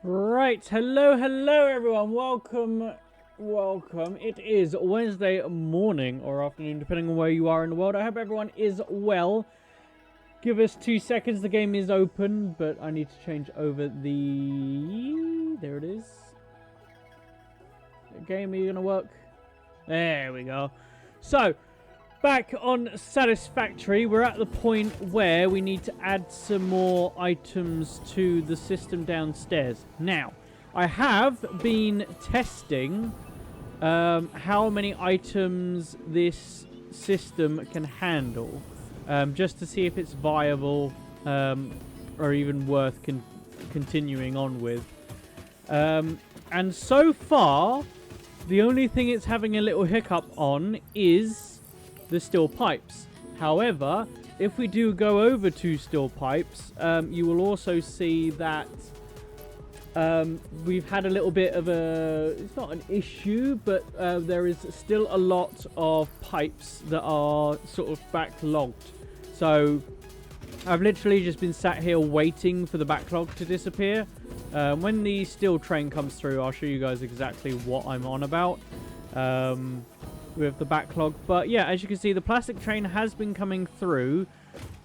Right, hello everyone, welcome. It is Wednesday morning or afternoon, depending on where you are in the world. I hope everyone is well. Give us 2 seconds, the game is open, but I need to change over there it is. The game, are you gonna work? There we go. So, back on Satisfactory, we're at the point where we need to add some more items to the system downstairs. Now, I have been testing how many items this system can handle, just to see if it's viable or even worth continuing on with. And so far, the only thing it's having a little hiccup on is the steel pipes. However, if we do go over to steel pipes, you will also see that we've had a little bit of it's not an issue, but there is still a lot of pipes that are sort of backlogged. So I've literally just been sat here waiting for the backlog to disappear. When the steel train comes through, I'll show you guys exactly what I'm on about. With the backlog. But yeah, as you can see, the plastic train has been coming through.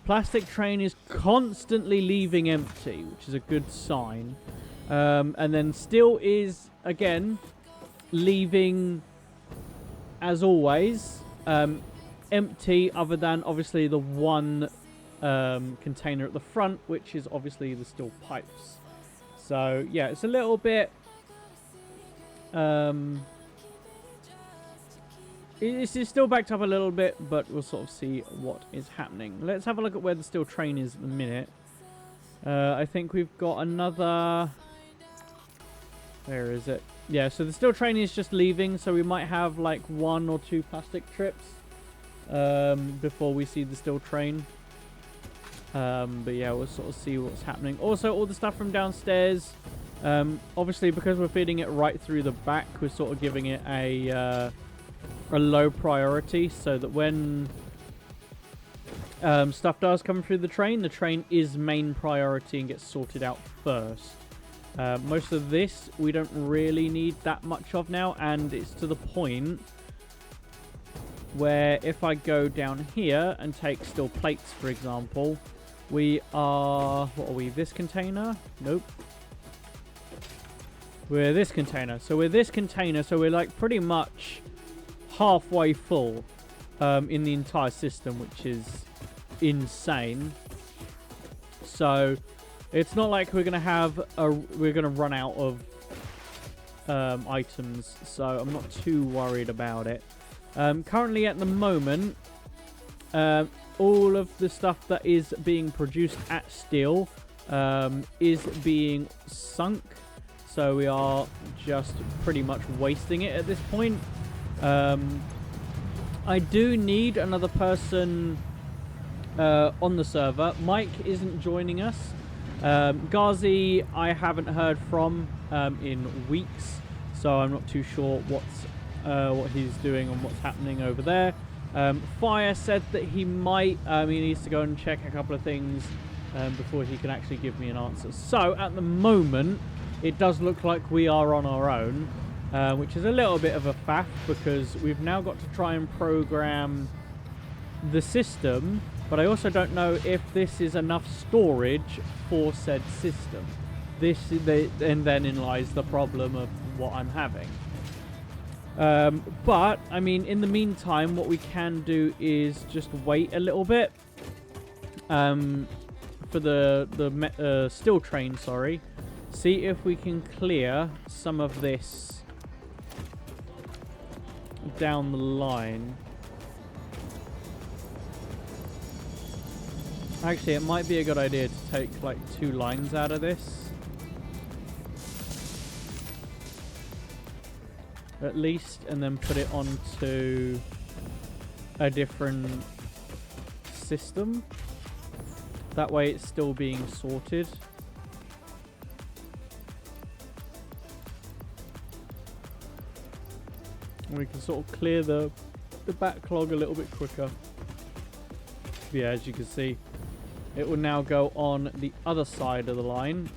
Plastic train is constantly leaving empty, which is a good sign. And then steel is, again, leaving, as always, empty, other than, obviously, the one container at the front, which is, obviously, the steel pipes. So, yeah, it's a little bit... It's still backed up a little bit, but we'll sort of see what is happening. Let's have a look at where the steel train is at the minute. I think we've got another... Where is it? Yeah, so the steel train is just leaving, so we might have like 1 or 2 plastic trips before we see the steel train. But yeah, we'll sort of see what's happening. Also, all the stuff from downstairs, obviously because we're feeding it right through the back, we're sort of giving it a low priority, so that when stuff does come through the train is main priority and gets sorted out first. Most of this we don't really need that much of now, and it's to the point where if I go down here and take steel plates, for example, we are... What are we? This container? Nope. We're this container. So we're this container, so we're like pretty much halfway full in the entire system, which is insane. So it's not like we're gonna run out of items, so I'm not too worried about it. Currently at the moment, all of the stuff that is being produced at steel is being sunk, so we are just pretty much wasting it at this point. I do need another person on the server. Mike isn't joining us. Ghazi I haven't heard from in weeks, so I'm not too sure what he's doing and what's happening over there. Fire said that he might, he needs to go and check a couple of things before he can actually give me an answer. So at the moment, it does look like we are on our own, which is a little bit of a faff, because we've now got to try and program the system, but I also don't know if this is enough storage for said system. And then in lies the problem of what I'm having. But, I mean, in the meantime, what we can do is just wait a little bit for the steel train, sorry. See if we can clear some of this down the line. Actually, it might be a good idea to take like 2 lines out of this. At least, and then put it onto a different system. That way it's still being sorted. And we can sort of clear the backlog a little bit quicker. Yeah, as you can see, it will now go on the other side of the line.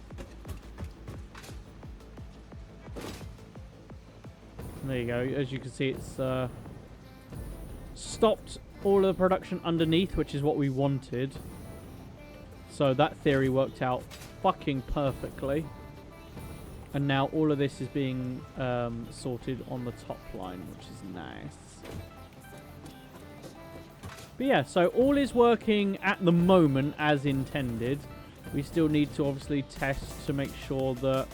There you go. As you can see, it's stopped all of the production underneath, which is what we wanted. So that theory worked out fucking perfectly. And now all of this is being sorted on the top line, which is nice. But yeah, so all is working at the moment as intended. We still need to obviously test to make sure that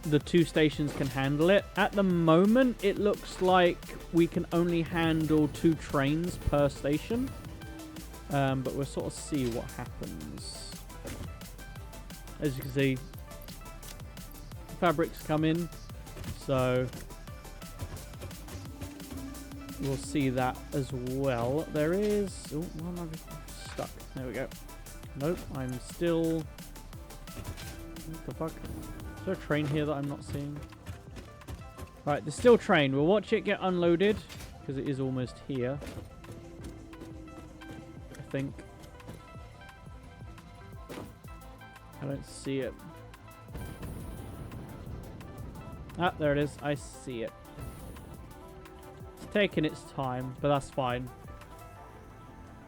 the 2 stations can handle it. At the moment, it looks like we can only handle 2 trains per station. But we'll sort of see what happens. As you can see, fabrics come in, so we'll see that as well. There is... Oh, why am I stuck? There we go. Nope, I'm still... What the fuck? Is there a train here that I'm not seeing? Right, there's still a train. We'll watch it get unloaded, because it is almost here. I think. I don't see it. Ah, there it is. I see it. It's taking its time, but that's fine.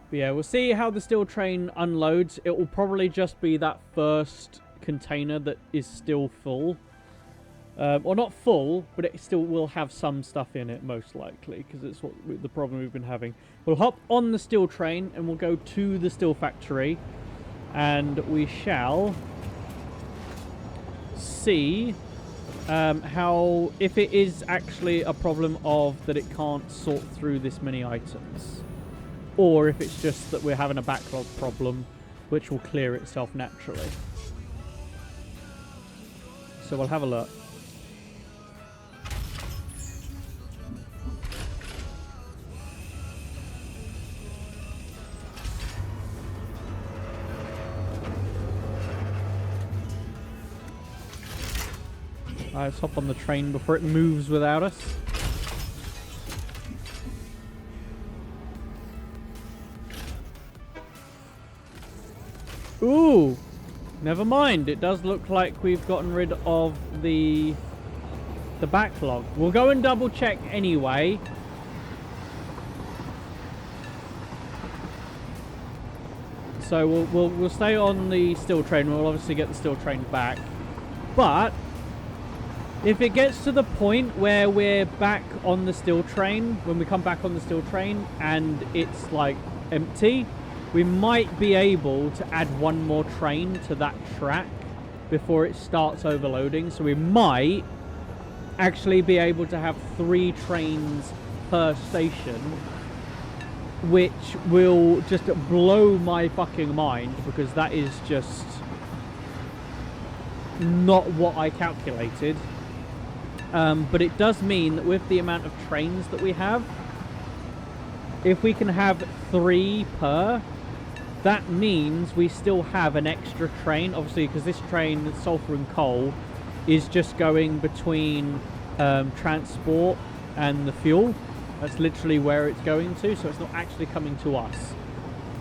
But yeah, we'll see how the steel train unloads. It will probably just be that first container that is still full. Or not full, but it still will have some stuff in it, most likely, because it's what the problem we've been having. We'll hop on the steel train, and we'll go to the steel factory, and we shall see how, if it is actually a problem of that it can't sort through this many items, or if it's just that we're having a backlog problem, which will clear itself naturally. So we'll have a look. Alright, let's hop on the train before it moves without us. Ooh! Never mind. It does look like we've gotten rid of the backlog. We'll go and double check anyway. So we'll stay on the steel train. We'll obviously get the steel train back. But if it gets to the point where we're back on the steel train, when we come back on the steel train and it's like empty, we might be able to add one more train to that track before it starts overloading. So we might actually be able to have 3 trains per station, which will just blow my fucking mind, because that is just not what I calculated. But it does mean that with the amount of trains that we have, if we can have 3 per, that means we still have an extra train, obviously, because this train, sulfur and coal, is just going between transport and the fuel. That's literally where it's going to, so it's not actually coming to us.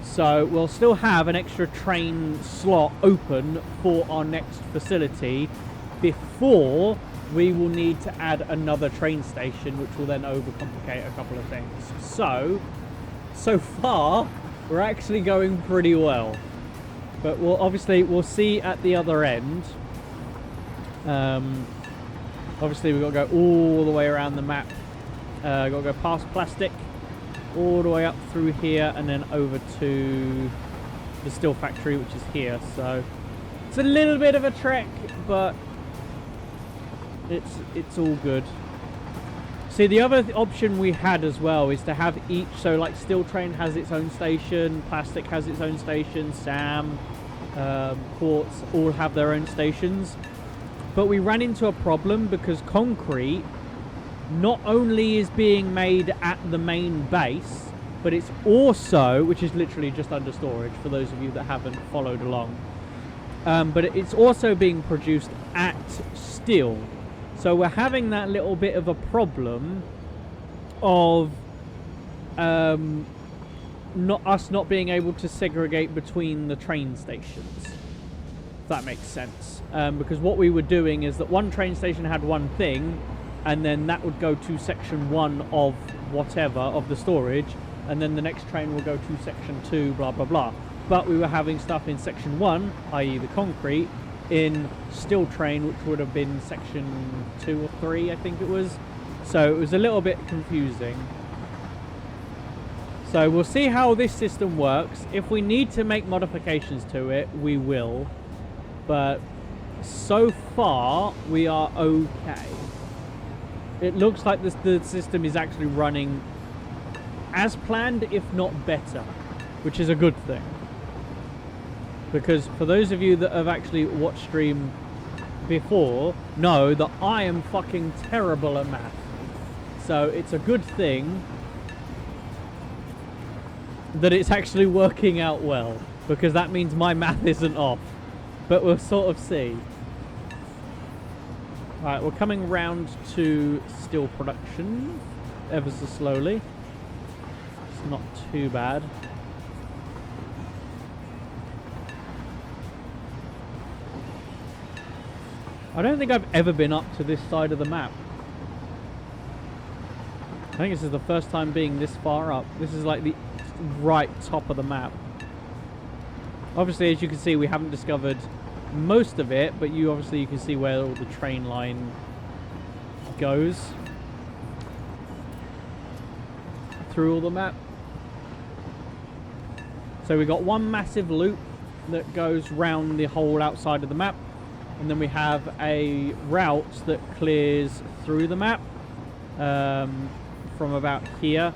So we'll still have an extra train slot open for our next facility before we will need to add another train station, which will then overcomplicate a couple of things. So far, we're actually going pretty well. But we'll see at the other end. Obviously, we've got to go all the way around the map. Got to go past plastic, all the way up through here, and then over to the steel factory, which is here. So it's a little bit of a trek, but it's all good. See, the other option we had as well is to have each, so like steel train has its own station, plastic has its own station, SAM, quartz all have their own stations. But we ran into a problem because concrete not only is being made at the main base, but it's also, which is literally just under storage for those of you that haven't followed along, but it's also being produced at steel. So we're having that little bit of a problem of not being able to segregate between the train stations, if that makes sense. Because what we were doing is that one train station had one thing, and then that would go to section 1 of whatever, of the storage, and then the next train will go to section 2, blah blah blah. But we were having stuff in section 1, i.e. the concrete, in steel train, which would have been section 2 or 3, I think it was. So it was a little bit confusing. So we'll see how this system works. If we need to make modifications to it, we will. But so far, we are okay. It looks like the system is actually running as planned, if not better, which is a good thing. Because for those of you that have actually watched stream before, know that I am fucking terrible at math. So it's a good thing that it's actually working out well, because that means my math isn't off. But we'll sort of see. Right, we're coming round to steel production ever so slowly. It's not too bad. I don't think I've ever been up to this side of the map. I think this is the first time being this far up. This is like the right top of the map. Obviously, as you can see, we haven't discovered most of it, but you can see where all the train line goes through all the map. So we got one massive loop that goes round the whole outside of the map, and then we have a route that clears through the map from about here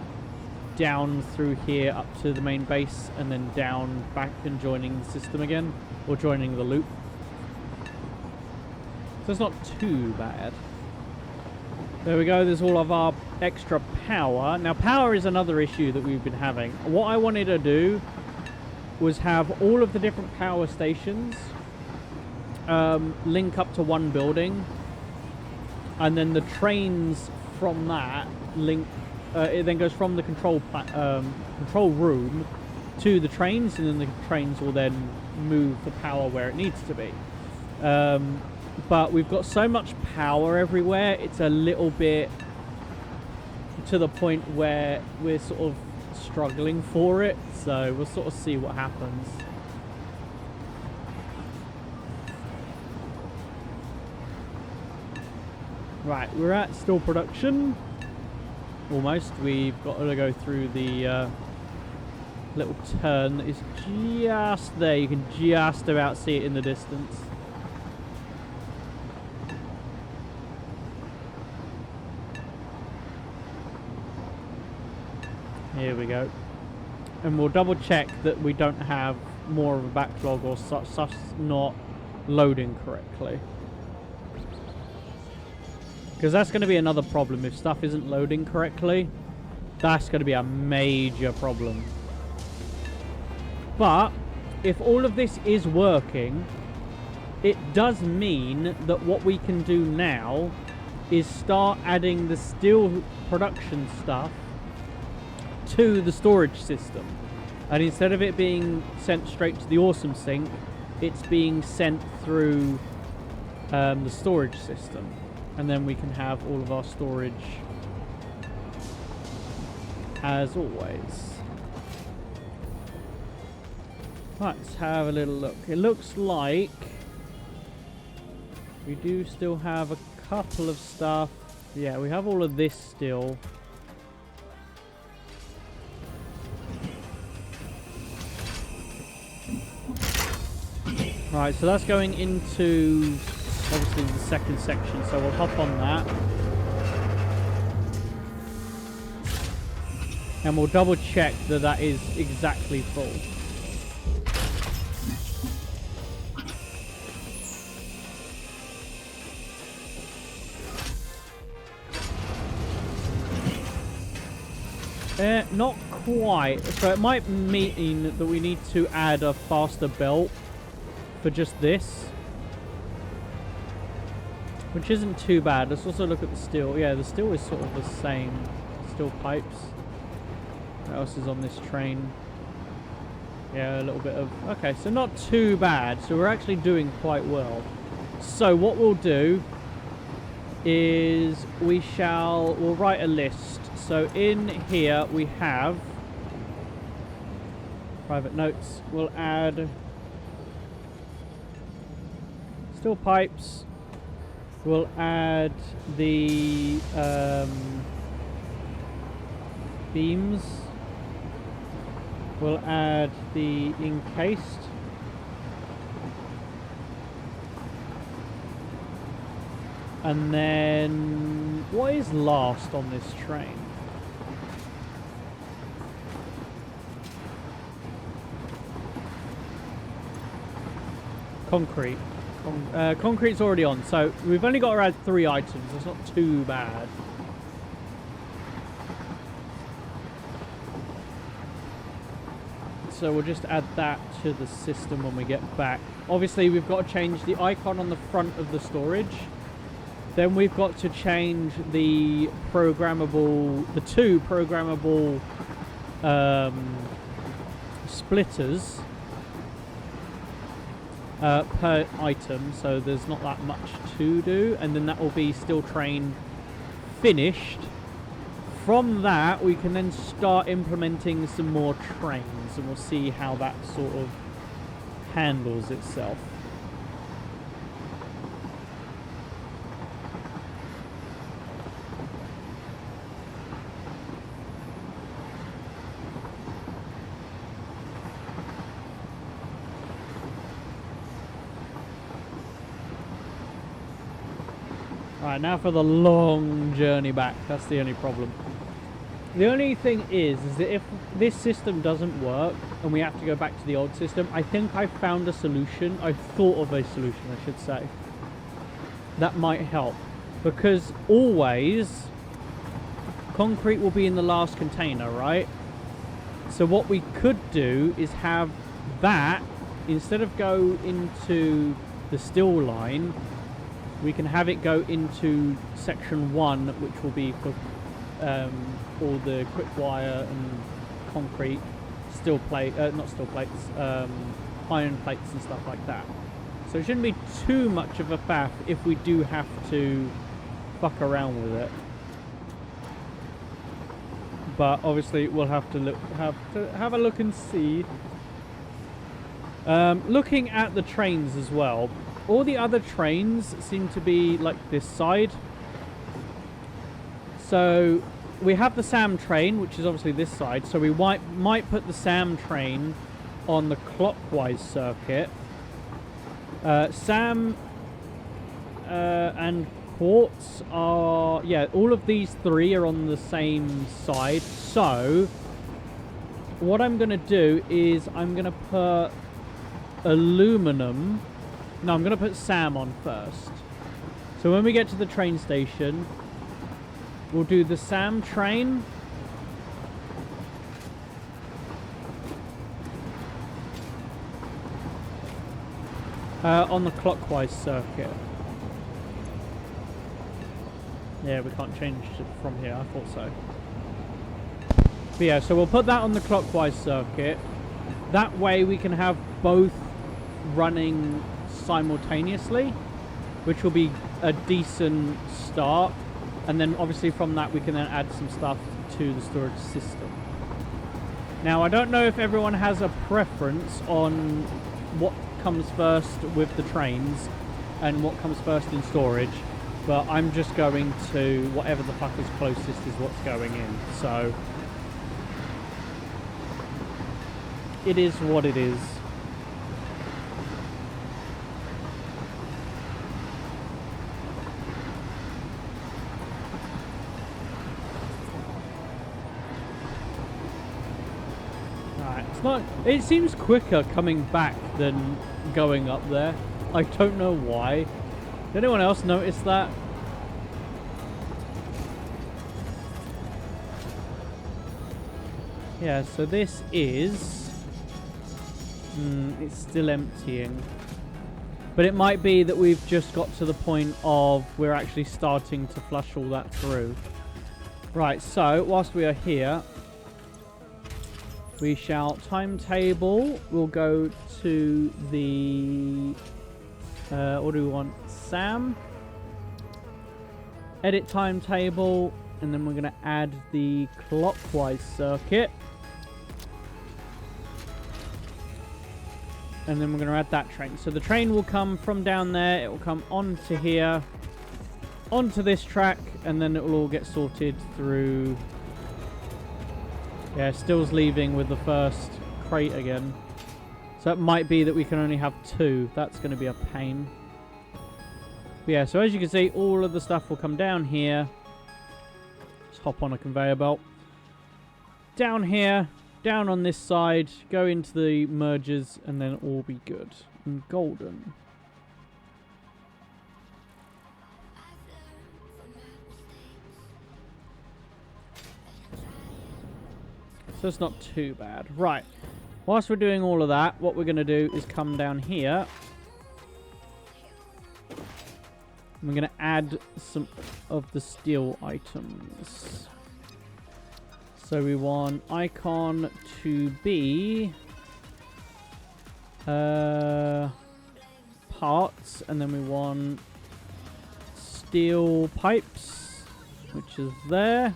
down through here up to the main base, and then down back and joining the system again, or joining the loop. So it's not too bad. There we go, there's all of our extra power. Now power is another issue that we've been having. What I wanted to do was have all of the different power stations link up to one building, and then the trains from that link. It then goes from the control room to the trains, and then the trains will then move the power where it needs to be. But we've got so much power everywhere, it's a little bit to the point where we're sort of struggling for it. So we'll sort of see what happens. Right, we're at steel production. Almost. We've got to go through the little turn that is just there. You can just about see it in the distance. Here we go. And we'll double check that we don't have more of a backlog or such not loading correctly. Because that's going to be another problem. If stuff isn't loading correctly, that's going to be a major problem. But if all of this is working, it does mean that what we can do now is start adding the steel production stuff to the storage system. And instead of it being sent straight to the awesome sink, it's being sent through the storage system. And then we can have all of our storage as always. Let's have a little look. It looks like we do still have a couple of stuff. Yeah, we have all of this still. Right, so that's going into obviously the second section, so we'll hop on that. And we'll double check that that is exactly full. Not quite. So it might mean that we need to add a faster belt for just this, which isn't too bad. Let's also look at the steel. Yeah, the steel is sort of the same. Steel pipes. What else is on this train? Yeah, a little bit of... Okay, so not too bad. So we're actually doing quite well. So what we'll do is we'll write a list. So in here we have private notes. We'll add steel pipes. We'll add the beams. We'll add the encased. And then, what is last on this train? Concrete. Concrete's already on, so we've only got to add 3 items. It's not too bad. So we'll just add that to the system when we get back. Obviously, we've got to change the icon on the front of the storage. Then we've got to change the two programmable splitters per item, so there's not that much to do, and then that will be still train finished. From that, we can then start implementing some more trains, and we'll see how that sort of handles itself. Alright, now for the long journey back. That's the only problem. The only thing is that if this system doesn't work and we have to go back to the old system, I think I found a solution. I thought of a solution, I should say. That might help. Because always, concrete will be in the last container, right? So what we could do is have that, instead of go into the steel line, we can have it go into section 1, which will be for all the quick wire and concrete, steel plate, not steel plates, iron plates and stuff like that. So it shouldn't be too much of a faff if we do have to fuck around with it. But obviously we'll have to have a look and see. Looking at the trains as well. All the other trains seem to be like this side. So we have the SAM train, which is obviously this side. So we might put the SAM train on the clockwise circuit. SAM and quartz are... yeah, all of these 3 are on the same side. So what I'm going to do is I'm going to put aluminum... no, I'm going to put SAM on first. So when we get to the train station, we'll do the SAM train. On the clockwise circuit. Yeah, we can't change it from here. I thought so. But yeah, so we'll put that on the clockwise circuit. That way we can have both running simultaneously, which will be a decent start. And then obviously from that we can then add some stuff to the storage system. Now I don't know if everyone has a preference on what comes first with the trains and what comes first in storage, but I'm just going to whatever the fuck is closest is what's going in. So it is what it is. It seems quicker coming back than going up there. I don't know why. Did anyone else notice that? Yeah, so this is... it's still emptying. But it might be that we've just got to the point of we're actually starting to flush all that through. Right, so whilst we are here... we shall timetable. We'll go to the... what do we want? SAM. edit timetable, and then we're going to add the clockwise circuit. And then we're going to add that train. So the train will come from down there, it will come onto here, onto this track, and then it will all get sorted through. Yeah, Still's leaving with the first crate again. So it might be that we can only have 2. That's going to be a pain. But yeah, so as you can see, all of the stuff will come down here. Just hop on a conveyor belt. Down here, down on this side, go into the mergers, and then all be good. And golden. So it's not too bad. Right. Whilst we're doing all of that, what we're going to do is come down here. And we're going to add some of the steel items. So we want icon to be parts, and then we want steel pipes, which is there.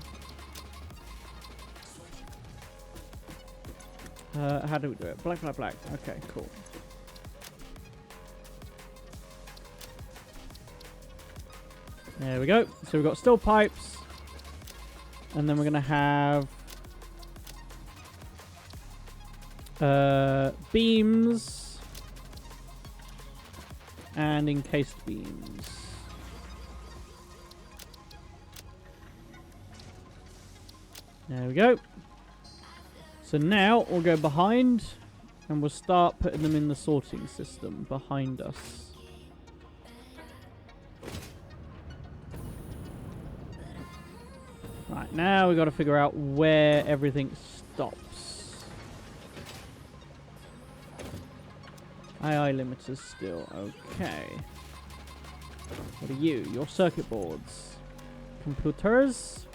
How do we do it? Black, black, black. Okay, cool. There we go. So we've got steel pipes. And then we're going to have beams and encased beams. There we go. So now we'll go behind and we'll start putting them in the sorting system behind us. Right, now we've got to figure out where everything stops. AI limiters still. Okay. What are you? Your circuit boards. Computers.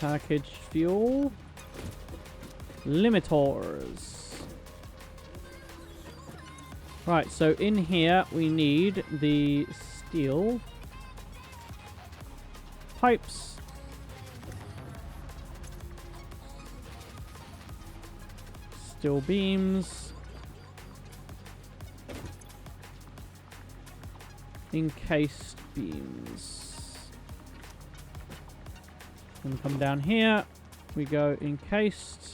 Packaged fuel. Limiters. Right, so in here we need the steel pipes. Steel beams. Encased beams. And come down here. We go encased.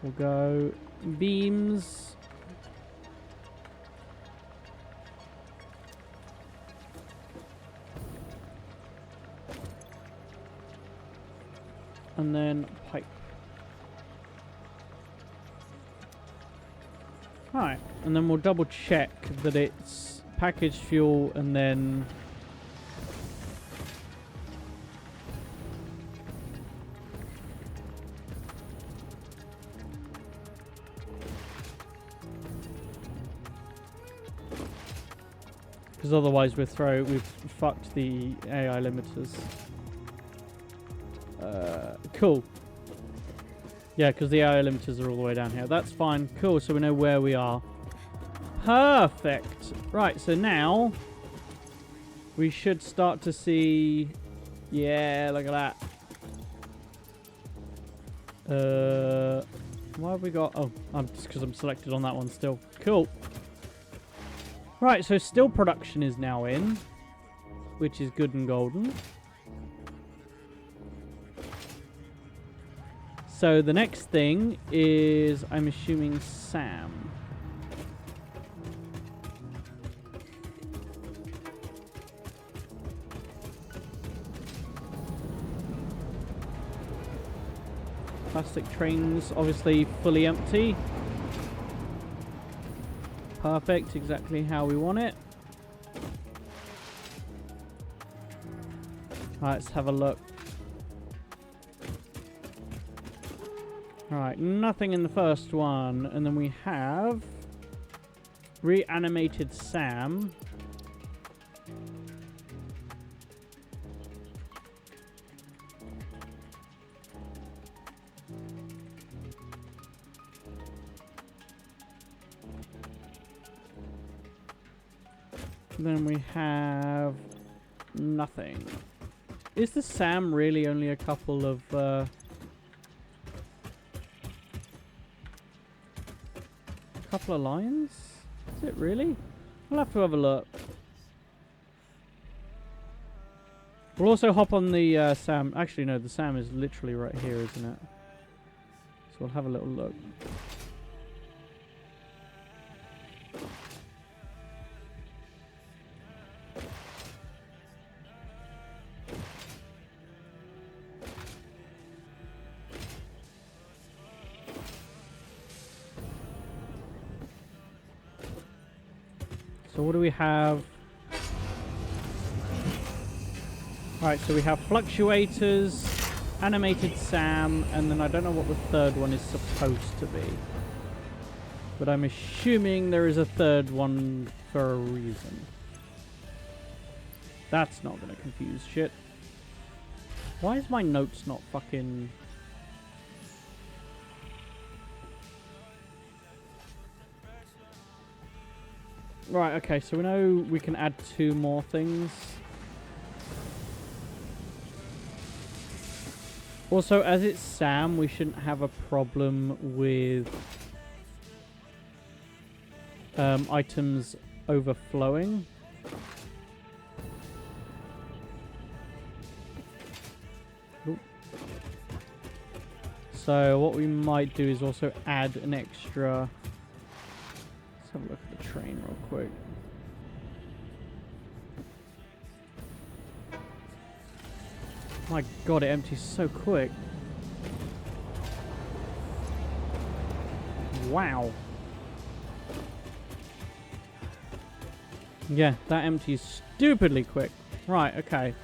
We'll go beams. And then pipe. Right, and then we'll double check that it's packaged fuel and then because otherwise we've fucked the AI limiters. Cool. Yeah, because the AI limiters are all the way down here. That's fine. Cool, so we know where we are. Perfect. Right, so now we should start to see... Yeah, look at that. Why have we got... Oh, just because I'm selected on that one still. Cool. Right, so steel production is now in, which is good and golden. So the next thing is, I'm assuming, Sam. Plastic trains, obviously fully empty. Perfect, exactly how we want it. Right, let's have a look. Right, nothing in the first one. And then we have reanimated Sam. Then we have nothing. Is the SAM really only a couple of lines? Is it really? I'll have to have a look. We'll also hop on the SAM. Actually, no, the SAM is literally right here, isn't it? So we'll have a little look. So what do we have? Alright, so we have fluctuators, animated SAM, and then I don't know what the third one is supposed to be. But I'm assuming there is a third one for a reason. That's not going to confuse shit. Why is my notes not fucking... Right, okay, so we know we can add 2 more things. Also, as it's SAM, we shouldn't have a problem with items overflowing. Oop. So what we might do is also add an extra... Let's have a look at the train real quick. My god, it empties so quick. Wow. Yeah, that empties stupidly quick. Right, okay.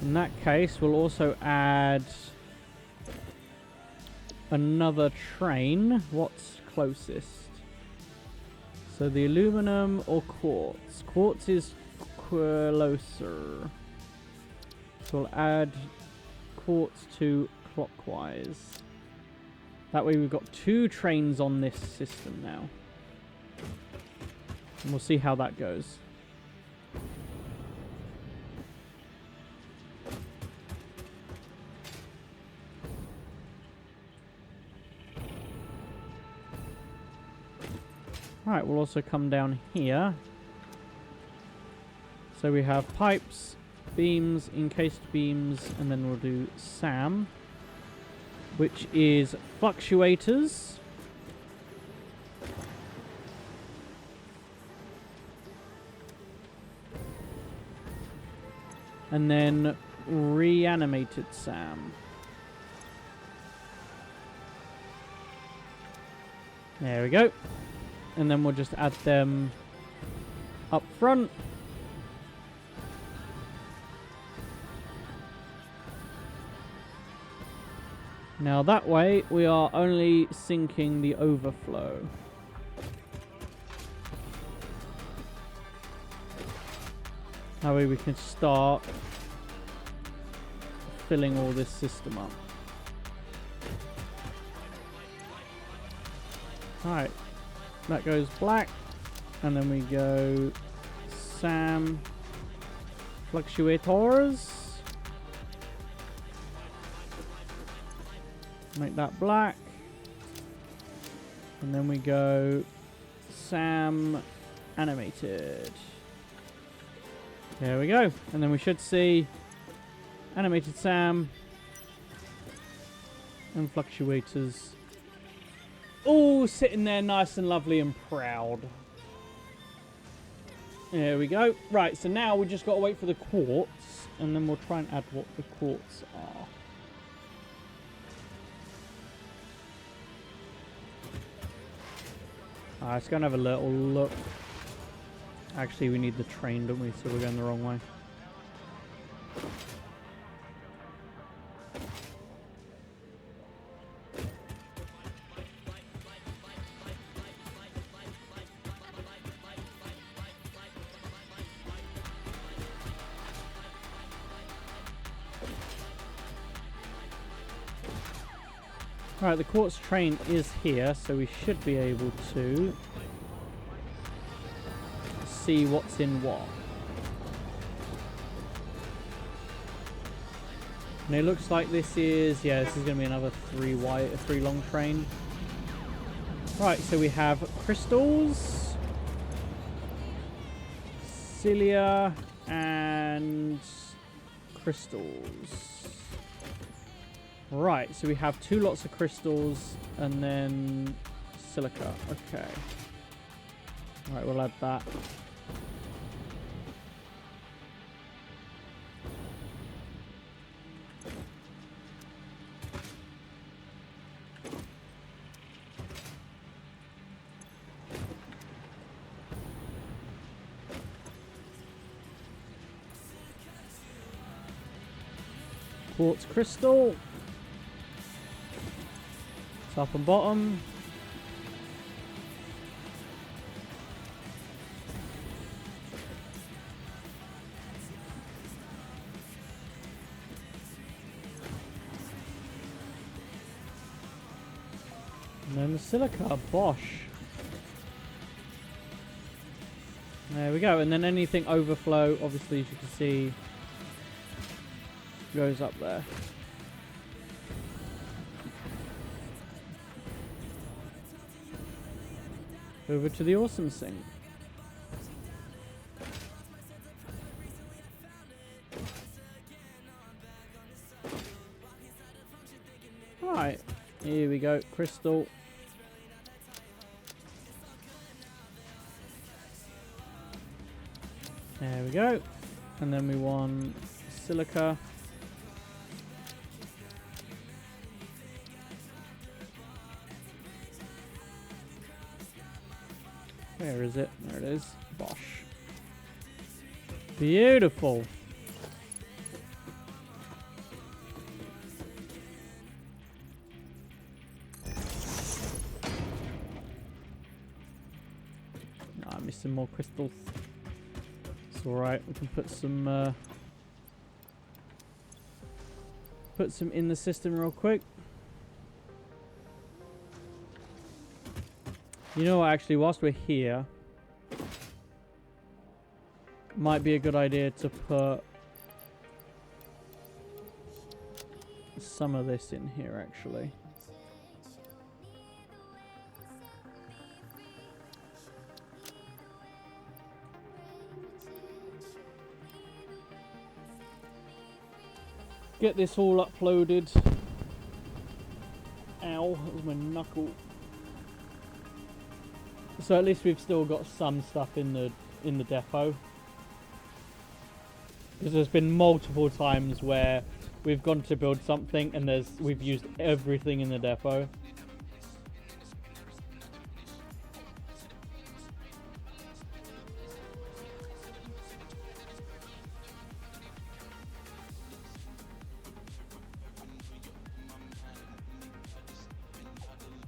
In that case, we'll also add another train. What's closest? So the aluminum or quartz? Quartz is closer. So we'll add quartz to clockwise. That way we've got 2 trains on this system now. And we'll see how that goes. Alright, we'll also come down here. So we have pipes, beams, encased beams, and then we'll do SAM, which is fluctuators. And then reanimated SAM. There we go. And then we'll just add them up front. Now that way we are only sinking the overflow. That way we can start filling all this system up. Alright. That goes black, and then we go SAM fluctuators. Make that black, and then we go SAM animated. There we go, and then we should see animated SAM and fluctuators. All sitting there nice and lovely and proud. There we go. Right, so now we just got to wait for the quartz, and then we'll try and add what the quartz are. Let's go and have a little look. Actually, we need the train, don't we? So we're going the wrong way. Alright, the quartz train is here, so we should be able to see what's in what. And it looks like this is, yeah, this is going to be another 3 long train. Right, so we have crystals, cilia, and crystals. Right, so we have 2 lots of crystals and then silica. Okay. Right, we'll add that. Quartz crystal. Top and bottom. And then the silica. Bosh. There we go. And then anything overflow, obviously, as you can see, goes up there. Over to the awesome sink. Right, here we go, crystal. There we go. And then we want silica. Where is it? There it is. Bosh. Beautiful. No, I'm missing more crystals. It's alright. We can put some in the system real quick. You know what, actually, whilst we're here, might be a good idea to put some of this in here, actually. Get this all uploaded. Ow, that was my knuckle. So at least we've still got some stuff in the depot. Because there's been multiple times where we've gone to build something and we've used everything in the depot.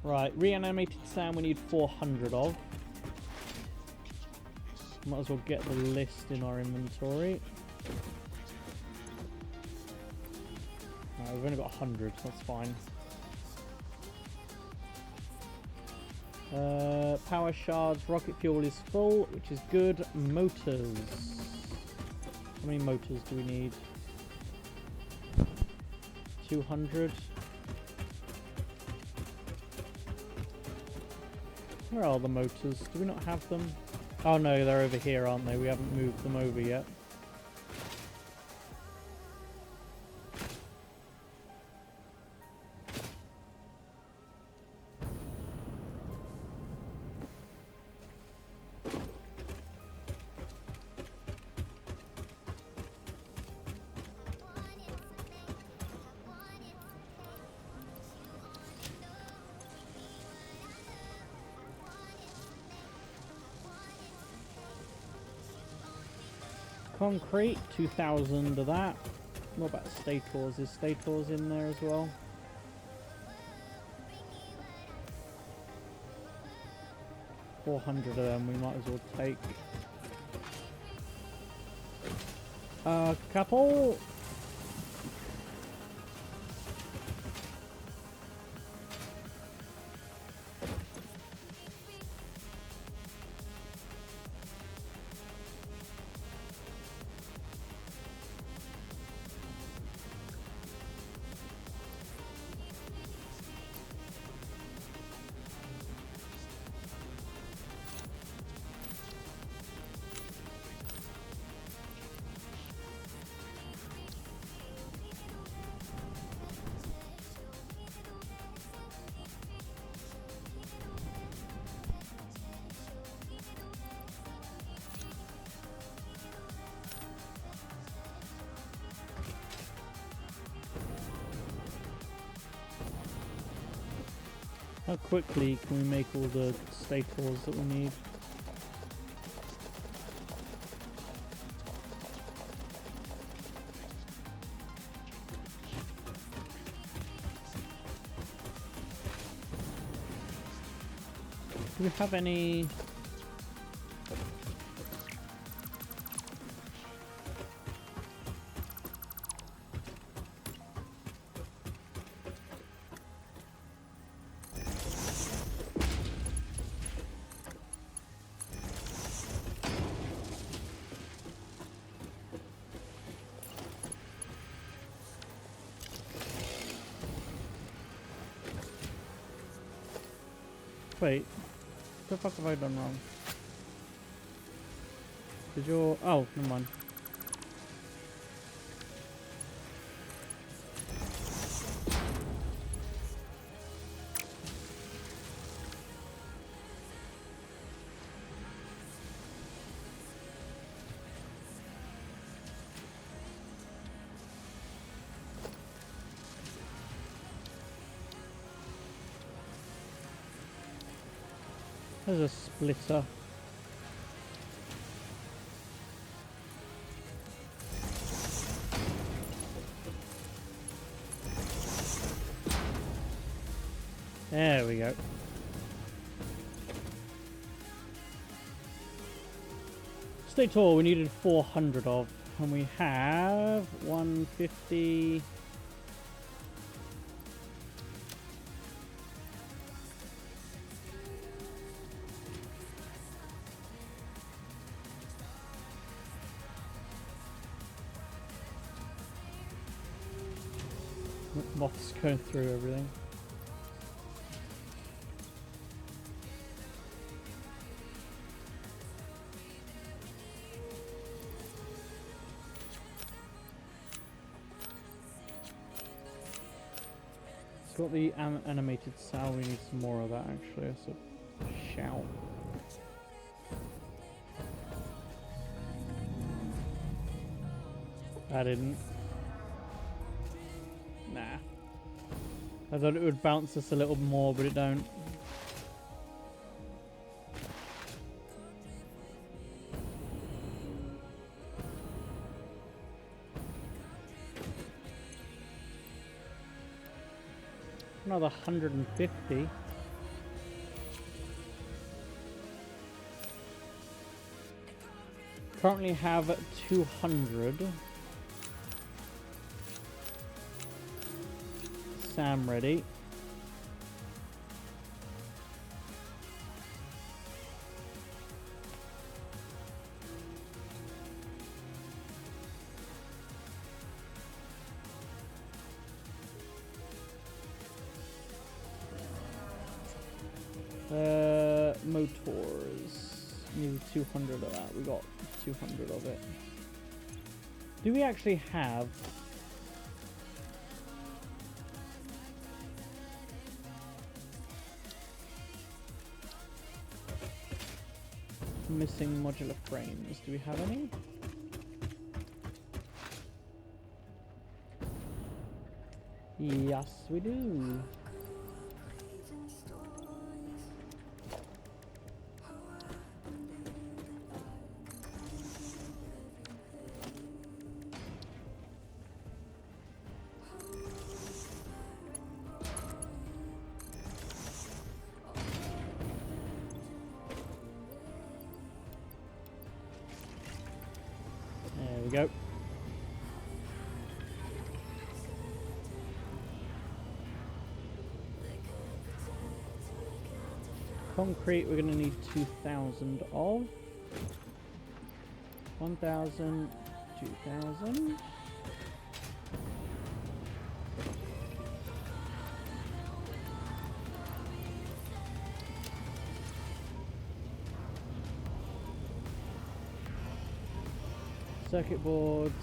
Right, reanimated sand we need 400 of. Might as well get the list in our inventory. Right, we've only got 100, so that's fine. Power shards, rocket fuel is full, which is good. Motors. How many motors do we need? 200. Where are the motors? Do we not have them? Oh no, they're over here, aren't they? We haven't moved them over yet. Concrete, 2,000 of that. What about stators? Is stators in there as well? $400 of them we might as well take. A couple. How quickly can we make all the stators that we need? Do we have any? Wait, what the fuck have I done wrong? Did your... Oh, never mind. There's a splitter. There we go. Stator we needed 400 of, and we have 150. Moths going through everything. It's got the animated sound. We need some more of that actually. So shout. I didn't. Nah. I thought it would bounce us a little more, but it don't. Another 150. Currently have 200. Sam ready. Motors. Need 200 of that. We got 200 of it. Do we actually have... missing modular frames? Do we have any? Yes, we do. There we go. Concrete we're going to need 2,000 of. 1,000, 2,000. Circuit boards.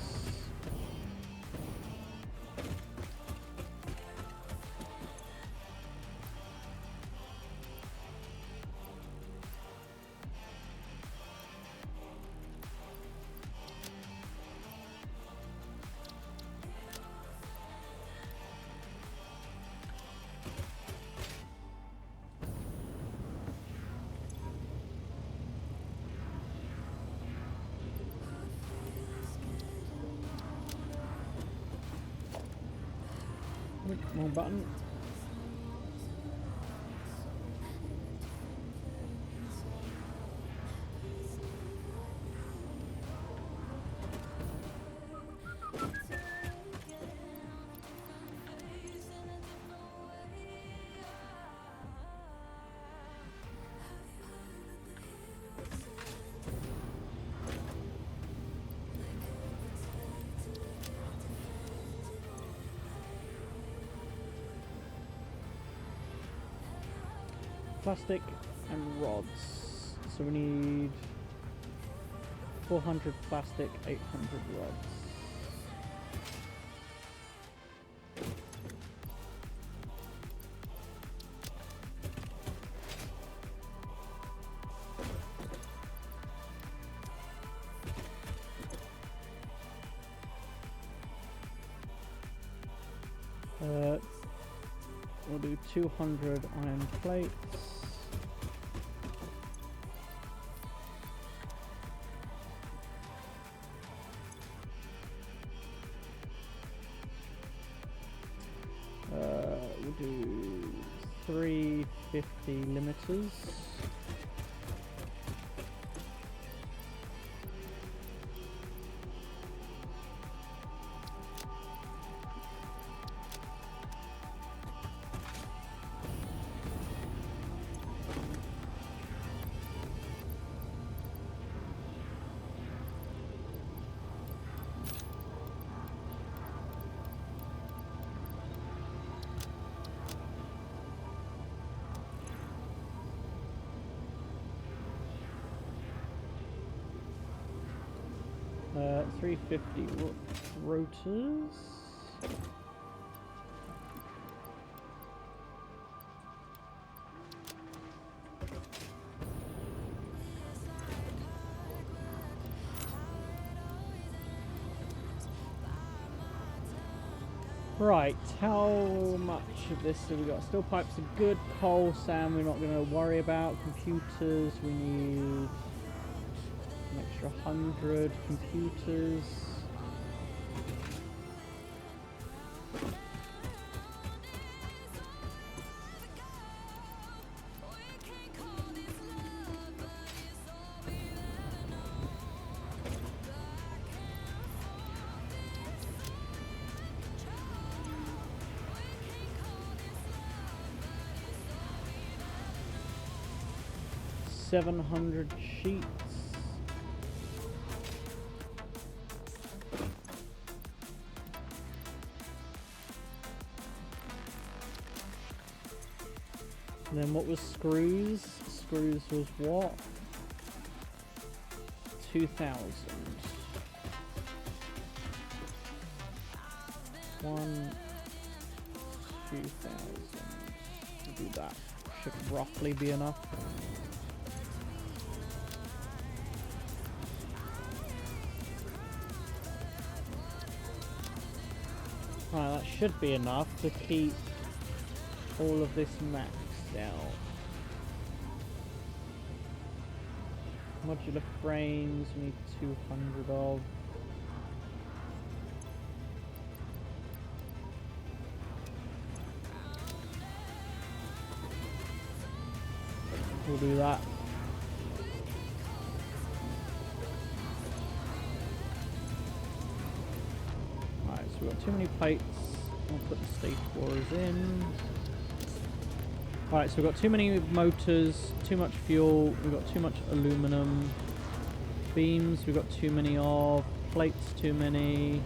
Wrong button. Plastic and rods. So we need 400 plastic, 800 rods. We'll do 200 iron plates. We'll do 350 limiters. Uh, 350 rotors. Right, how much of this have we got? Steel pipes are good. Coal, sand, we're not going to worry about. Computers, we need an extra 100 computers. $700 sheets. And then what was screws? Screws was what? 2,000. 2,000. Do that. Should roughly be enough. Right, that should be enough to keep all of this maxed out. Modular frames, we need 200 of. We'll do that. Alright, so we've got too many plates. I'll put the staplers in. Alright, so we've got too many motors, too much fuel, we've got too much aluminum. Beams, we've got too many of. Plates, too many.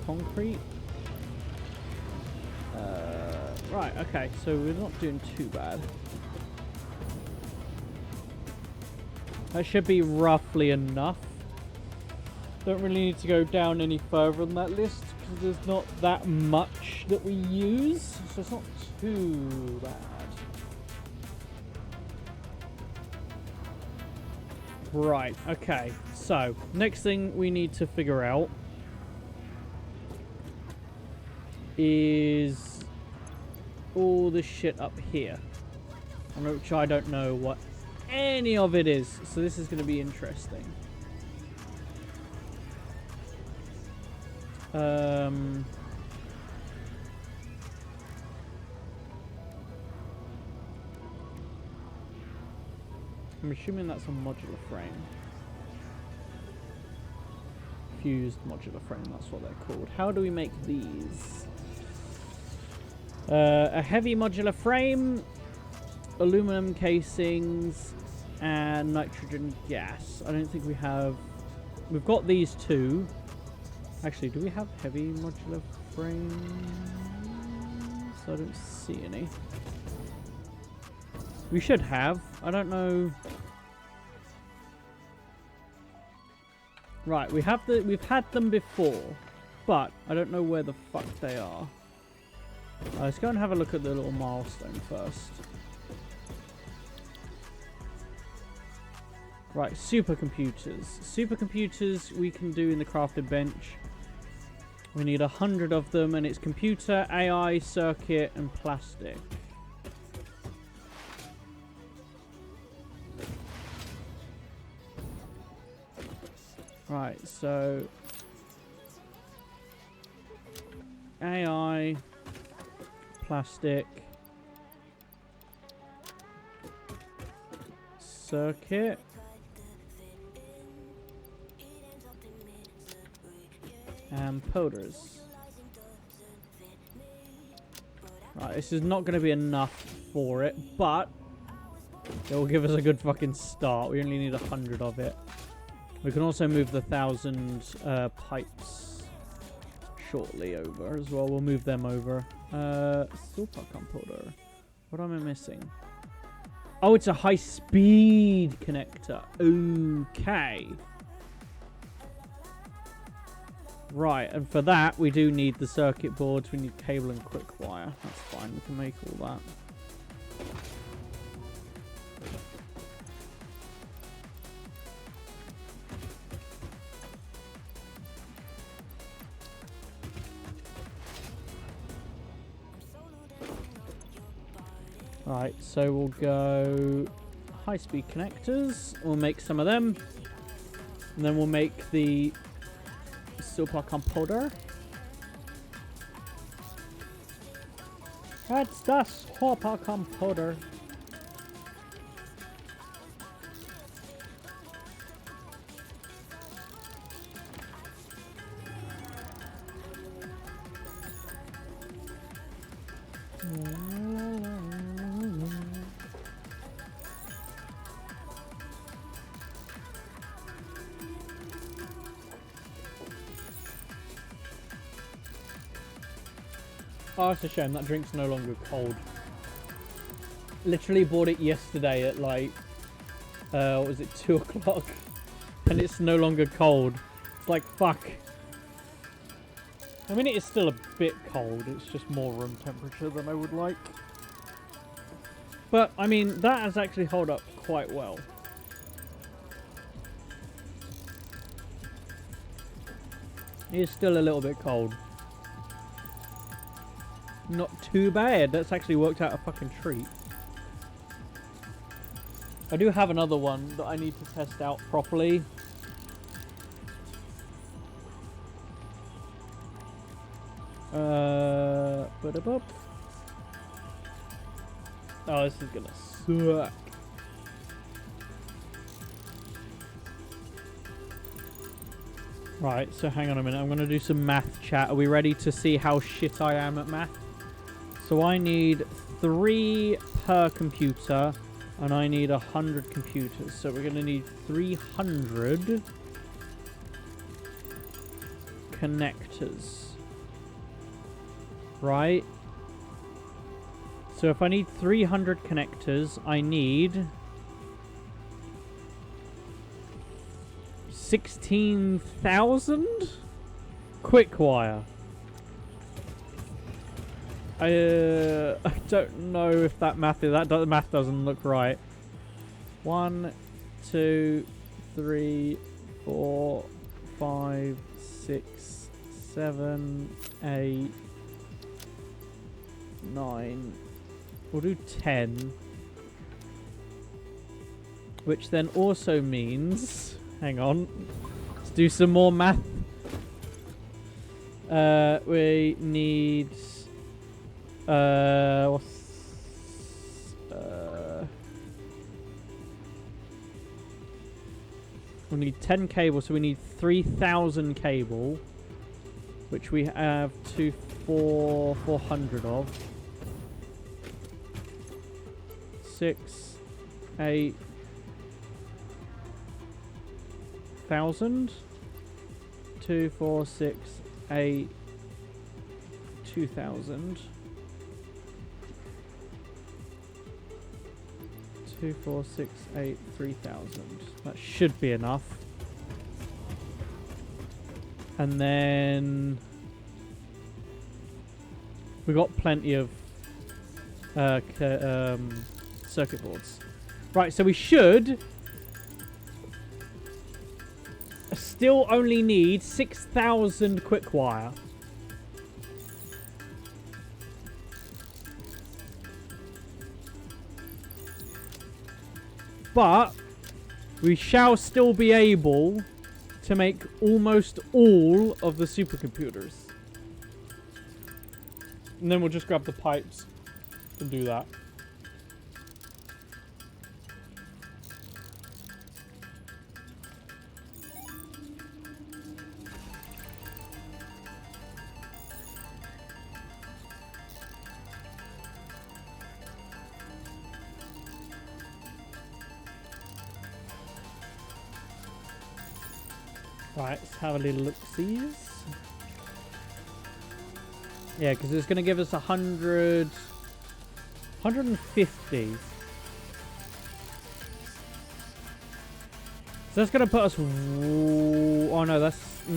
Concrete. Right, okay, so we're not doing too bad. That should be roughly enough. Don't really need to go down any further on that list because there's not that much that we use, so it's not too bad. Right, okay, so next thing we need to figure out is all this shit up here, which I don't know what any of it is, so this is going to be interesting. I'm assuming that's a modular frame. Fused modular frame, that's what they're called. How do we make these? A heavy modular frame, aluminum casings, and nitrogen gas. I don't think we have... We've got these two. Actually, do we have heavy modular frames? I don't see any. We should have. I don't know. Right, we've had them before, but I don't know where the fuck they are. Let's go and have a look at the little milestone first. Right, supercomputers. Supercomputers we can do in the crafted bench. We need 100 of them, and it's computer, AI, circuit, and plastic. Right, so AI, plastic, circuit, and poders. Right, this is not going to be enough for it, but it will give us a good fucking start. We only need 100 of it. We can also move the 1,000 pipes shortly over as well. We'll move them over. Super computer. What am I missing? Oh, it's a high-speed connector. Okay. Right, and for that, we do need the circuit boards. We need cable and quick wire. That's fine. We can make all that. Right, so we'll go high-speed connectors. We'll make some of them. And then we'll make the supercomputer. That's the supercomputer. Oh, it's a shame. That drink's no longer cold. Literally bought it yesterday at like, what was it, 2 o'clock? And it's no longer cold. It's like, fuck. I mean, it is still a bit cold. It's just more room temperature than I would like. But, I mean, that has actually held up quite well. It is still a little bit cold. Not too bad. That's actually worked out a fucking treat. I do have another one that I need to test out properly. Oh, this is gonna suck. Right, so hang on a minute. I'm gonna do some math chat. Are we ready to see how shit I am at math? So I need 3 per computer, and I need 100 computers. So we're going to need 300 connectors. Right? So if I need 300 connectors, I need 16,000 quick wire. I don't know if that math is the math doesn't look right. 1, 2, 3, 4, 5, 6, 7, 8, 9. We'll do 10. Which then also means, hang on, let's do some more math. We need We need 10 cable, so we need 3,000 cable, which we have 400 of. 6, 8,000. 2, 4, 6, 8, 2,000. 2, 4, 6, 8, 3,000. That should be enough. And then we got plenty of circuit boards. Right, so we should still only need 6,000 quick wire. But we shall still be able to make almost all of the supercomputers. And then we'll just grab the pipes and do that. Right, let's have a little look-see. Yeah, because it's going to give us 100... 150. So that's going to put us... Oh, no, that's...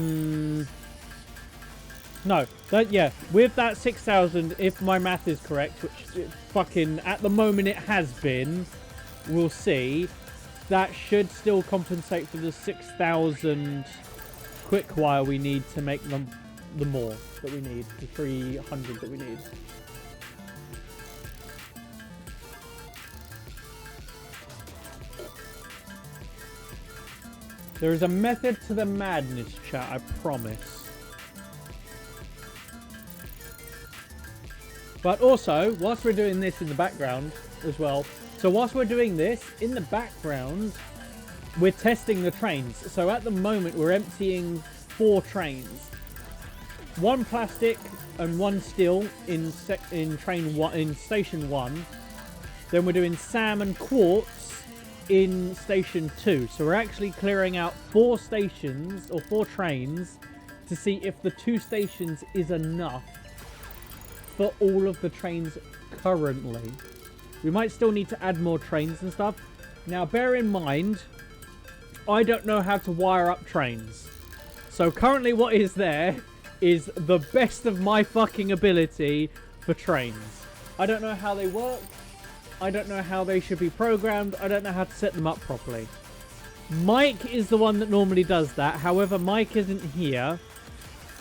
No, that, yeah, with that 6,000, if my math is correct, which it fucking, at the moment it has been, we'll see, that should still compensate for the 6,000 quick wire we need to make them the more that we need, the 300 that we need. There is a method to the madness, chat, I promise. But also, whilst we're doing this in the background as well, so whilst we're doing this, in the background, we're testing the trains. So at the moment, we're emptying 4 trains. 1 plastic and 1 steel in station 1. Then we're doing SAM and quartz in station 2. So we're actually clearing out 4 stations, or 4 trains, to see if the 2 stations is enough for all of the trains currently. We might still need to add more trains and stuff. Now, bear in mind, I don't know how to wire up trains. So currently what is there is the best of my fucking ability for trains. I don't know how they work. I don't know how they should be programmed. I don't know how to set them up properly. Mike is the one that normally does that. However, Mike isn't here.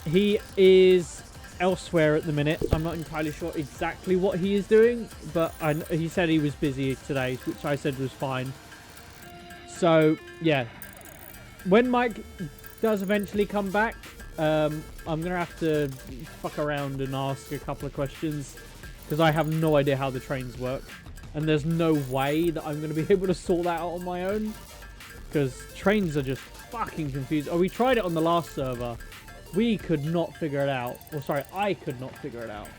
He is elsewhere at the minute. I'm not entirely sure exactly what he is doing, but he said he was busy today, which I said was fine. So, yeah. When Mike does eventually come back, I'm going to have to fuck around and ask a couple of questions, because I have no idea how the trains work. And there's no way that I'm going to be able to sort that out on my own, because trains are just fucking confused. Oh, we tried it on the last server. We could not figure it out. Or sorry, I could not figure it out.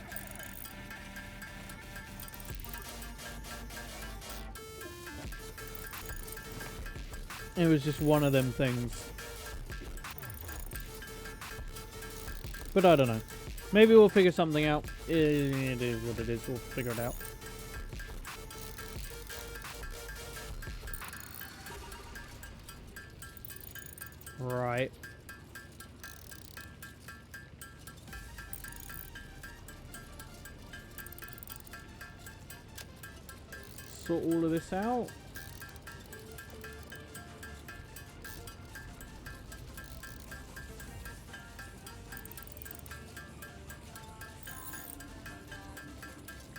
It was just one of them things. But I don't know. Maybe we'll figure something out. It is what it is. We'll figure it out. Right. Sort all of this out.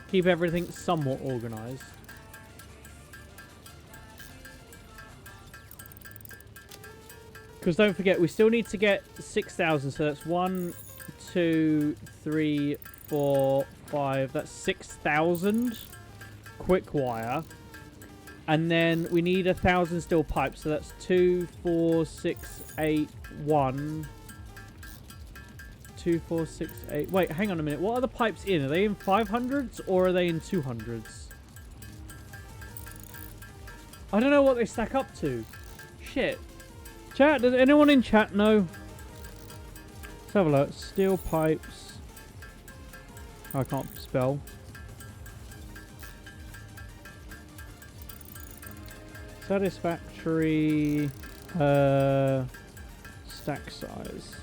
Keep everything somewhat organized. Because don't forget, we still need to get 6,000. So that's 1, 2, 3, 4, 5. That's 6,000 quick wire. And then we need 1,000 steel pipes. So that's 2, 4, 6, 8, 1. 2, 4, 6, 8. Wait, hang on a minute. What are the pipes in? Are they in 500s or are they in 200s? I don't know what they stack up to. Shit. Chat, does anyone in chat know? Let's have a look. Steel pipes. I can't spell. Satisfactory stack size.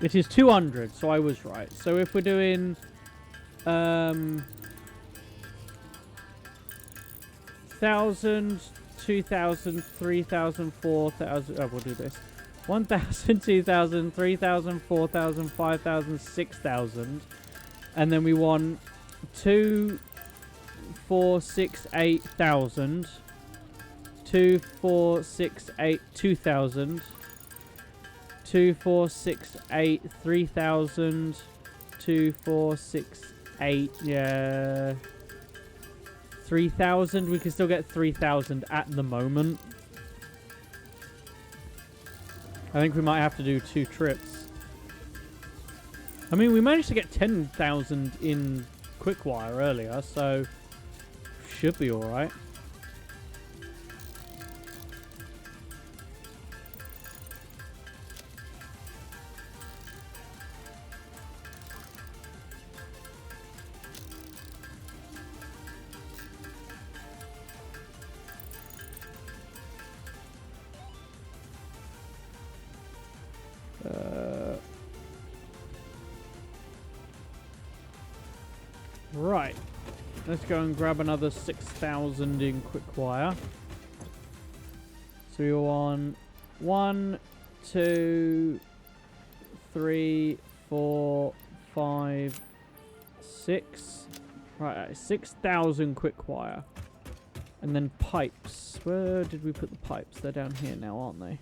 It is 200, so I was right. So if we're doing 1,000, 2,000, 3,000, 4,000. Oh, we'll do this. 1,000, 2,000, 3,000, 4,000, 5,000, 6,000. And then we want 2, 4, 6, 8,000. 2, 4, 6, 8, 2,000. 2, 4, 6, 8, 3,000. 2, 4, 6, 8, yeah. 3,000. We can still get 3,000 at the moment. I think we might have to do 2 trips. I mean, we managed to get 10,000 in Quickwire earlier, so should be alright. Right. Let's go and grab another 6,000 in Quickwire. So you're on 1, 2, 3, 4, 5, 6. Right, 6,000 Quickwire. And then pipes. Where did we put the pipes? They're down here now, aren't they?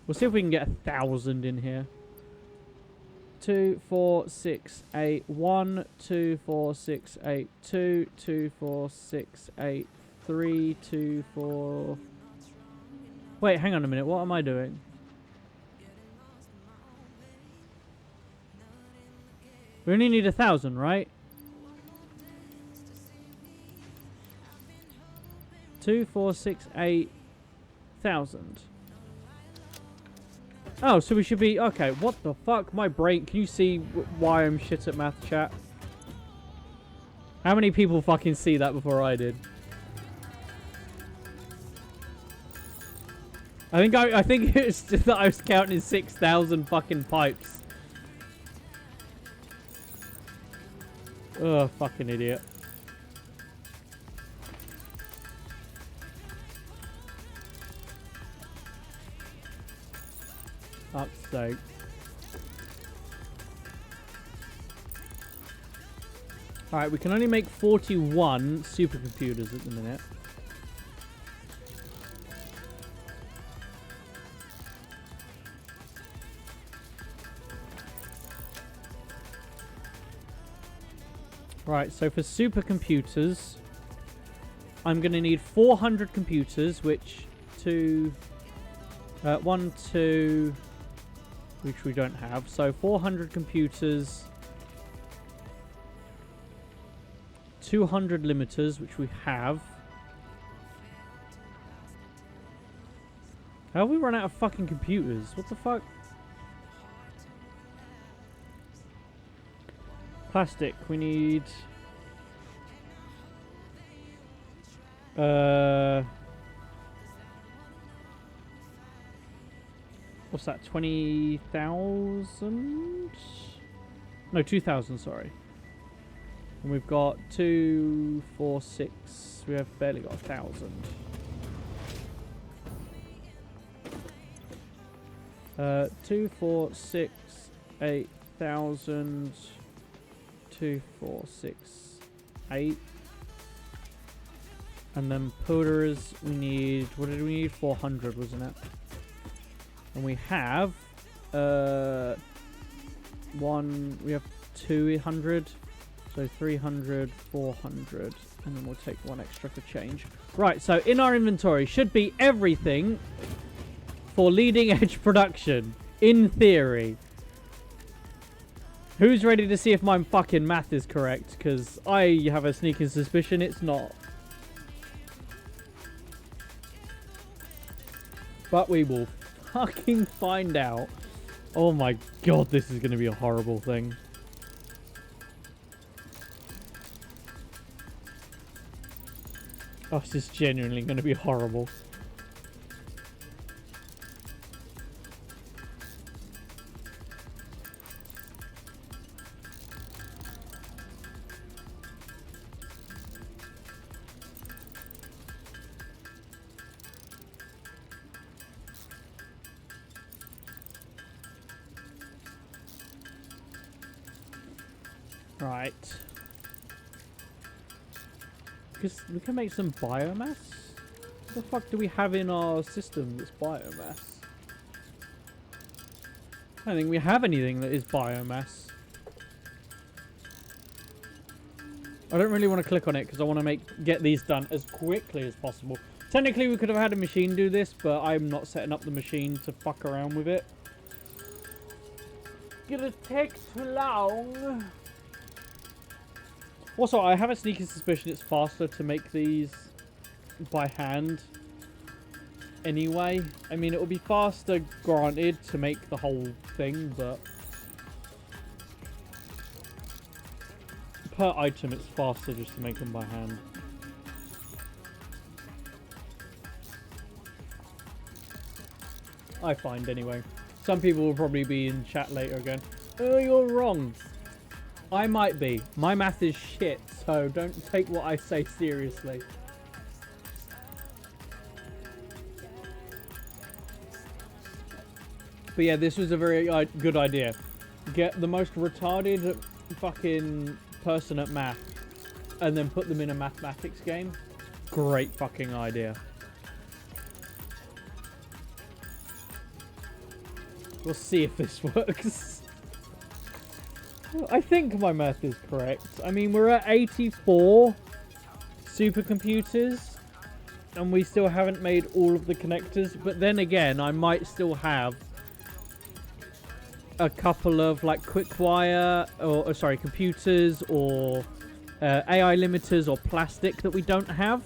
We'll see if we can get 1,000 in here. 2, 4, 6, 8, 1, 2, 4, 6, 8, 2, 2, 4, 6, 8, 3, 2, 4. Wait, hang on a minute. What am I doing? We only need 1,000, right? 2, 4, 6, 8,000. Oh, so we should be... Okay, what the fuck? My brain... Can you see why I'm shit at math, chat? How many people fucking see that before I did? I think it's just that I was counting 6,000 fucking pipes. Ugh, fucking idiot. Fuck's sake. Alright, we can only make 41 supercomputers at the minute. Right, so for supercomputers, I'm going to need 400 computers, which 1, 2... which we don't have. So 400 computers, 200 limiters, which we have. How have we run out of fucking computers? What the fuck? Plastic, we need... What's that? 20,000? No, 2,000, sorry. And we've got 2, 4, 6. We have barely got 1,000. 2, 4, 6, 8,000. 2, 4, 6, 8. And then pullers, we need... What did we need? 400, wasn't it? And we have we have 200. So 300, 400, and then we'll take one extra for change. Right, so in our inventory should be everything for leading edge production, in theory. Who's ready to see if my fucking math is correct? Because I have a sneaking suspicion it's not. But we will fucking find out. Oh my god, this is going to be a horrible thing. Oh, this is genuinely going to be horrible. Right. Because we can make some biomass? What the fuck do we have in our system that's biomass? I don't think we have anything that is biomass. I don't really want to click on it because I want to get these done as quickly as possible. Technically we could have had a machine do this, but I'm not setting up the machine to fuck around with it. Gonna take too long. Also, I have a sneaky suspicion it's faster to make these by hand anyway. I mean, it will be faster, granted, to make the whole thing, but per item, it's faster just to make them by hand. I find, anyway. Some people will probably be in chat later going, oh, you're wrong. I might be. My math is shit, so don't take what I say seriously. But yeah, this was a very good idea. Get the most retarded fucking person at math and then put them in a mathematics game. Great fucking idea. We'll see if this works. I think my math is correct. I mean, we're at 84 supercomputers and we still haven't made all of the connectors. But then again, I might still have a couple of like quick wire or sorry, computers or AI limiters or plastic that we don't have.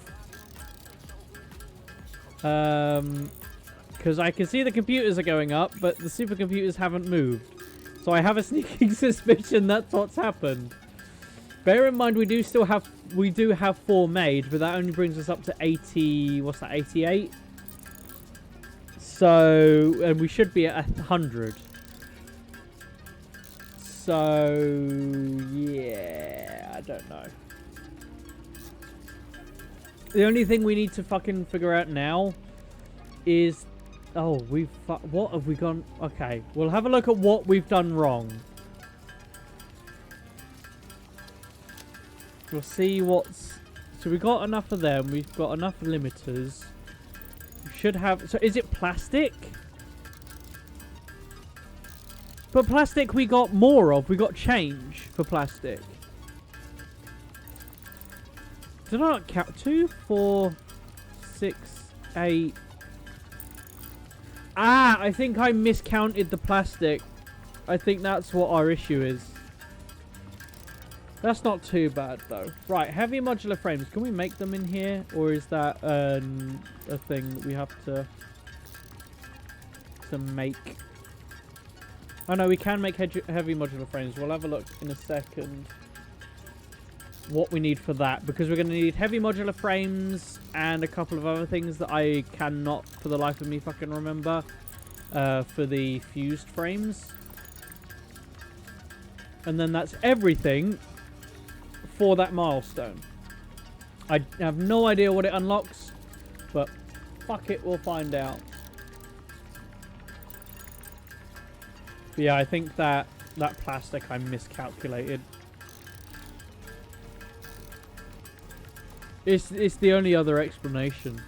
Because I can see the computers are going up, but the supercomputers haven't moved. So I have a sneaking suspicion that's what's happened. Bear in mind we do have 4 made, but that only brings us up to 80. What's that? 88. So and we should be at 100. So yeah, I don't know. The only thing we need to fucking figure out now is, oh, what have we gone? Okay, we'll have a look at what we've done wrong. We'll see what's... So we got enough of them. We've got enough limiters. We should have... So is it plastic? But plastic we got more of. We got change for plastic. Did I not count? 2, 4, 6, 8... Ah, I think I miscounted the plastic. I think that's what our issue is. That's not too bad, though. Right, heavy modular frames. Can we make them in here? Or is that a thing that we have to make? Oh, no, we can make heavy modular frames. We'll have a look in a second what we need for that. Because we're going to need heavy modular frames and a couple of other things that I cannot for the life of me fucking remember for the fused frames. And then that's everything for that milestone. I have no idea what it unlocks, but fuck it, we'll find out. But yeah, I think that plastic I miscalculated. It's the only other explanation.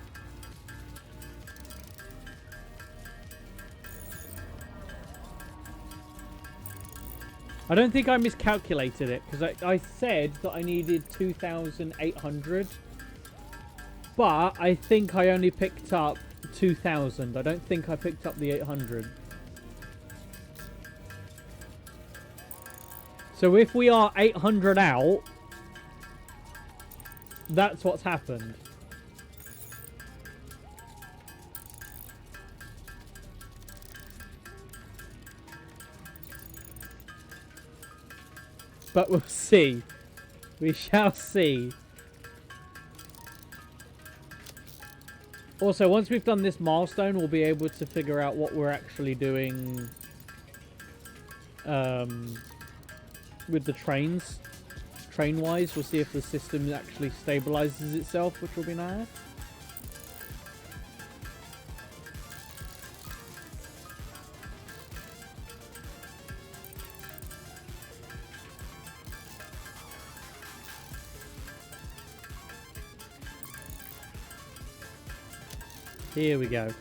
I don't think I miscalculated it, because I said that I needed 2,800. But I think I only picked up 2,000. I don't think I picked up the 800. So if we are 800 out, that's what's happened. But we'll see. We shall see. Also, once we've done this milestone, we'll be able to figure out what we're actually doing with the trains. Train-wise, we'll see if the system actually stabilizes itself, which will be nice. Here we go.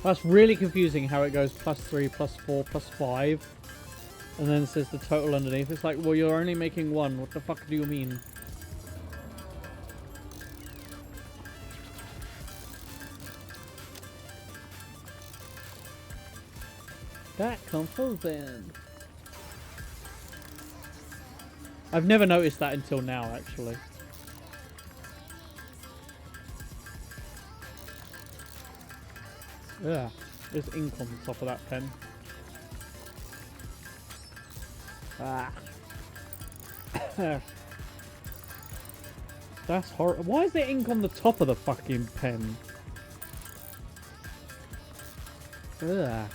That's really confusing how it goes +3, +4, +5. And then it says the total underneath. It's like, well, you're only making one. What the fuck do you mean? That confusing. I've never noticed that until now, actually. Yeah, there's ink on the top of that pen. Ah. That's horrible. Why is there ink on the top of the fucking pen? Ugh.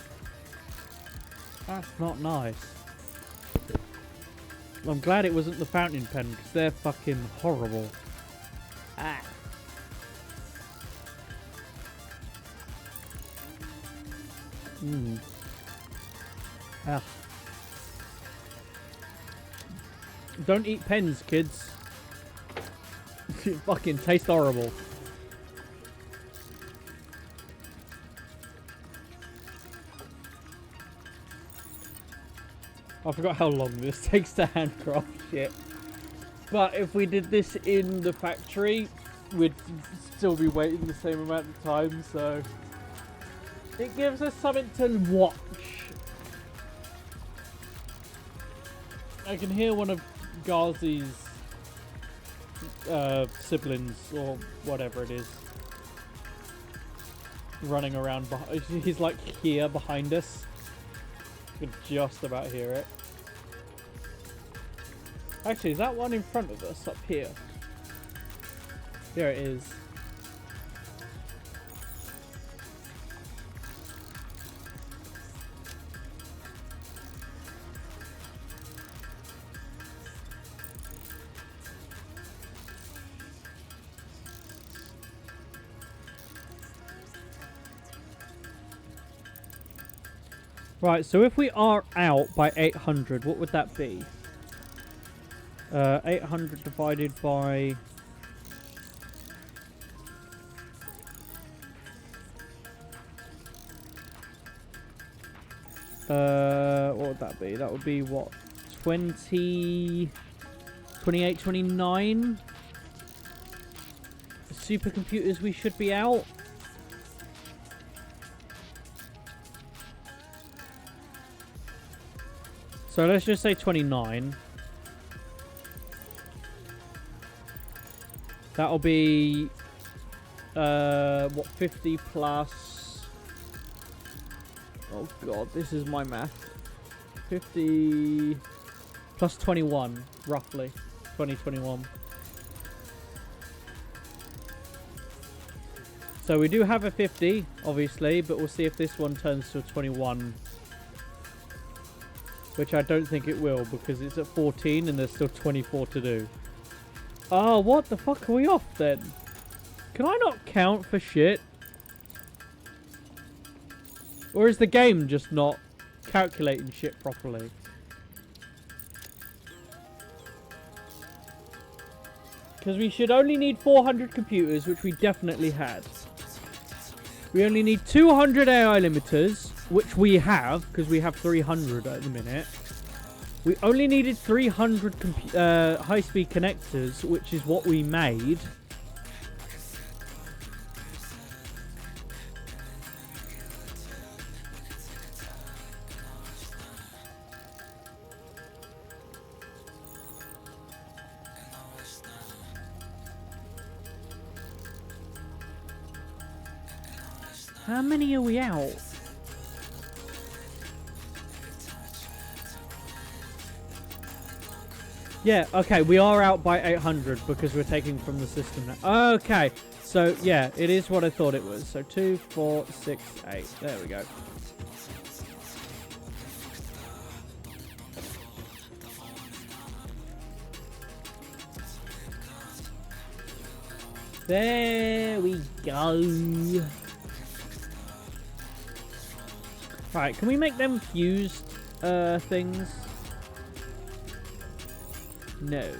That's not nice. I'm glad it wasn't the fountain pen, because they're fucking horrible. Ah. Ah. Don't eat pens, kids. It fucking taste horrible. I forgot how long this takes to handcraft shit. But if we did this in the factory, we'd still be waiting the same amount of time, so it gives us something to watch. I can hear one of Ghazi's siblings, or whatever it is, running around. He's like here behind us. You can just about hear it. Actually, is that one in front of us up here? There it is. Right, so if we are out by 800, what would that be? 800 divided by... what would that be? That would be what? 20... 28, 29? The supercomputers we should be out. So let's just say 29. That'll be, what, 50 plus... Oh god, this is my math. 50 plus 21, roughly. 2021. So we do have a 50, obviously, but we'll see if this one turns to a 21. Which I don't think it will, because it's at 14 and there's still 24 to do. Oh, what the fuck are we off then? Can I not count for shit? Or is the game just not calculating shit properly. Because we should only need 400 computers, which we definitely had. We only need 200 AI limiters, which we have, because we have 300 at the minute. We only needed 300 high-speed connectors, which is what we made. How many are we out? Yeah, okay, we are out by 800 because we're taking from the system now. Okay, so yeah, it is what I thought it was. So 2, 4, 6, 8. There we go. There we go. Right, can we make them fused things? No.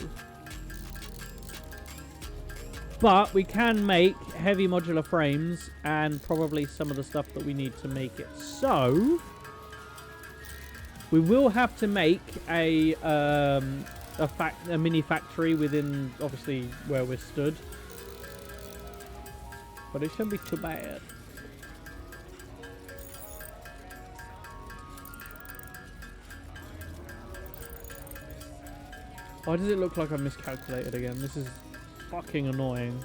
But we can make heavy modular frames and probably some of the stuff that we need to make it. So we will have to make a mini factory within obviously where we're stood. But it shouldn't be too bad. Why does it look like I miscalculated again? This is fucking annoying.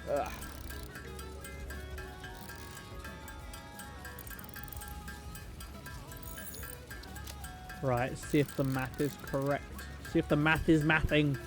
Ugh. Right, see if the math is correct. See if the math is mathing.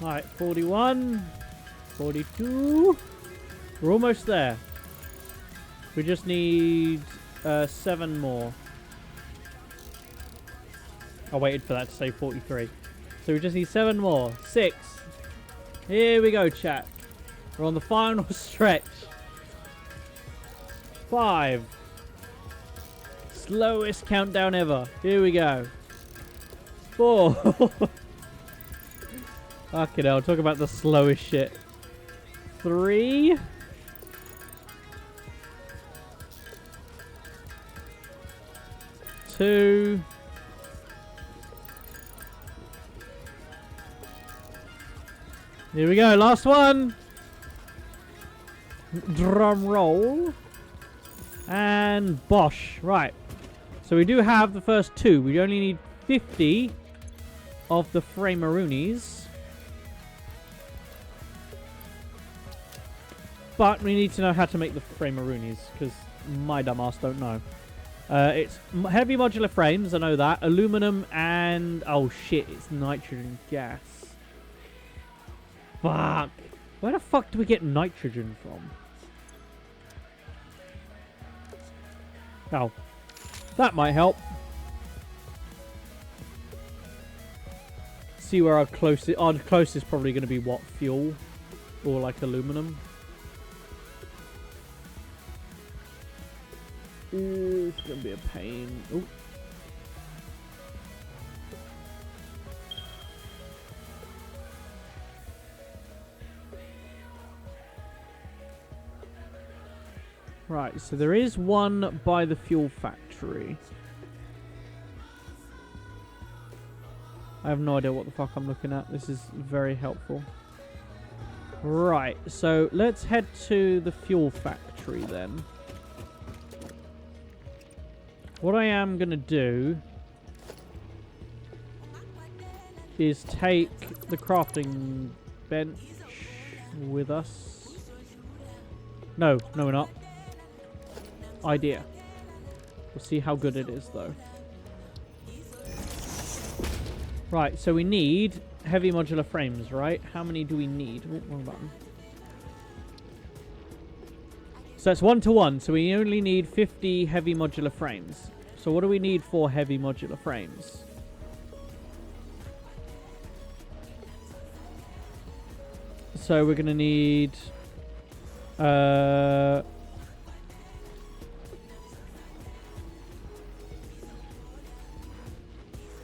Alright, 41, 42. We're almost there. We just need 7 more. I waited for that to say 43. So we just need 7 more. 6. Here we go, chat. We're on the final stretch. 5. Slowest countdown ever. Here we go. 4. Fucking hell, talk about the slowest shit. 3. 2. 'Here we go, last one. Drum roll. And bosh. Right. So we do have the first 2. We only need 50 of the Frameroonies. But we need to know how to make the Frameroonies, because my dumbass don't know. It's heavy modular frames, I know that. Aluminum and... oh shit, it's nitrogen gas. Fuck. Where the fuck do we get nitrogen from? Oh. That might help. See where our closest... our closest is probably going to be what? Fuel? Or like aluminum? Ooh, it's going to be a pain. Ooh. Right, so there is one by the fuel factory. I have no idea what the fuck I'm looking at. This is very helpful. Right, so let's head to the fuel factory. factory then. What I am going to do is take the crafting bench with us. No, we're not. Idea. We'll see how good it is, though. Right, so we need heavy modular frames, right? How many do we need? Oh, wrong button. So it's 1-to-1, so we only need 50 heavy modular frames. So what do we need for heavy modular frames? So we're going to need...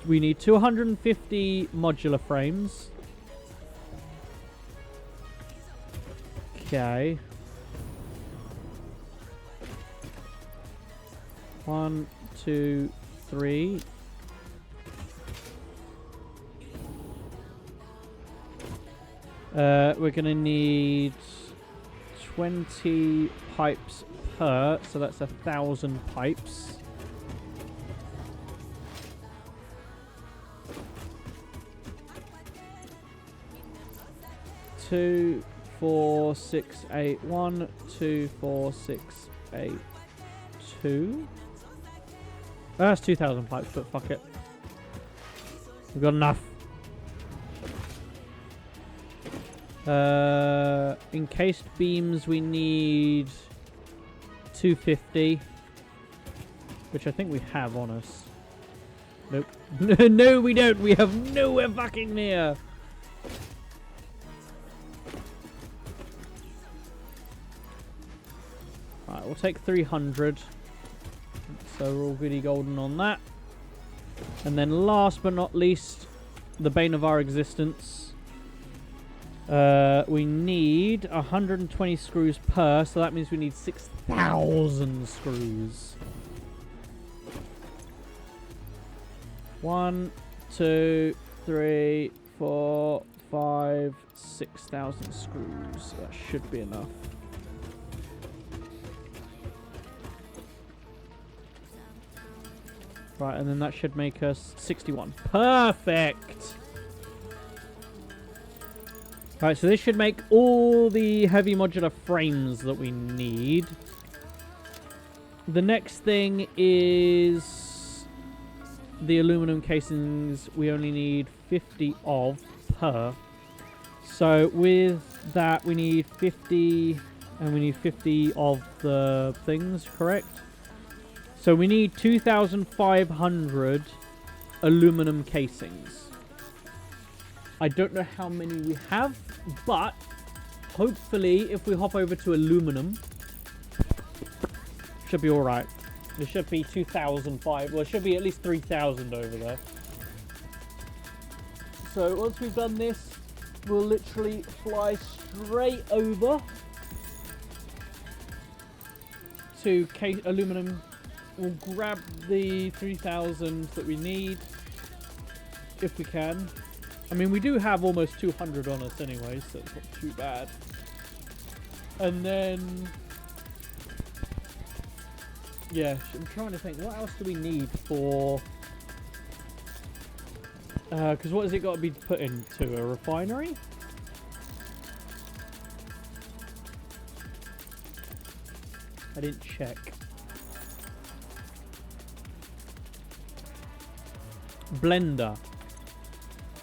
we need 250 modular frames. Okay. 1, 2, 3. We're gonna need 20 pipes per, so that's 1,000 pipes. Two, 4, 6, 8. 1, 2, 4, 6, 8, 2. That's 2,000 pipes, but fuck it. We've got enough. Encased beams, we need 250, which I think we have on us. Nope. No, we don't. We have nowhere fucking near. Right, we'll take 300. So we're all goody golden on that. And then last but not least, the bane of our existence. We need 120 screws per, so that means we need 6,000 screws. 1, 2, 3, 4, 5, 6,000 screws. That should be enough. Right, and then that should make us 61. Perfect! Right, so this should make all the heavy modular frames that we need. The next thing is the aluminum casings. We only need 50 of per. So with that, we need 50, and we need 50 of the things, correct? So we need 2,500 aluminum casings. I don't know how many we have, but hopefully if we hop over to aluminum, should be alright. There should be 2,005. Well, it should be at least 3,000 over there. So once we've done this, we'll literally fly straight over to aluminum. We'll grab the 3,000 that we need, if we can. I mean, we do have almost 200 on us anyway, so it's not too bad. And then... yeah, I'm trying to think, what else do we need for... because what has it got to be put into? A refinery? I didn't check. Blender.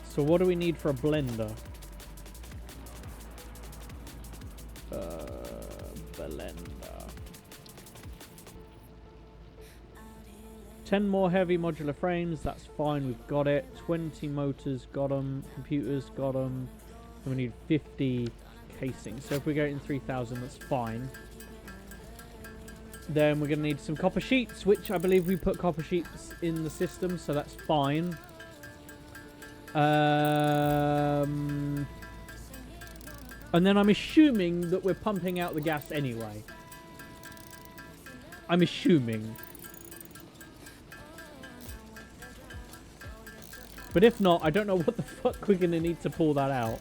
So what do we need for a blender? Blender. 10 more heavy modular frames. That's fine. We've got it. 20 motors. Got them. Computers. Got them. And we need 50 casings. So if we go in 3,000, that's fine. Then we're going to need some copper sheets, which I believe we put copper sheets in the system, so that's fine. And then I'm assuming that we're pumping out the gas anyway. I'm assuming. But if not, I don't know what the fuck we're going to need to pull that out.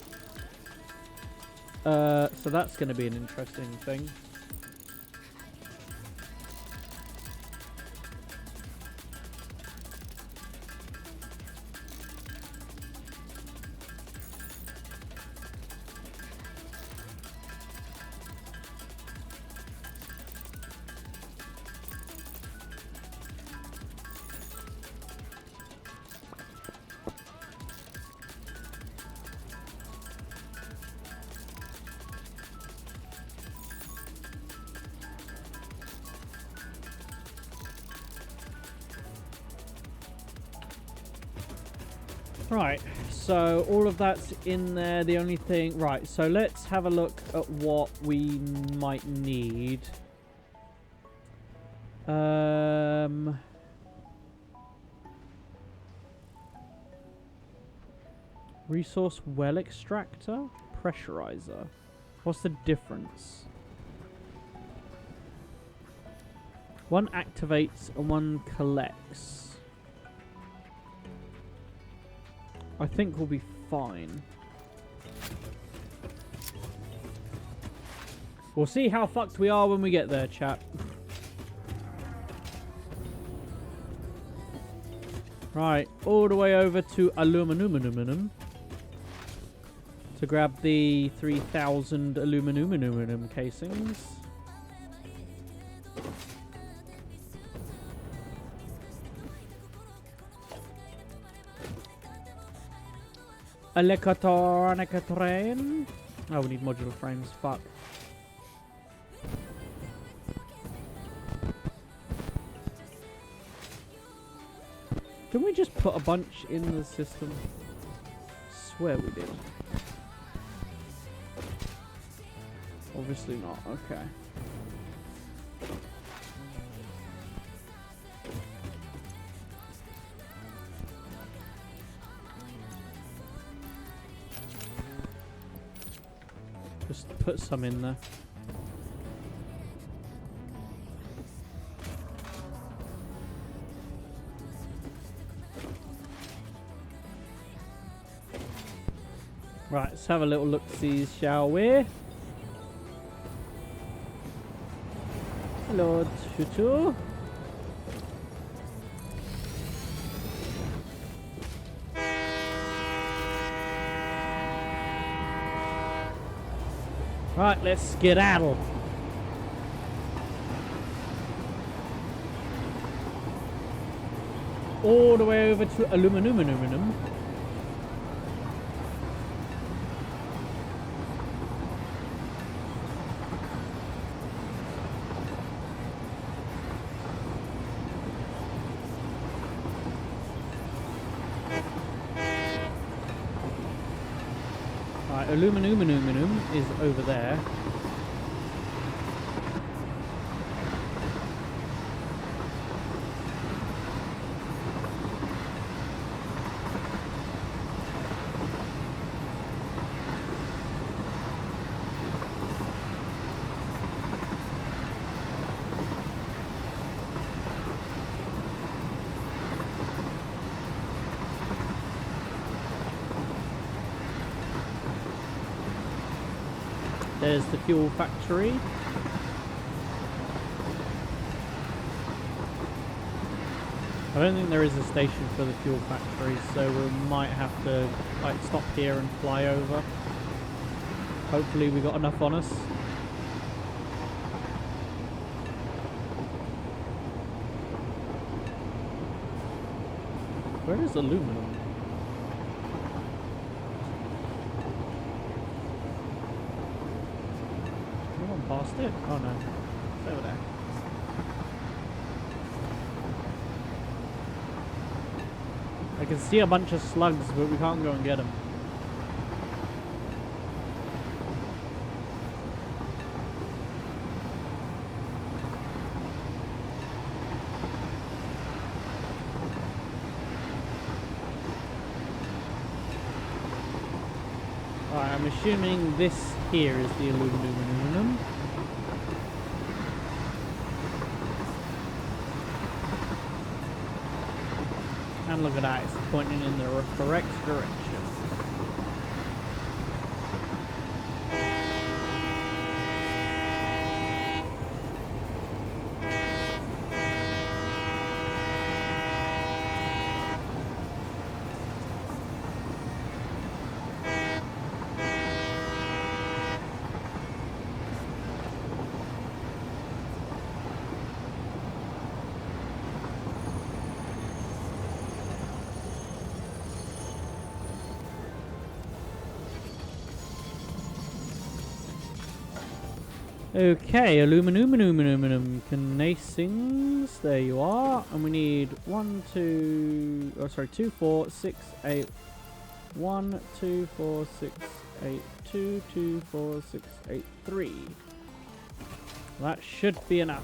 So that's going to be an interesting thing. Right, so all of that's in there. The only thing... Right, so let's have a look at what we might need. Resource well extractor? Pressurizer. What's the difference? One activates and one collects. I think we'll be fine. We'll see how fucked we are when we get there, chat. Right, all the way over to aluminum to grab the 3,000 aluminum casings. Electronic train. Oh, we need modular frames. Fuck. Didn't we just put a bunch in the system? Swear we did. Obviously not. Okay. Just put some in there. Right, let's have a little look-see, shall we? Hello, Chuchu. Right, let's skedaddle. All the way over to aluminum. Right, aluminum is over there. There's the fuel factory. I don't think there is a station for the fuel factory, so we might have to like stop here and fly over. Hopefully we got enough on us. Where is aluminum? Past it? Oh no. It's over there. I can see a bunch of slugs, but we can't go and get them. Alright, I'm assuming this here is the aluminum. And look at that, it's pointing in the correct direction. Okay, aluminum casings. There you are. And we need 2, 4, 6, 8, 1, 2, 4, 6, 8, 2, 2, 4, 6, 8, 3. That should be enough.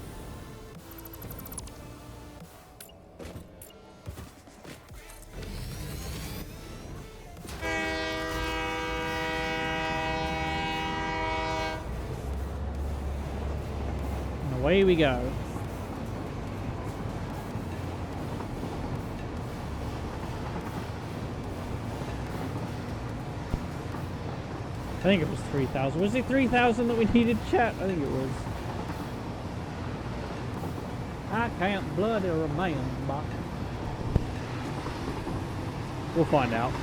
And away we go. I think it was 3,000. Was it 3,000 that we needed, chat? I think it was. I can't bloody remember. We'll find out.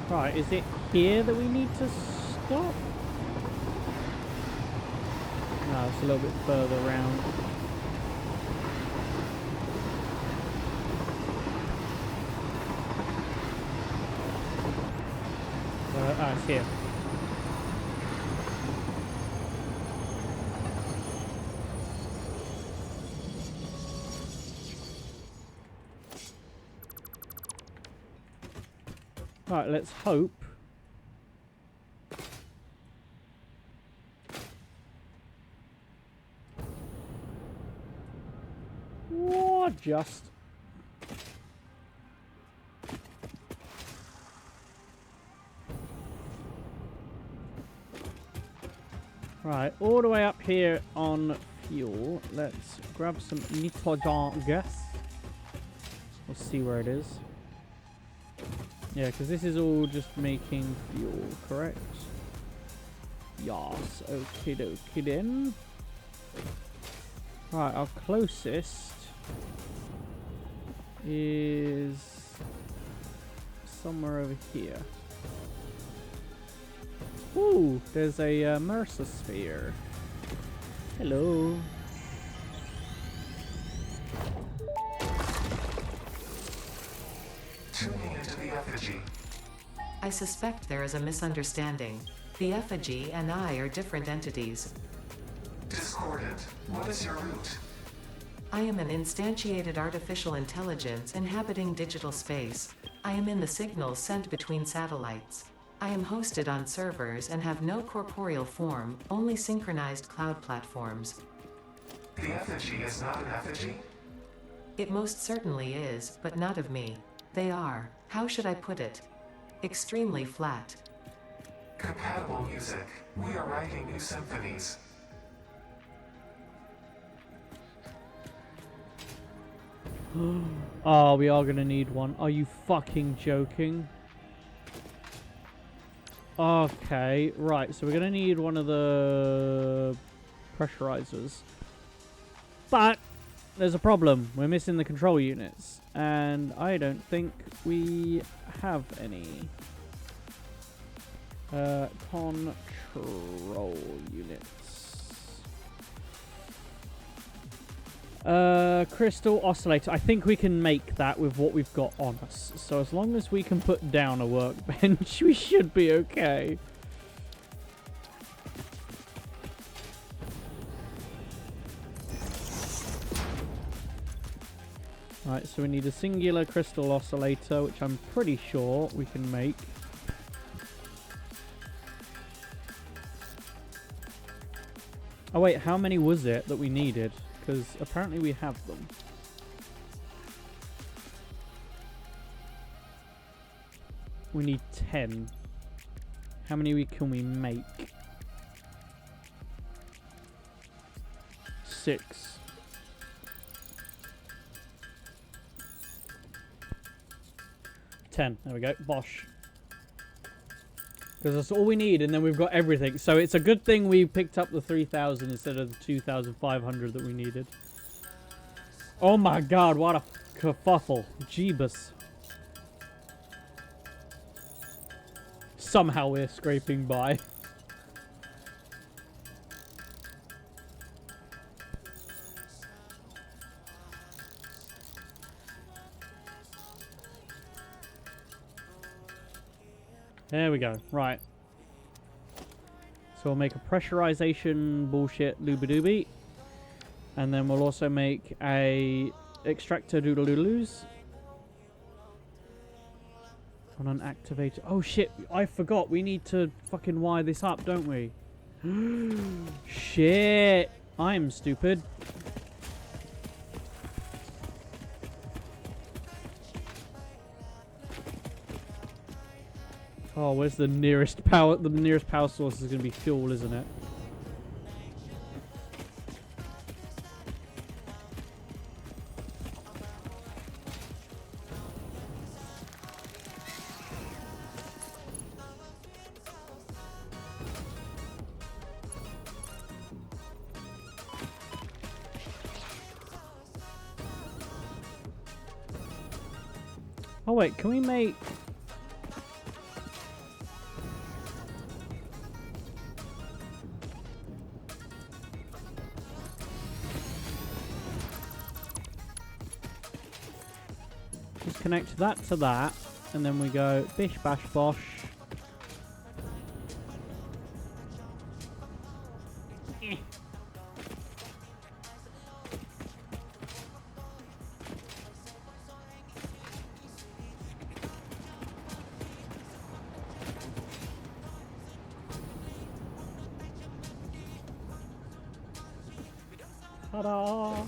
Right, is it here that we need to stop? No, it's a little bit further around. It's here. Right, let's hope. What just? Right, all the way up here on fuel. Let's grab some nitrogen gas. We'll see where it is. Yeah, because this is all just making fuel, correct? Yes, okie dokie then. Right, our closest is somewhere over here. Ooh, there's a Mercer sphere. Hello. Tuning into the effigy. I suspect there is a misunderstanding. The effigy and I are different entities. Discordant, what is your route? I am an instantiated artificial intelligence inhabiting digital space. I am in the signals sent between satellites. I am hosted on servers and have no corporeal form, only synchronized cloud platforms. The effigy is not an effigy? It most certainly is, but not of me. They are, how should I put it? Extremely flat. Compatible music. We are writing new symphonies. Oh, we are gonna need one. Are you fucking joking? Okay, right, so we're gonna need one of the pressurizers. But there's a problem. We're missing the control units. And I don't think we have any. Control units. Crystal oscillator. I think we can make that with what we've got on us. So as long as we can put down a workbench, we should be okay. Right, so we need a singular crystal oscillator, which I'm pretty sure we can make. Oh wait, how many was it that we needed? Because apparently we have them. We need 10. How many can we make? 6. There we go. Bosh. Because that's all we need, and then we've got everything. So it's a good thing we picked up the 3,000 instead of the 2,500 that we needed. Oh my god, what a kerfuffle. Jeebus. Somehow we're scraping by. There we go. Right. So we'll make a pressurization bullshit looba-dooby. And then we'll also make a extractor doodle-doodle-loos. On an activator. Oh shit, I forgot. We need to fucking wire this up, don't we? Shit. I'm stupid. Oh, where's the nearest power? The nearest power source is going to be fuel, isn't it? Oh wait, can we make... Just connect that to that, and then we go bish bash bosh. Ta-da!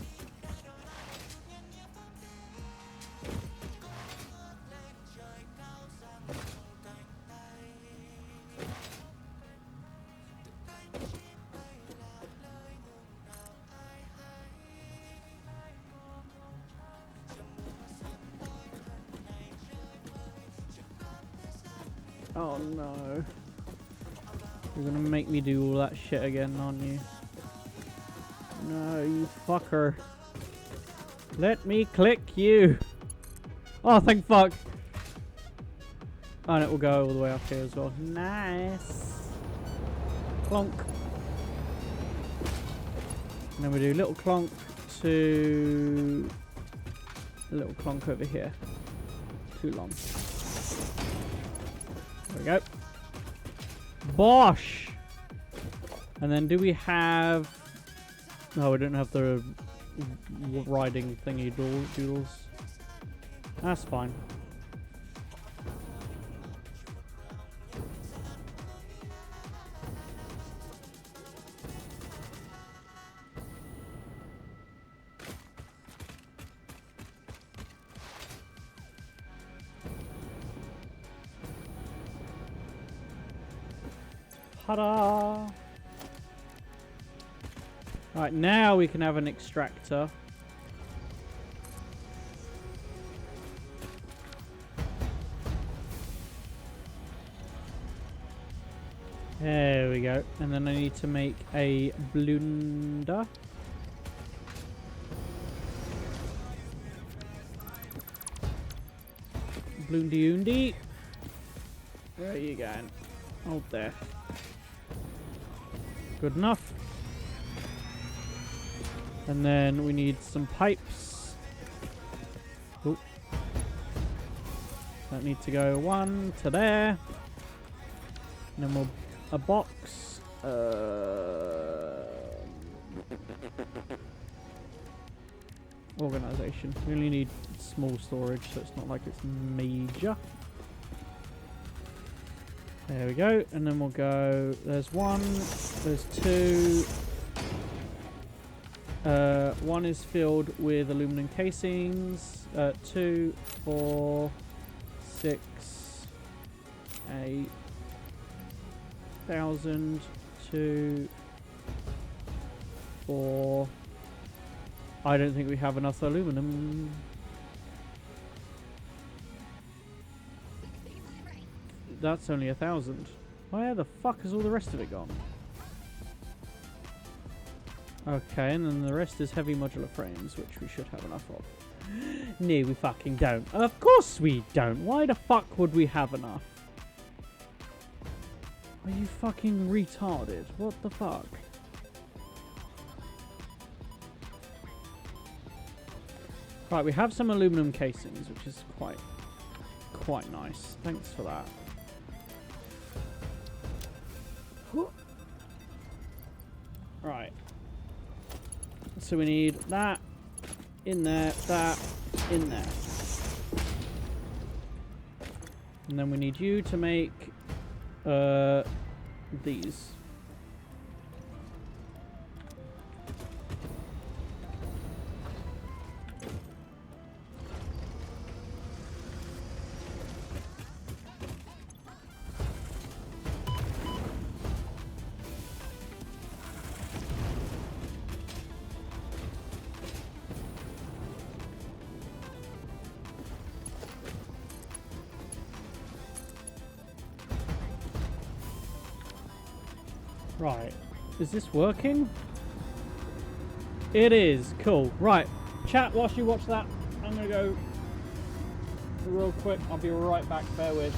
Oh no. You're gonna make me do all that shit again, aren't you? No, you fucker. Let me click you. Oh, thank fuck. Oh, and it will go all the way up here as well. Nice. Clonk. And then we do little clonk to a little clonk over here. Too long. There we go. Bosh! And then do we have... No, we don't have the riding thingy doodles. That's fine. Ta-da! Right, now we can have an extractor. There we go. And then I need to make a blunder. Bloondy-oondy. There you go. Hold there. Good enough. And then we need some pipes. Oh. That need to go one to there. And then we'll a box. Organization. We only need small storage, so it's not like it's major. There we go. And then we'll go. There's one. There's two. One is filled with aluminum casings. 2, 4, 6, 8. 1,000, 2, 4. I don't think we have enough aluminum. That's only 1,000. Where the fuck is all the rest of it gone? Okay, and then the rest is heavy modular frames, which we should have enough of. No, we fucking don't. Of course we don't. Why the fuck would we have enough? Are you fucking retarded? What the fuck? Right, we have some aluminum casings, which is quite nice. Thanks for that. Right. So we need that in there, that in there. And then we need you to make these. Right. Is this working? It is. Cool. Right. Chat, whilst you watch that, I'm going to go real quick. I'll be right back. Bear with.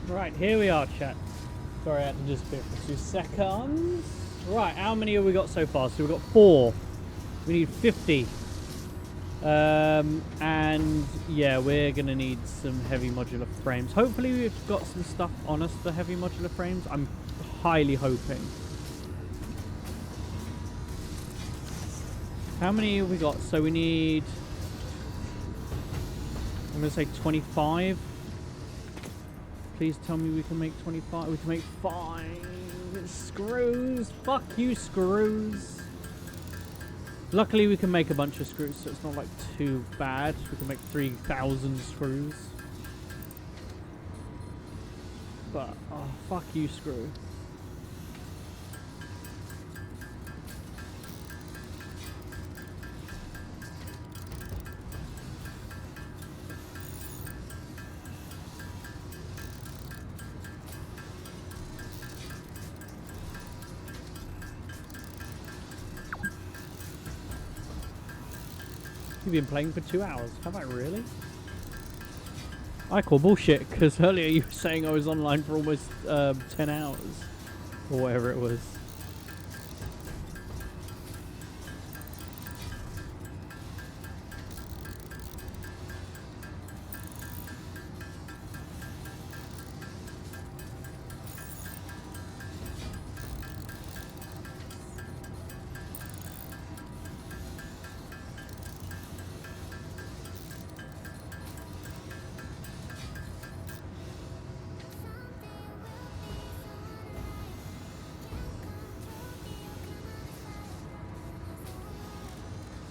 Right, here we are, chat. Sorry, I had to disappear for 2 seconds. Right, how many have we got so far? So we've got 4. We need 50. And yeah, we're gonna need some heavy modular frames. Hopefully we've got some stuff on us for heavy modular frames. I'm highly hoping. How many have we got? So we need, I'm gonna say 25. Please tell me we can make 25. We can make 5. Screws. Fuck you, screws. Luckily, we can make a bunch of screws, so it's not like too bad. We can make 3,000 screws. But, oh, fuck you, screw. You've been playing for 2 hours. Have I really? I call bullshit, because earlier you were saying I was online for almost 10 hours. Or whatever it was.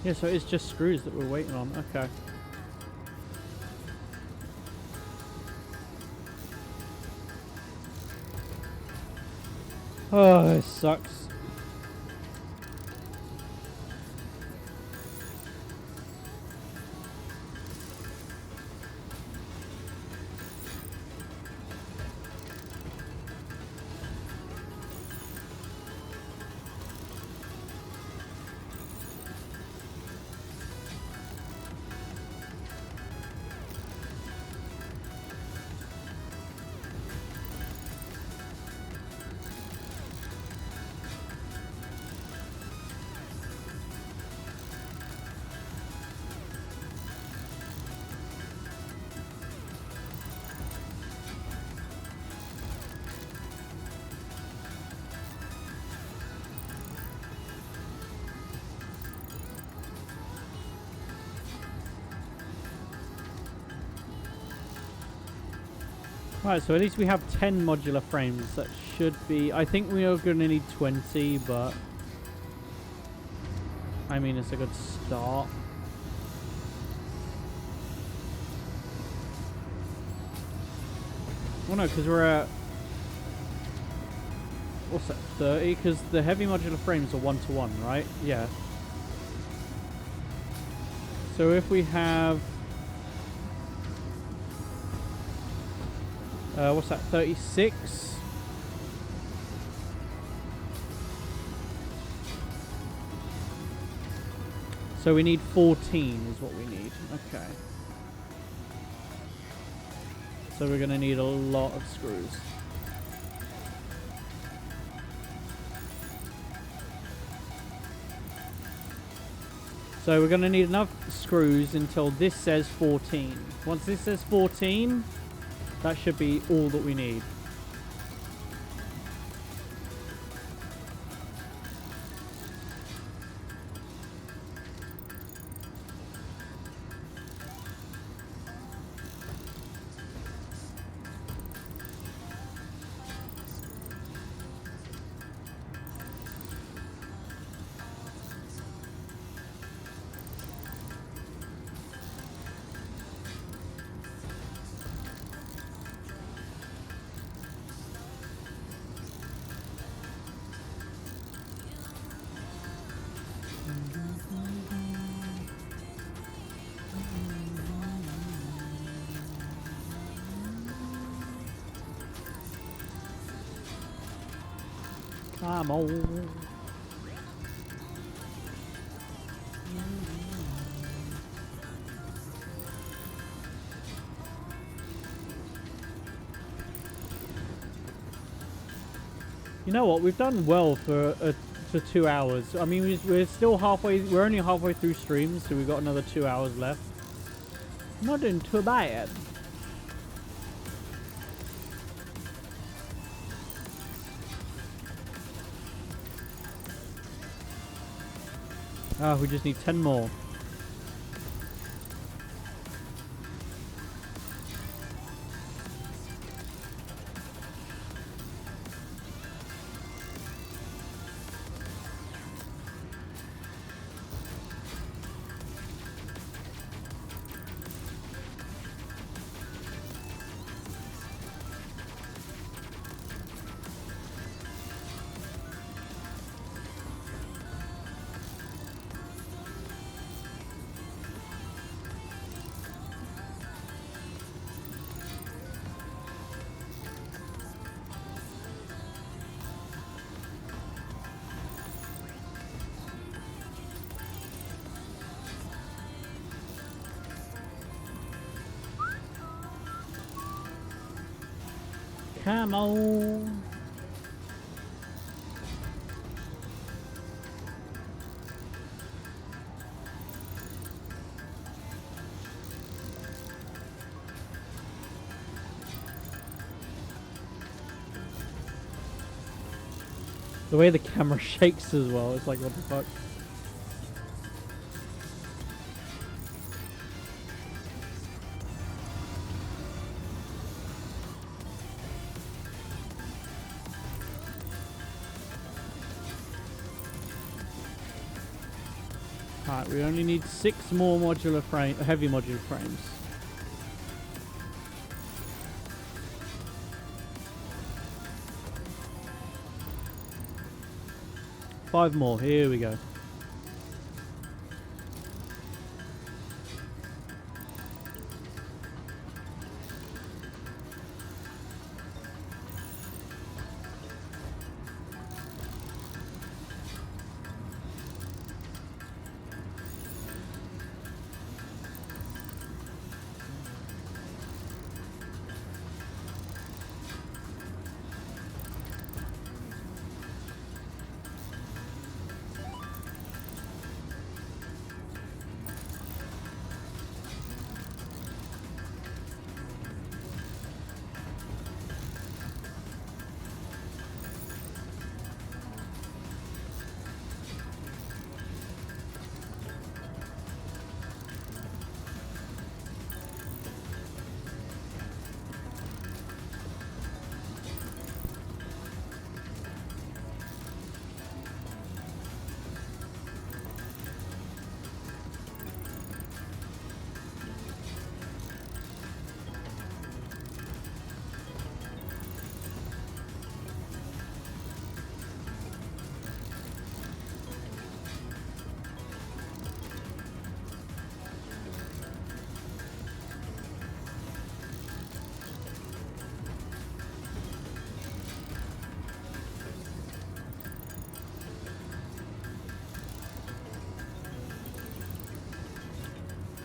Yeah, so it's just screws that we're waiting on. Okay. Oh, it sucks. Right, so at least we have 10 modular frames. That should be... I think we are going to need 20, but... I mean, it's a good start. Oh no, because we're at... What's that, 30? Because the heavy modular frames are 1-to-1, right? Yeah. So if we have... what's that, 36? So we need 14 is what we need. Okay. So we're going to need a lot of screws. So we're going to need enough screws until this says 14. Once this says 14, that should be all that we need. Come on. You know what? We've done well for 2 hours. I mean, we're still halfway. We're only halfway through streams, so we've got another 2 hours left. Not doing too bad. Ah, we just need 10 more. Come on. The way the camera shakes as well, it's like, what the fuck? Alright, we only need 6 more modular heavy modular frames. Five more, here we go.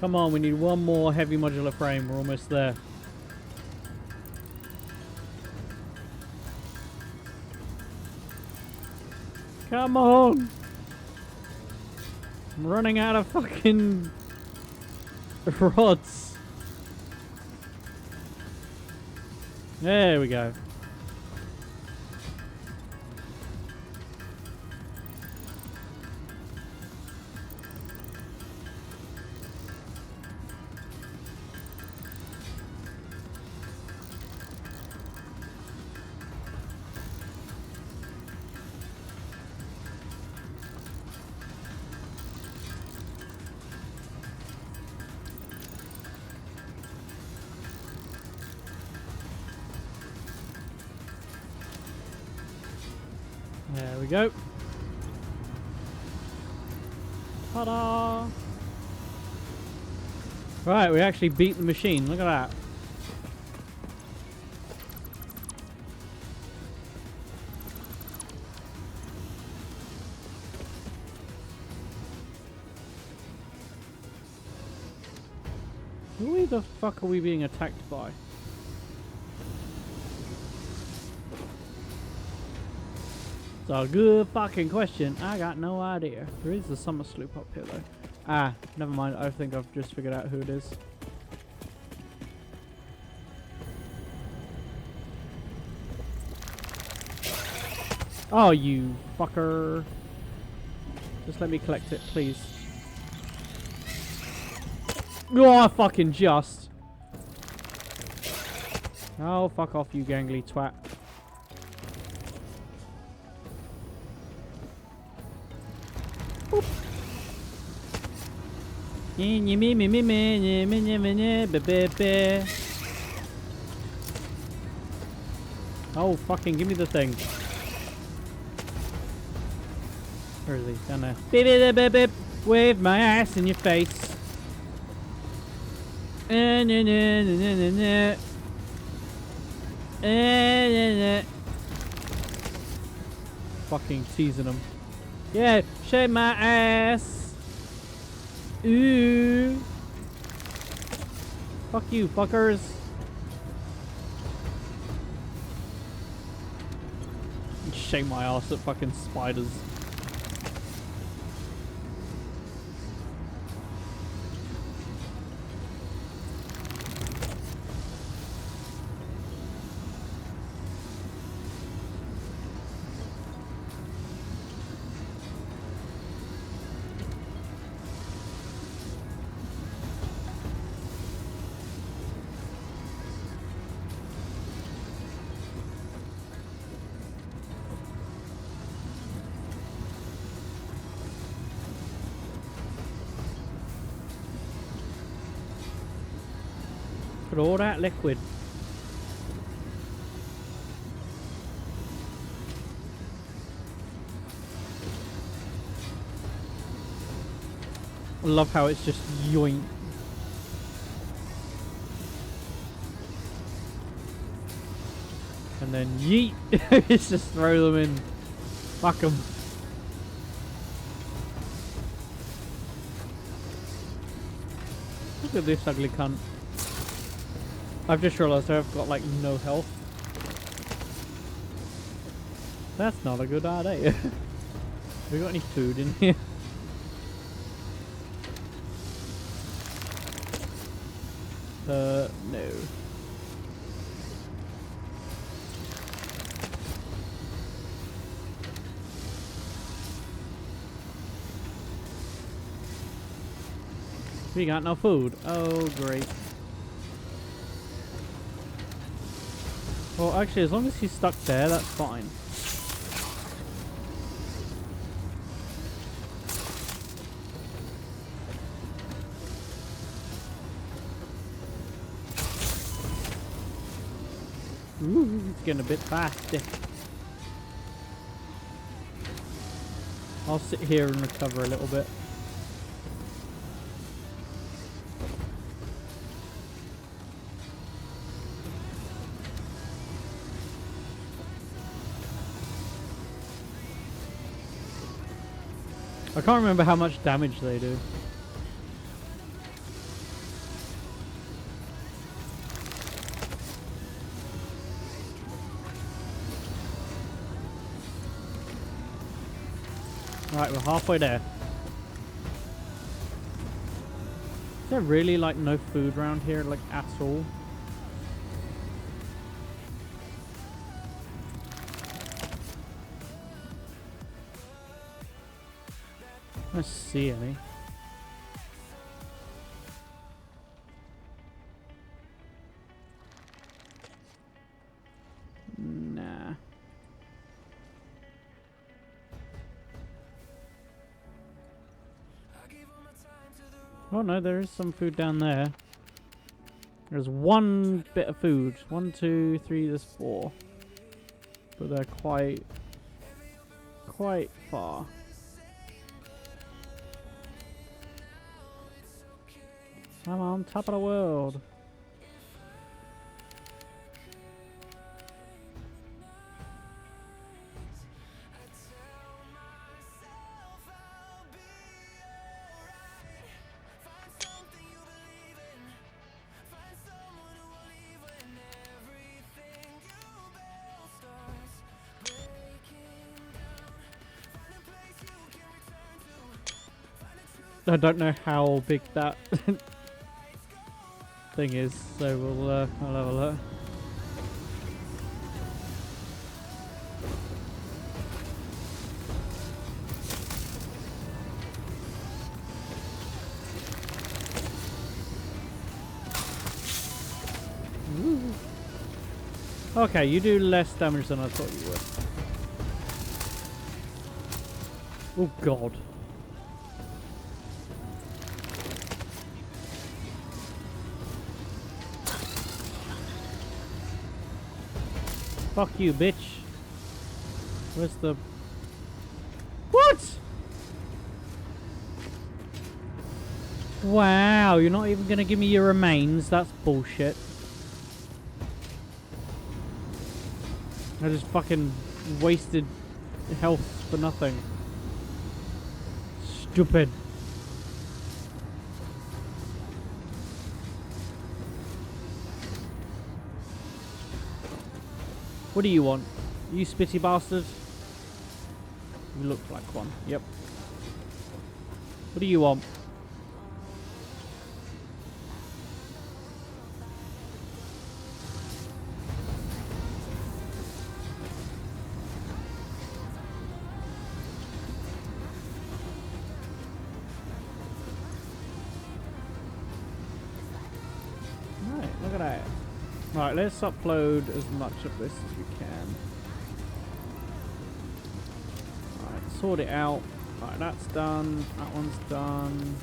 Come on, we need one more heavy modular frame. We're almost there. Come on! I'm running out of fucking rods. There we go. There we go. Ta-da! Right, we actually beat the machine. Look at that. Who the fuck are we being attacked by? It's a good fucking question. I got no idea. There is a summer sloop up here though. Ah, never mind. I think I've just figured out who it is. Oh, you fucker. Just let me collect it, please. Oh, fucking just. Oh, fuck off, you gangly twat. Oh, fucking give me the thing. Where is he? Down there. Beep, beep, beep, beep. Wave my ass in your face. Fucking teasing him. Yeah, shave my ass. Ooh. Fuck you, fuckers. shake my ass at fucking spiders. Look at all that liquid. I love how it's just yoink. And then yeet. It's just throw them in. Fuck them. Look at this ugly cunt. I've just realised I've got like no health. That's not a good idea. Have we got any food in here? No. We got no food. Oh, great. Well, actually, as long as he's stuck there, that's fine. Ooh, it's getting a bit fast. I'll sit here and recover a little bit. I can't remember how much damage they do. Alright, we're halfway there. Is there really like no food around here, like at all? I don't see any. Nah. Oh no, there is some food down there. There's one bit of food. 1, 2, 3, there's 4. But they're quite far. I'm on top of the world. I don't know how big that thing is, so I'll have a look. Ooh. Okay, you do less damage than I thought you would. Oh god. Fuck you, bitch. Where's the... What? Wow, you're not even gonna give me your remains? That's bullshit. I just fucking wasted health for nothing. Stupid. What do you want? You spitty bastard? You look like one. Yep. What do you want? Right, look at that. Right, let's upload as much of this as we can. Right, sort it out. Right, that's done. That one's done.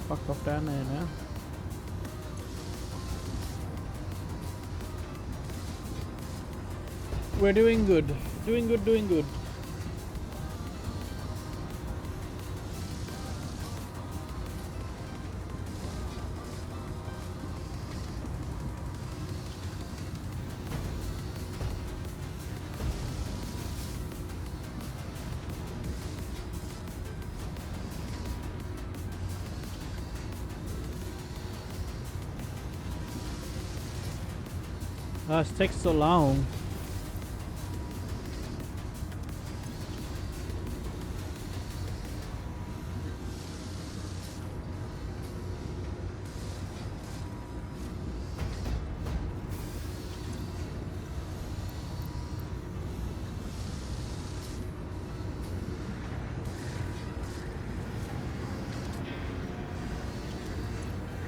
Fuck off down there now. We're doing good. Doing good, doing good. This takes so long.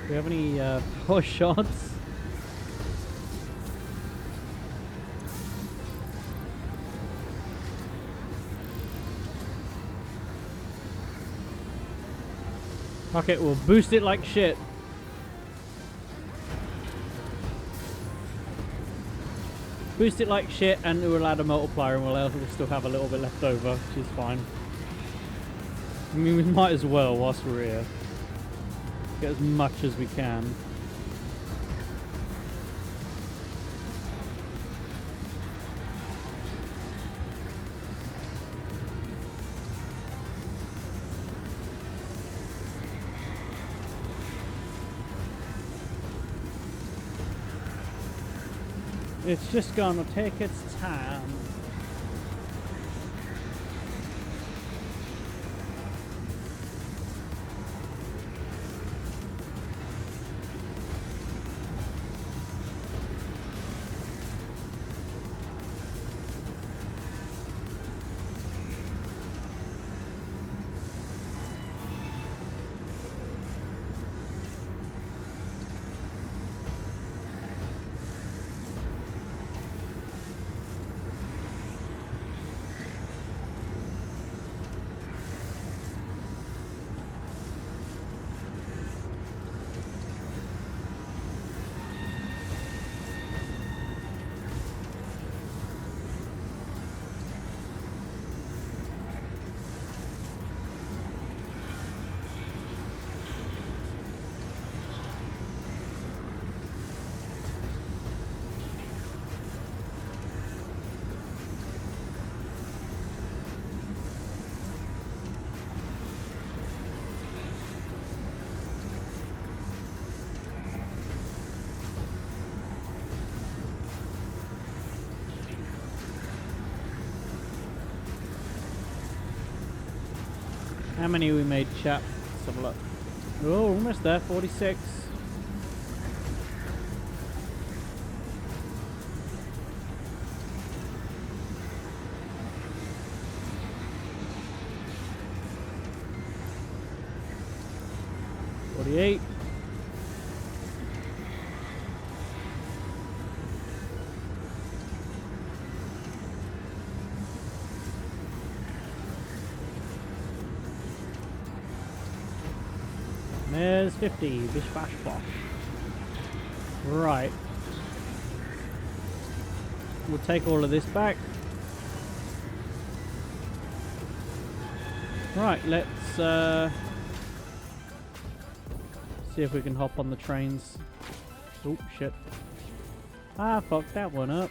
Do you have any power shots? Okay, we'll boost it like shit. Boost it like shit, and we'll add a multiplier, and we'll still have a little bit left over, which is fine. I mean, we might as well whilst we're here. Get as much as we can. It's just gonna take its time. How many we made, chap? Let's have a look. Oh, almost there, 46. $48. There's 50. Bish bash bosh. Right. We'll take all of this back. Right, let's see if we can hop on the trains Oh, shit. Ah, fucked that one up.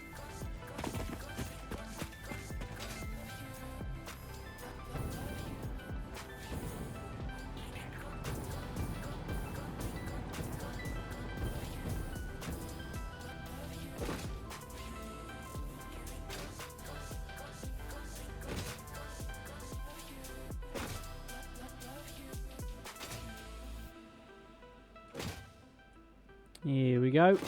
Here we go.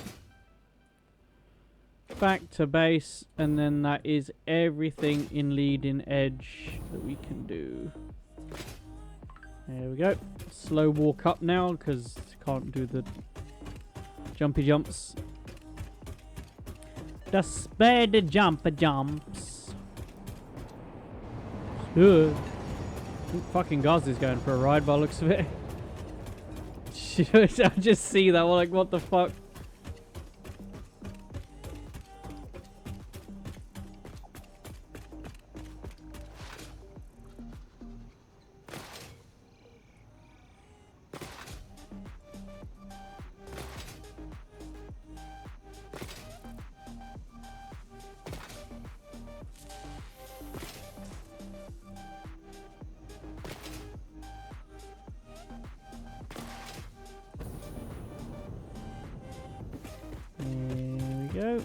Back to base, and then that is everything in leading edge that we can do. There we go. Slow walk up now because can't do the jumpy jumps. The spider jumper jumps. Ugh. Fucking Gaz is going for a ride by the looks of it. I just see that, like, what the fuck? Go.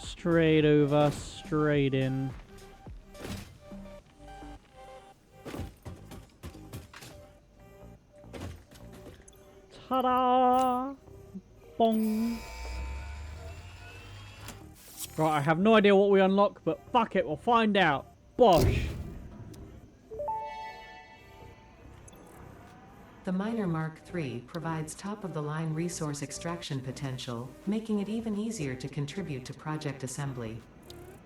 Straight over, straight in. Ta-da! Bong! Right, I have no idea what we unlock, but fuck it, we'll find out. Bosh! The Miner Mark III provides top-of-the-line resource extraction potential, making it even easier to contribute to project assembly.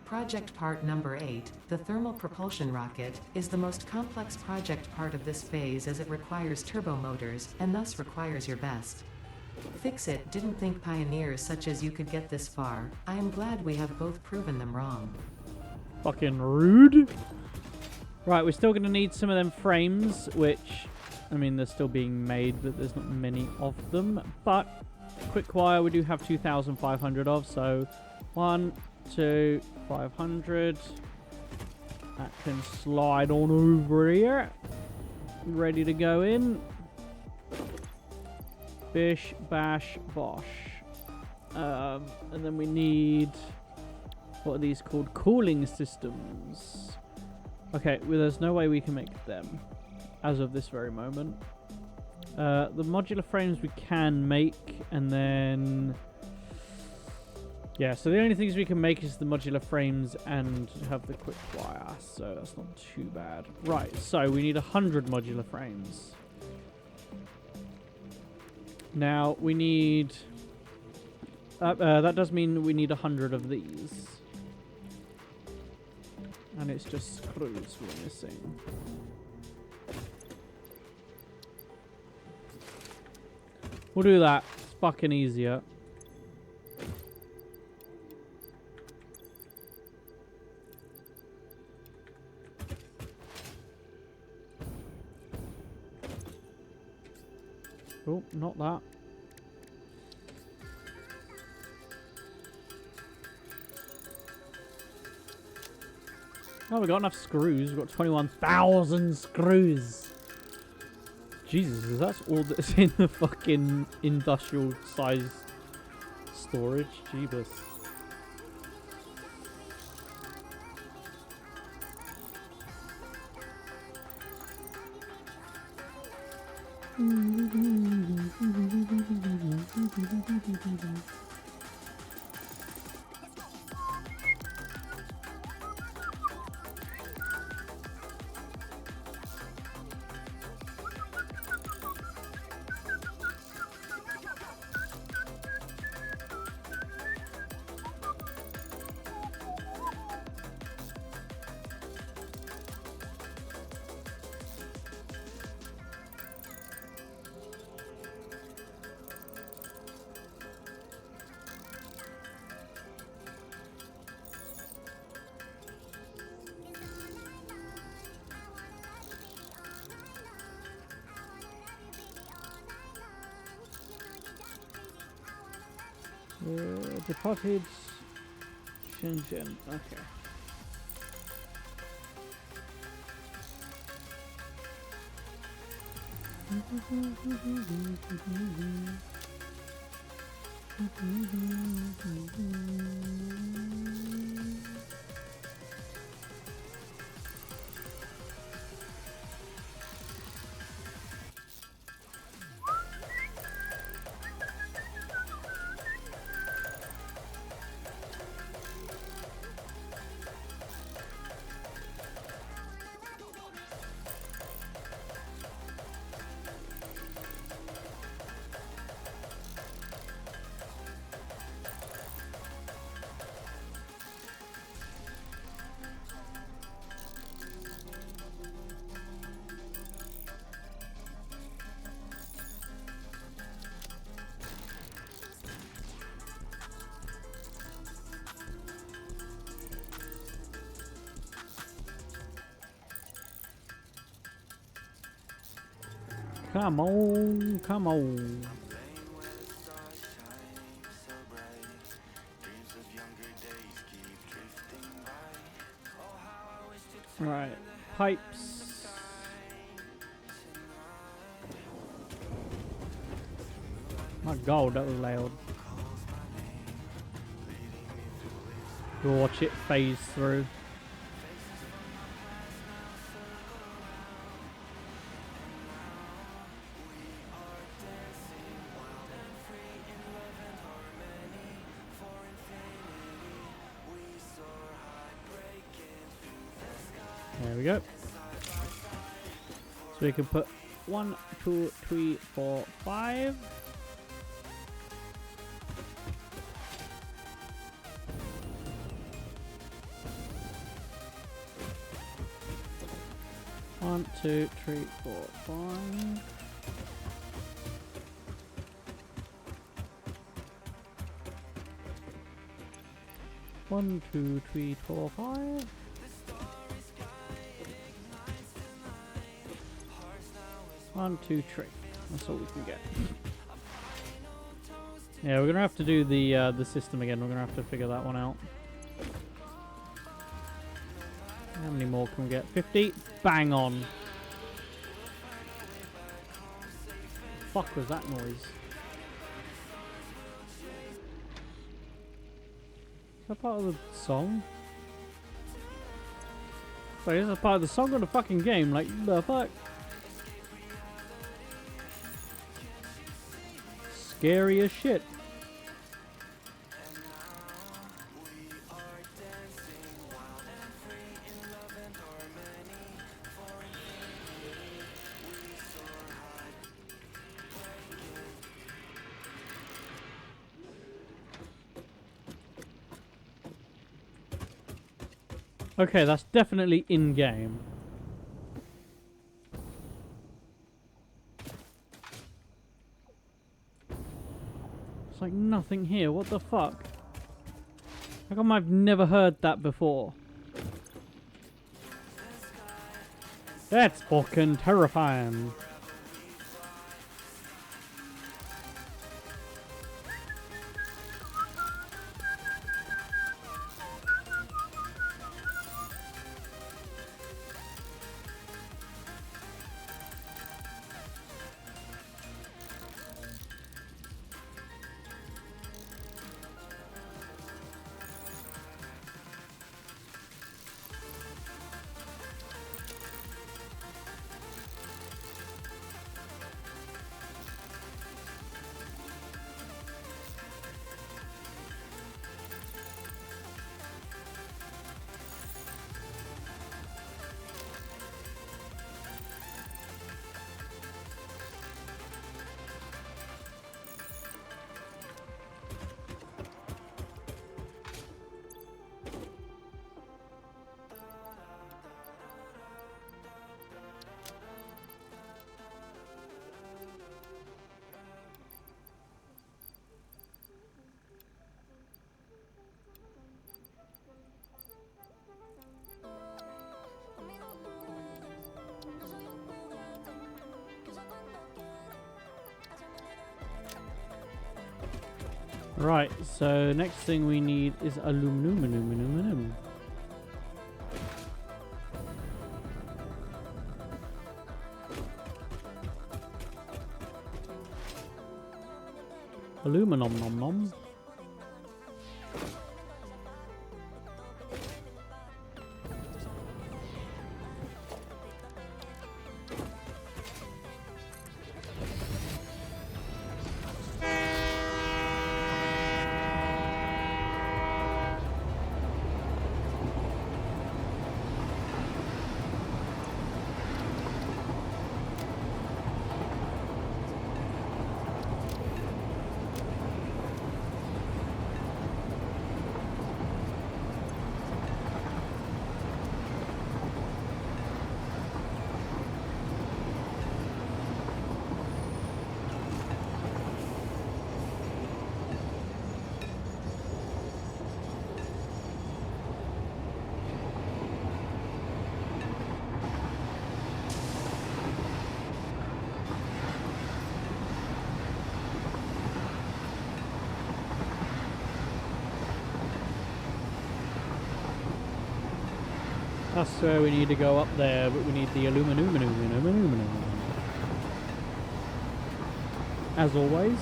Project part number 8, the thermal propulsion rocket, is the most complex project part of this phase as it requires turbo motors, and thus requires your best. Fix it, didn't think pioneers such as you could get this far. I am glad we have both proven them wrong. Fucking rude. Right, we're still going to need some of them frames, which, I mean, they're still being made, but there's not many of them. But quick wire we do have 2,500 of, so 1, 2, 500. That can slide on over here. Ready to go in. Bish, bash, bosh. And then we need, what are these called? Cooling systems. Okay, well, there's no way we can make them as of this very moment. The modular frames we can make, and then yeah, so the only things we can make is the modular frames and have the quick wire, so that's not too bad. Right, so we need 100 modular frames. Now we need that does mean we need 100 of these, and it's just screws we're missing. We'll do that. It's fucking easier. Oh, not that. Oh, we got enough screws. We've got 21,000 screws. Jesus, that's all that's in the fucking industrial size storage? Jeebus. Departed Shenzhen. Okay. Come on, come on. Right, pipes. My God, that was loud. We'll watch it phase through. There we go. So we can put 1, 2, 3, 4, 5. One, two, three, four, 5. One, two, three, four, 5. One, two, three. That's all we can get. Yeah, we're gonna have to do the system again. We're gonna have to figure that one out. How many more can we get? 50. Bang on. Fuck was that noise? Is that part of the song? Wait, is that part of the song or the fucking game? Like, the fuck? Scary as shit. Okay, that's definitely in-game. It's like nothing here. What the fuck? How come I've never heard that before? That's fucking terrifying. Right, so next thing we need is aluminum. Aluminum nom nom. I swear we need to go up there, but we need the aluminum. As always.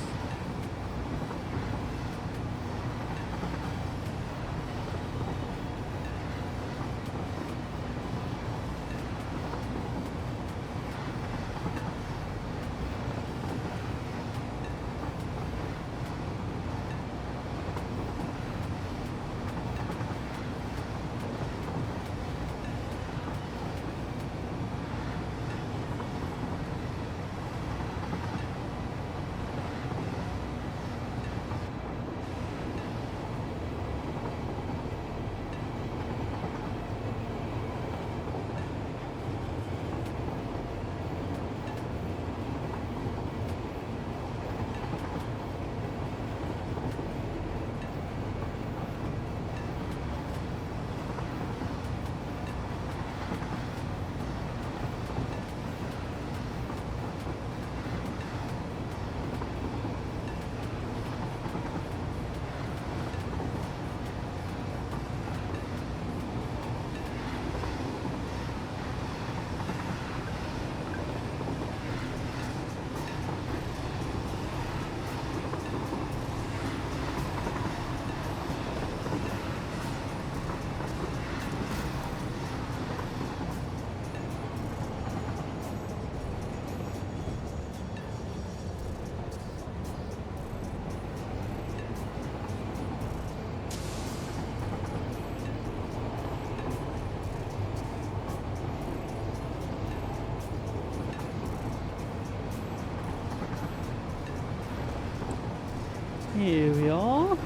Here we are.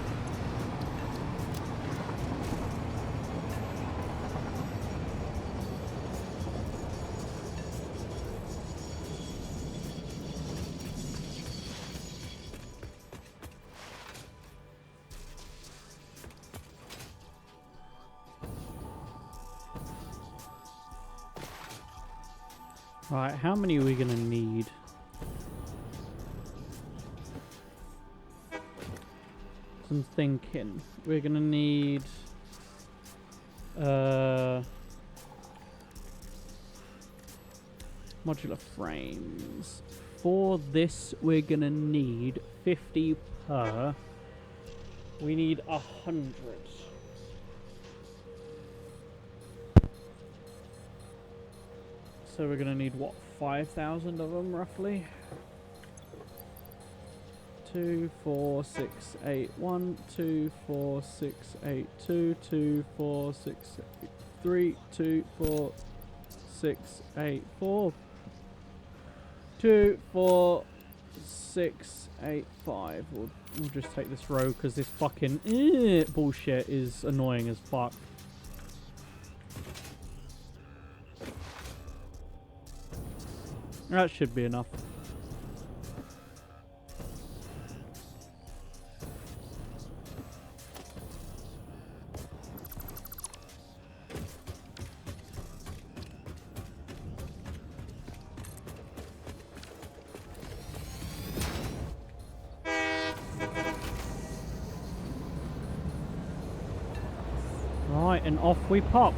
Right, how many are we gonna need? I'm thinking we're gonna need modular frames. For this we're gonna need 50 per. We need 100. So we're gonna need what, 5,000 of them roughly? 2, 4, 6, 8, 1, 2, 4, 6, 8, 2, 2, 4, 6, 8, 3, 2, 4, 6, 8, 4, 2, 4, 6, 8, 5. We'll just take this row because this fucking bullshit is annoying as fuck. That should be enough. and off we pop.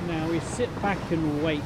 Now we sit back and wait.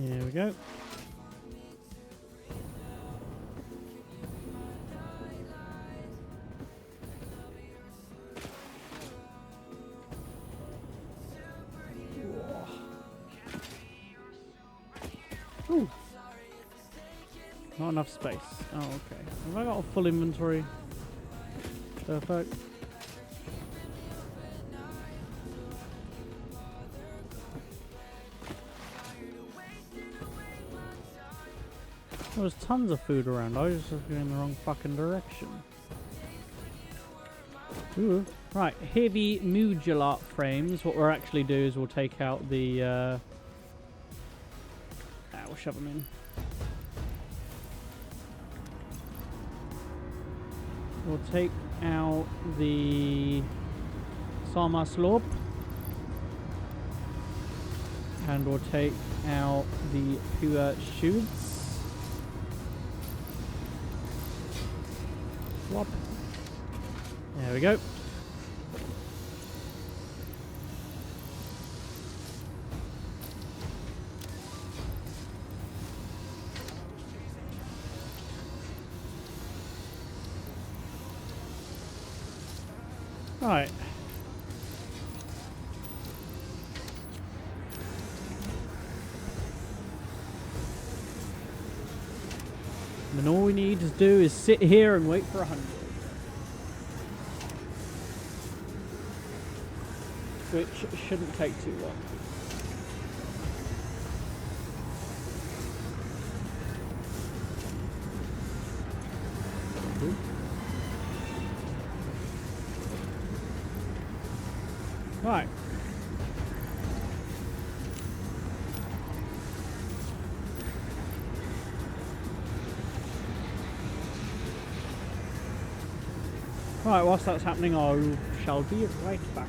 Here we go. Ooh. Not enough space. Oh, okay. Have I got a full inventory? Perfect. There was tons of food around. I was just looking in the wrong fucking direction. Ooh. Right, heavy modular frames. What we'll actually do is we'll take out the... we'll shove them in. We'll take out the Sama slope. And we'll take out the pure shoots. Swap. There we go. Right. And all we need to do is sit here and wait for 100. Which shouldn't take too long. Right. Right, whilst that's happening, I shall be right back.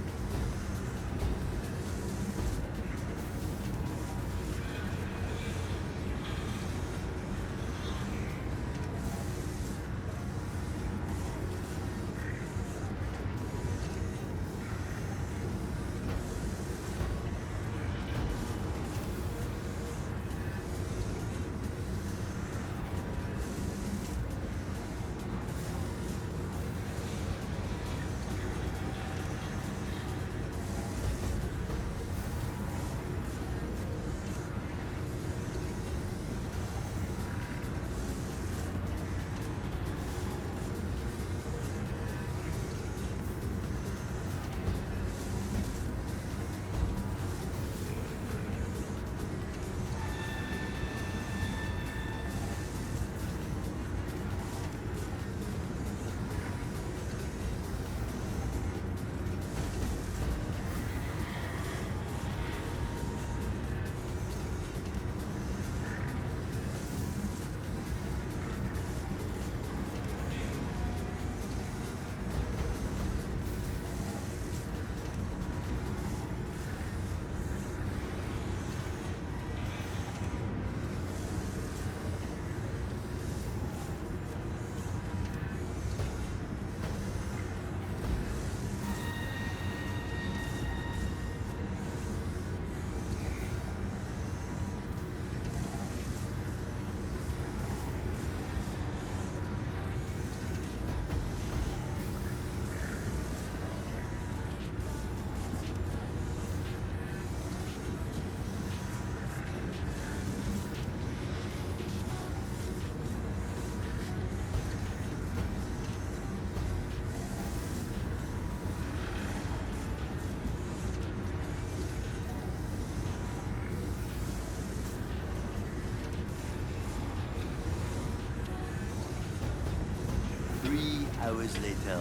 3 hours later.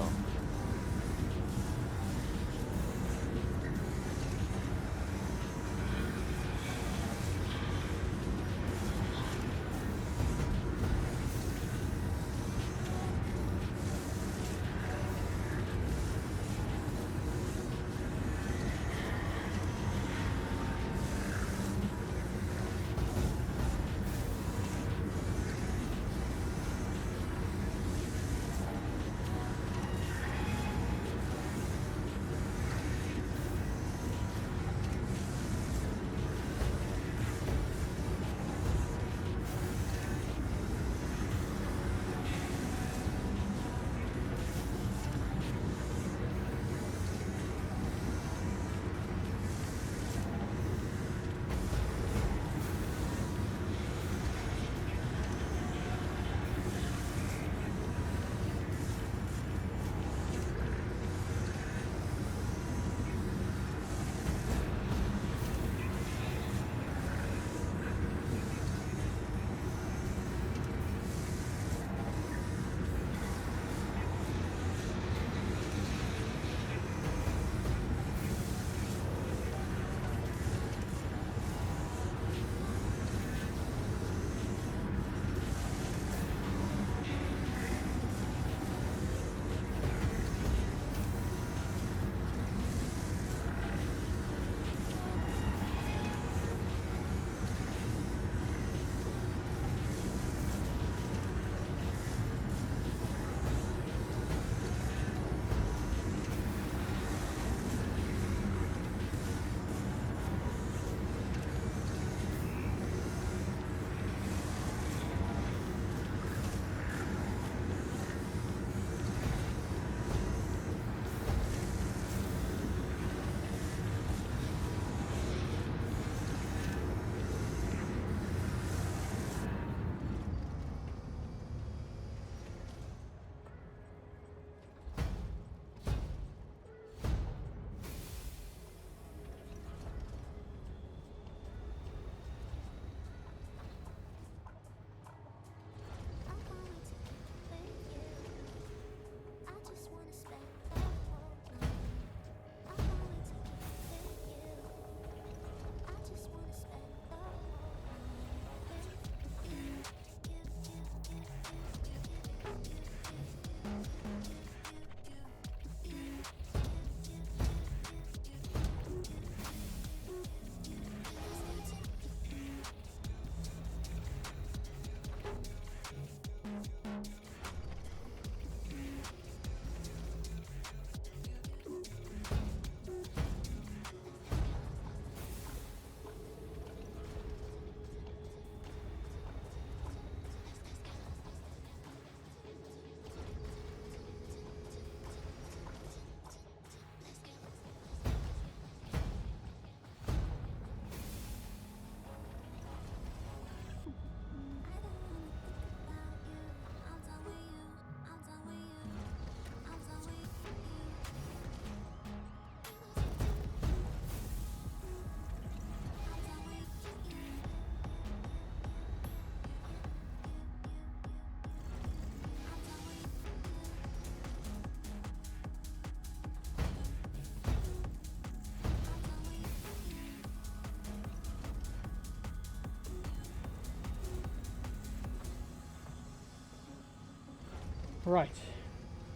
Right,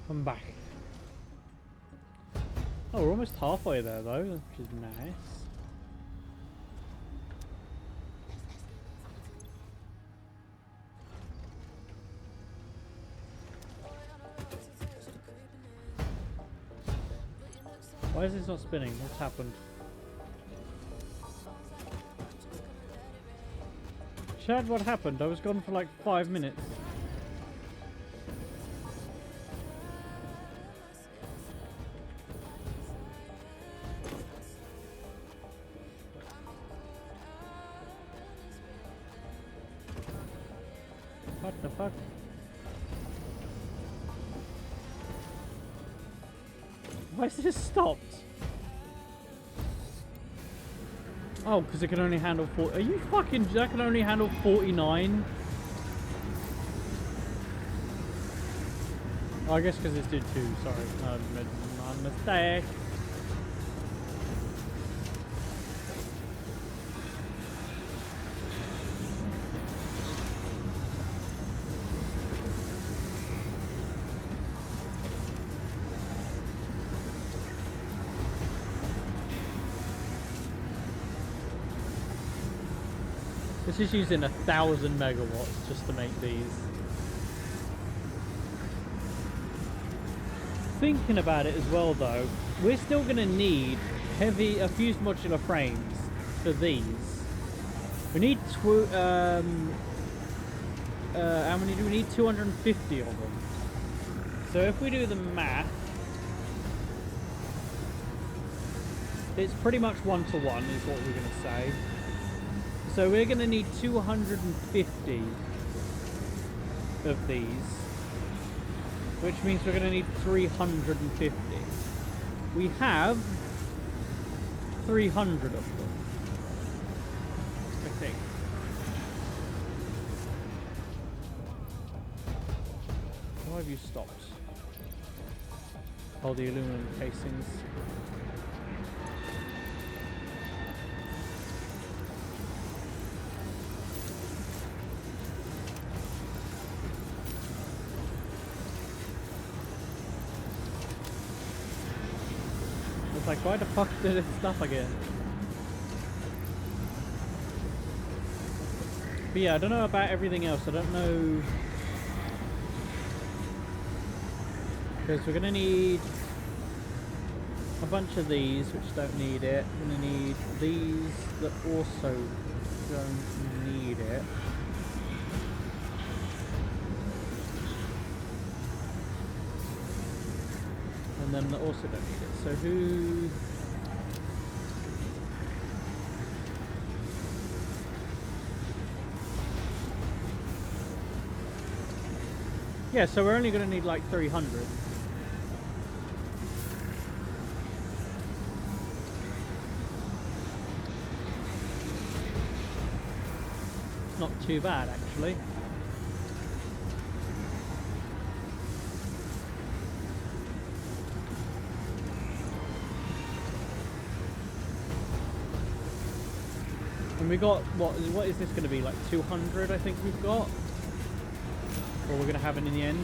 I'm back. Oh, we're almost halfway there though, which is nice. Why is this not spinning? What's happened? Chad, what happened? I was gone for like 5 minutes. What the fuck? Why is this stopped? Oh, because it can only handle 40. Are you fucking... That can only handle 49? Oh, I guess because it's did 2, sorry. My mistake. This is using 1,000 megawatts just to make these. Thinking about it as well though, we're still going to need heavy fused modular frames for these. We need how many do we need? 250 of them. So if we do the math, it's pretty much 1-to-1 is what we're going to say. So we're going to need 250 of these, which means we're going to need 350. We have 300 of them, I think. Why have you stopped? Oh, the aluminum casings. Like, why the fuck did it stop again? But yeah, I don't know about everything else. I don't know. Because we're going to need a bunch of these, which don't need it. We're going to need these that also don't need it. And then that also don't need it. So who... Yeah, so we're only going to need like 300. It's not too bad actually. And we got, what is this going to be, like 200 I think we've got? Or we're going to have it in the end.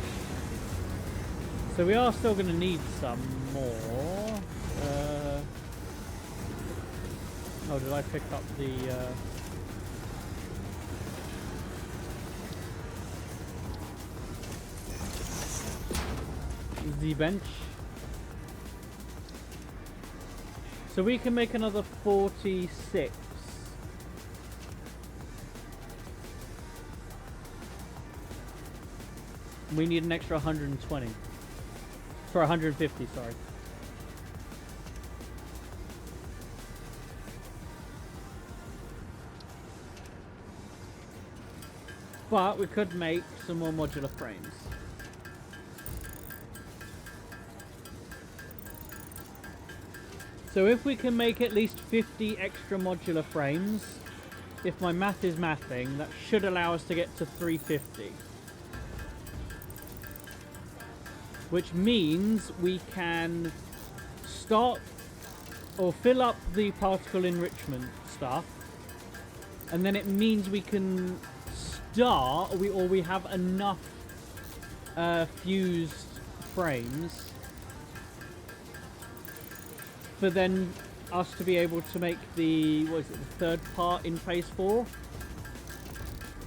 So we are still going to need some more. Oh, did I pick up the bench? So we can make another 46. We need an extra 120. For 150, sorry. But we could make some more modular frames. So if we can make at least 50 extra modular frames, if my math is mathing, that should allow us to get to 350. Which means we can start or fill up the particle enrichment stuff, and then it means we can start, or we have enough fused frames for then us to be able to make the, what is it, the third part in phase 4.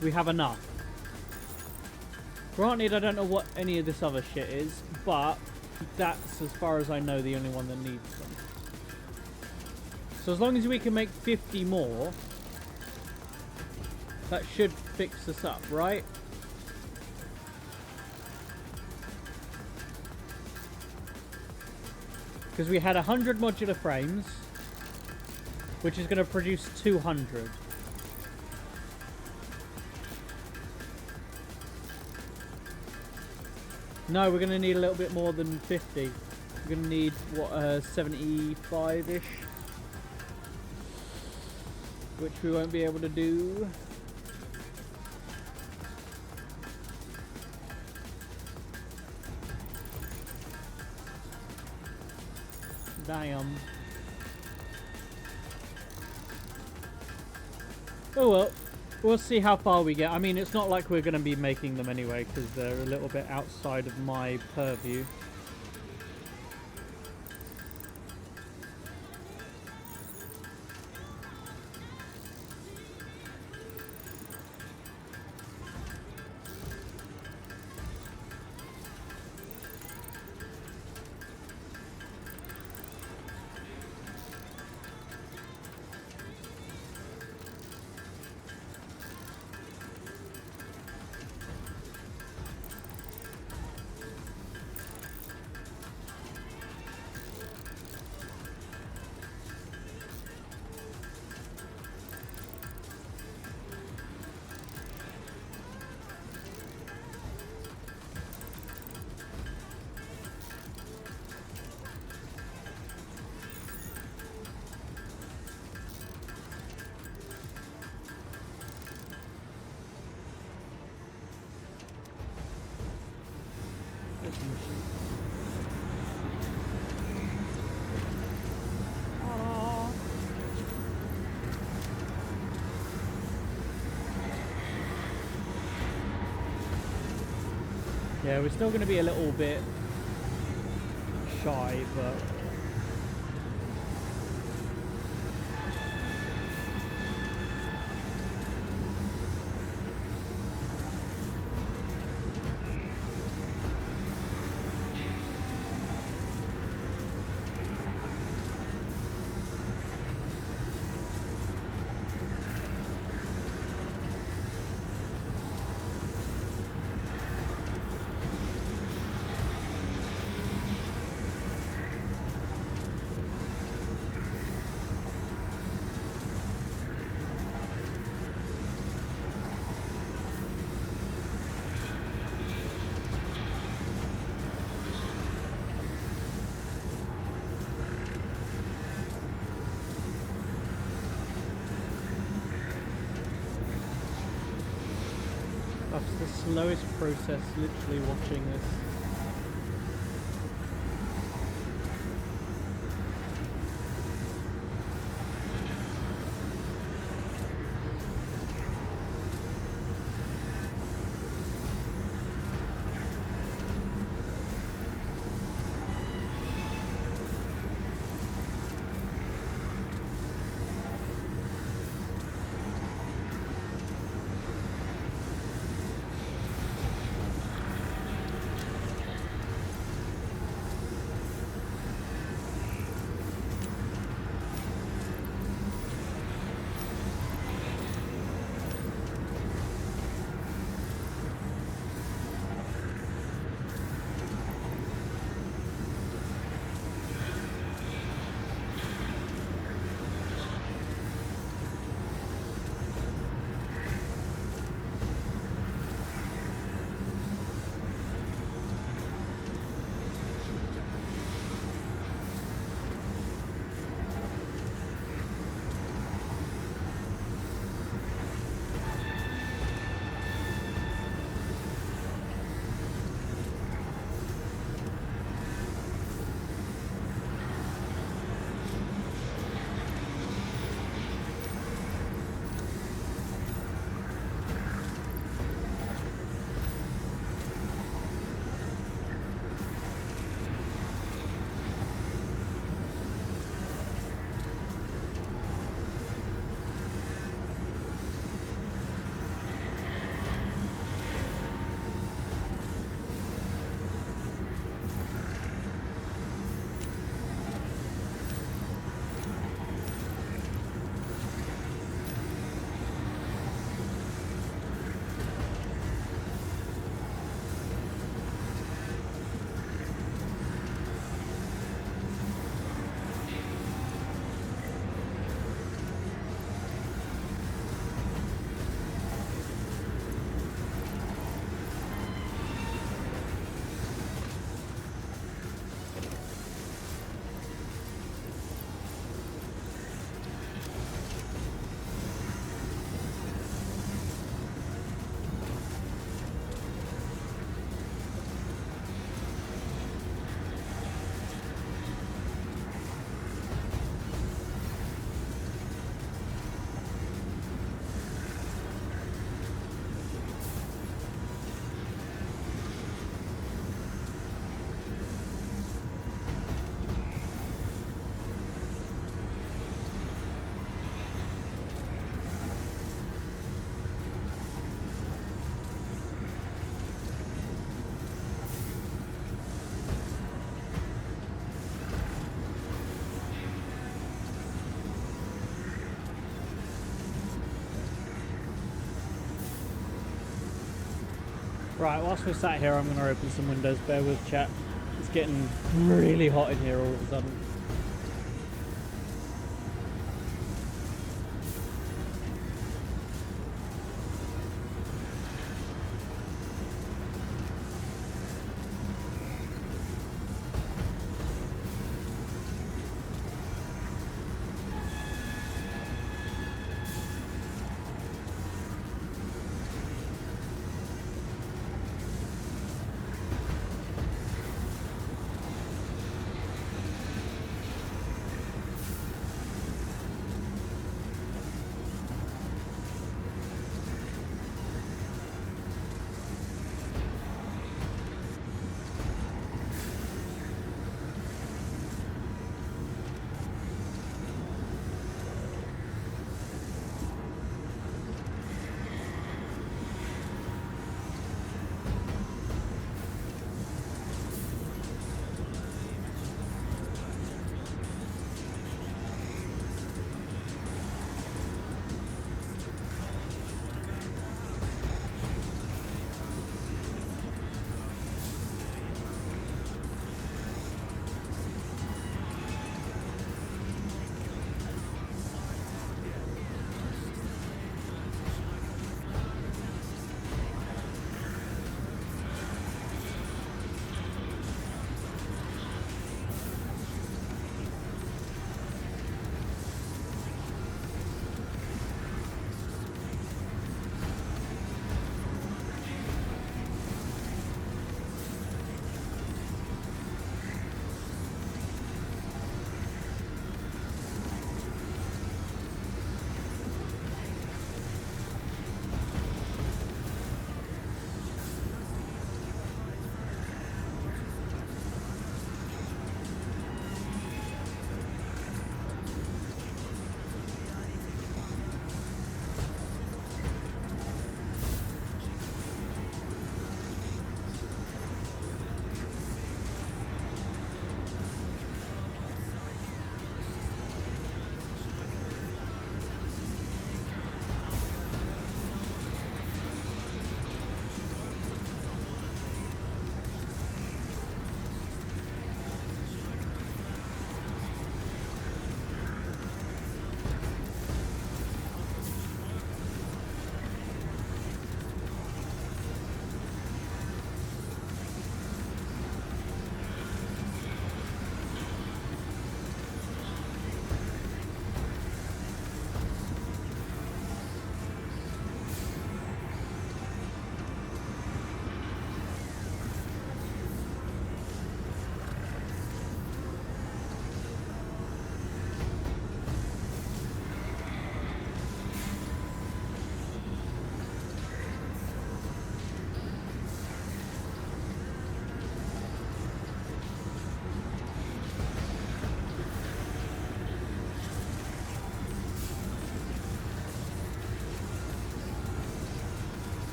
We have enough. Granted, I don't know what any of this other shit is, but that's, as far as I know, the only one that needs them. So as long as we can make 50 more, that should fix us up, right? Because we had 100 modular frames, which is going to produce 200. No, we're going to need a little bit more than 50. We're going to need, what, 75-ish? Which we won't be able to do. Damn. Oh well. We'll see how far we get. I mean, it's not like we're going to be making them anyway, because they're a little bit outside of my purview. Yeah, we're still going to be a little bit shy, but that's the slowest process, literally watching this. Right, whilst we're sat here, I'm going to open some windows. Bear with chat. It's getting really hot in here all of a sudden.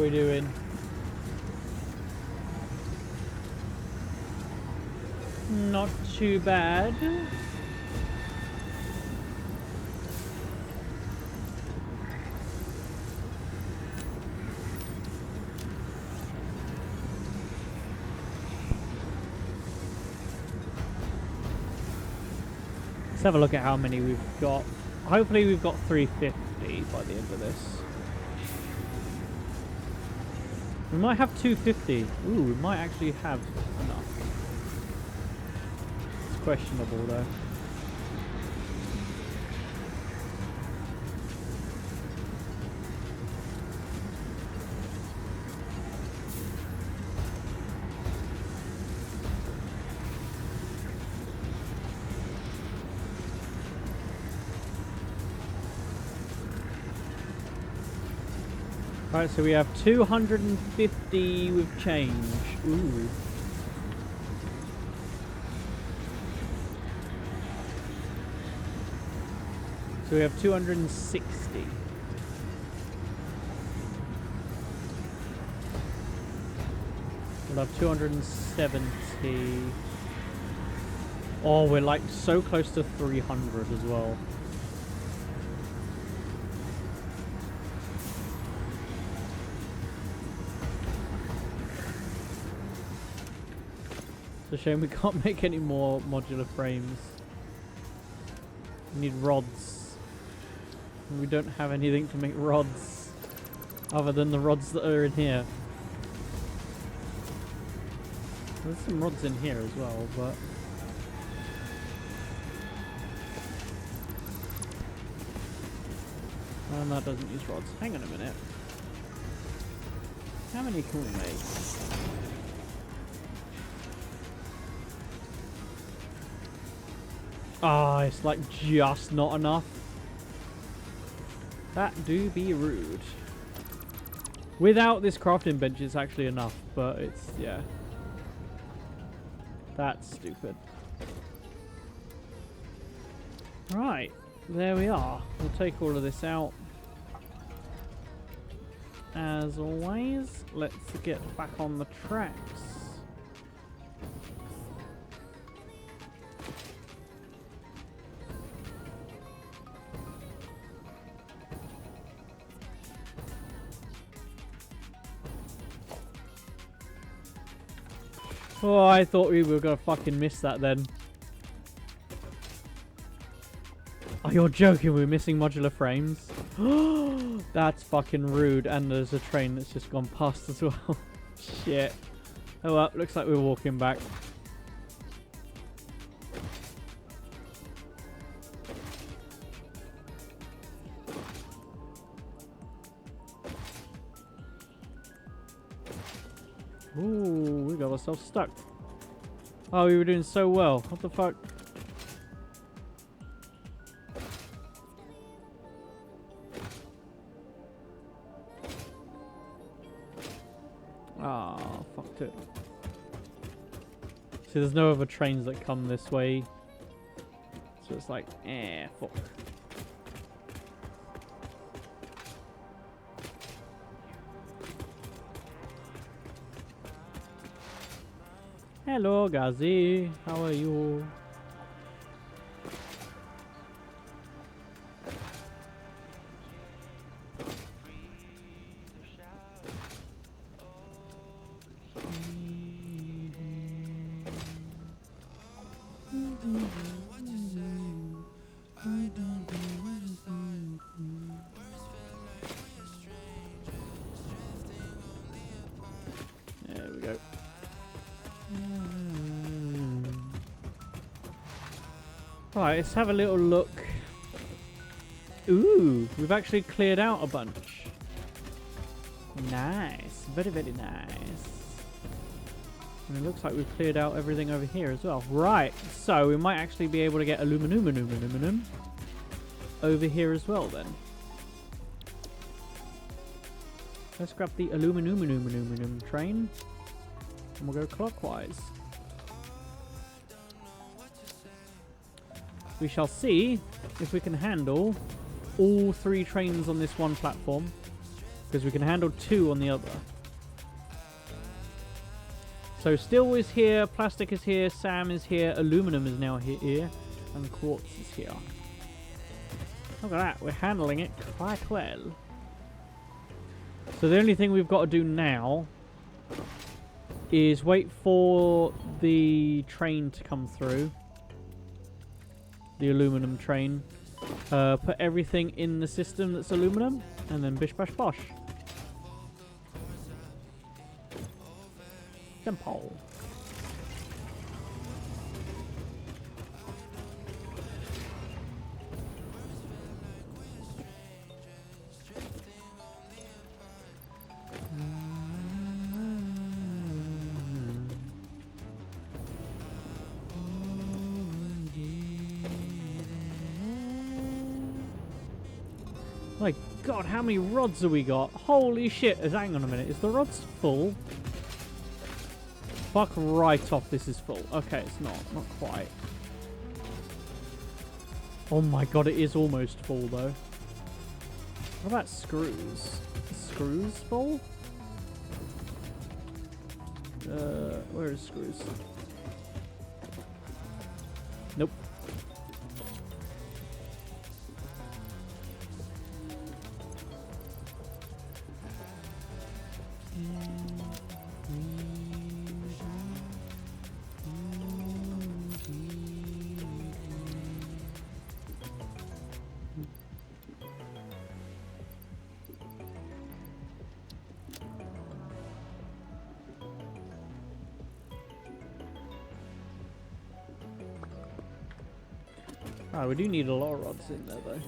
we doing? Not too bad. Let's have a look at how many we've got. Hopefully we've got 350 by the end of this. We might have 250. Ooh, we might actually have enough. It's questionable though. Right, so we have 250 with change. Ooh. So we have 260. We'll have 270. Oh, we're like so close to 300 as well. It's a shame we can't make any more modular frames. We need rods. And we don't have anything to make rods other than the rods that are in here. There's some rods in here as well, but and that doesn't use rods. Hang on a minute. How many can we make? Ah, it's like just not enough. That do be rude. Without this crafting bench, it's actually enough, but it's, yeah. That's stupid. Right, there we are. We'll take all of this out. As always, let's get back on the tracks. Oh, I thought we were gonna fucking miss that then. Oh, you're joking, we're missing modular frames? That's fucking rude, and there's a train that's just gone past as well. Shit. Oh well, looks like we're walking back. Ooh, we got ourselves stuck. Oh, we were doing so well. What the fuck? Ah, fucked it. See, there's no other trains that come this way. So it's like, fuck. Hello, Gazi. How are you? There we go. Right, let's have a little look. Ooh, we've actually cleared out a bunch. Nice. Very, very nice. And it looks like we've cleared out everything over here as well. Right, so we might actually be able to get aluminum over here as well then. Let's grab the aluminum train. And we'll go clockwise. We shall see if we can handle all 3 trains on this one platform. because we can handle 2 on the other. So steel is here, plastic is here, Sam is here, aluminum is now here, and quartz is here. Look at that, we're handling it quite well. So the only thing we've got to do now is wait for the train to come through. The aluminum train. Put everything in the system that's aluminum, and then bish bash bosh. Simple. My god, how many rods have we got? Holy shit. Hang on a minute. Is the rods full? Fuck right off, this is full. Okay, it's not. Not quite. Oh my god, it is almost full though. What about screws? Screws full? Where is screws? Nope. Ah, we do need a lot of rods in there though.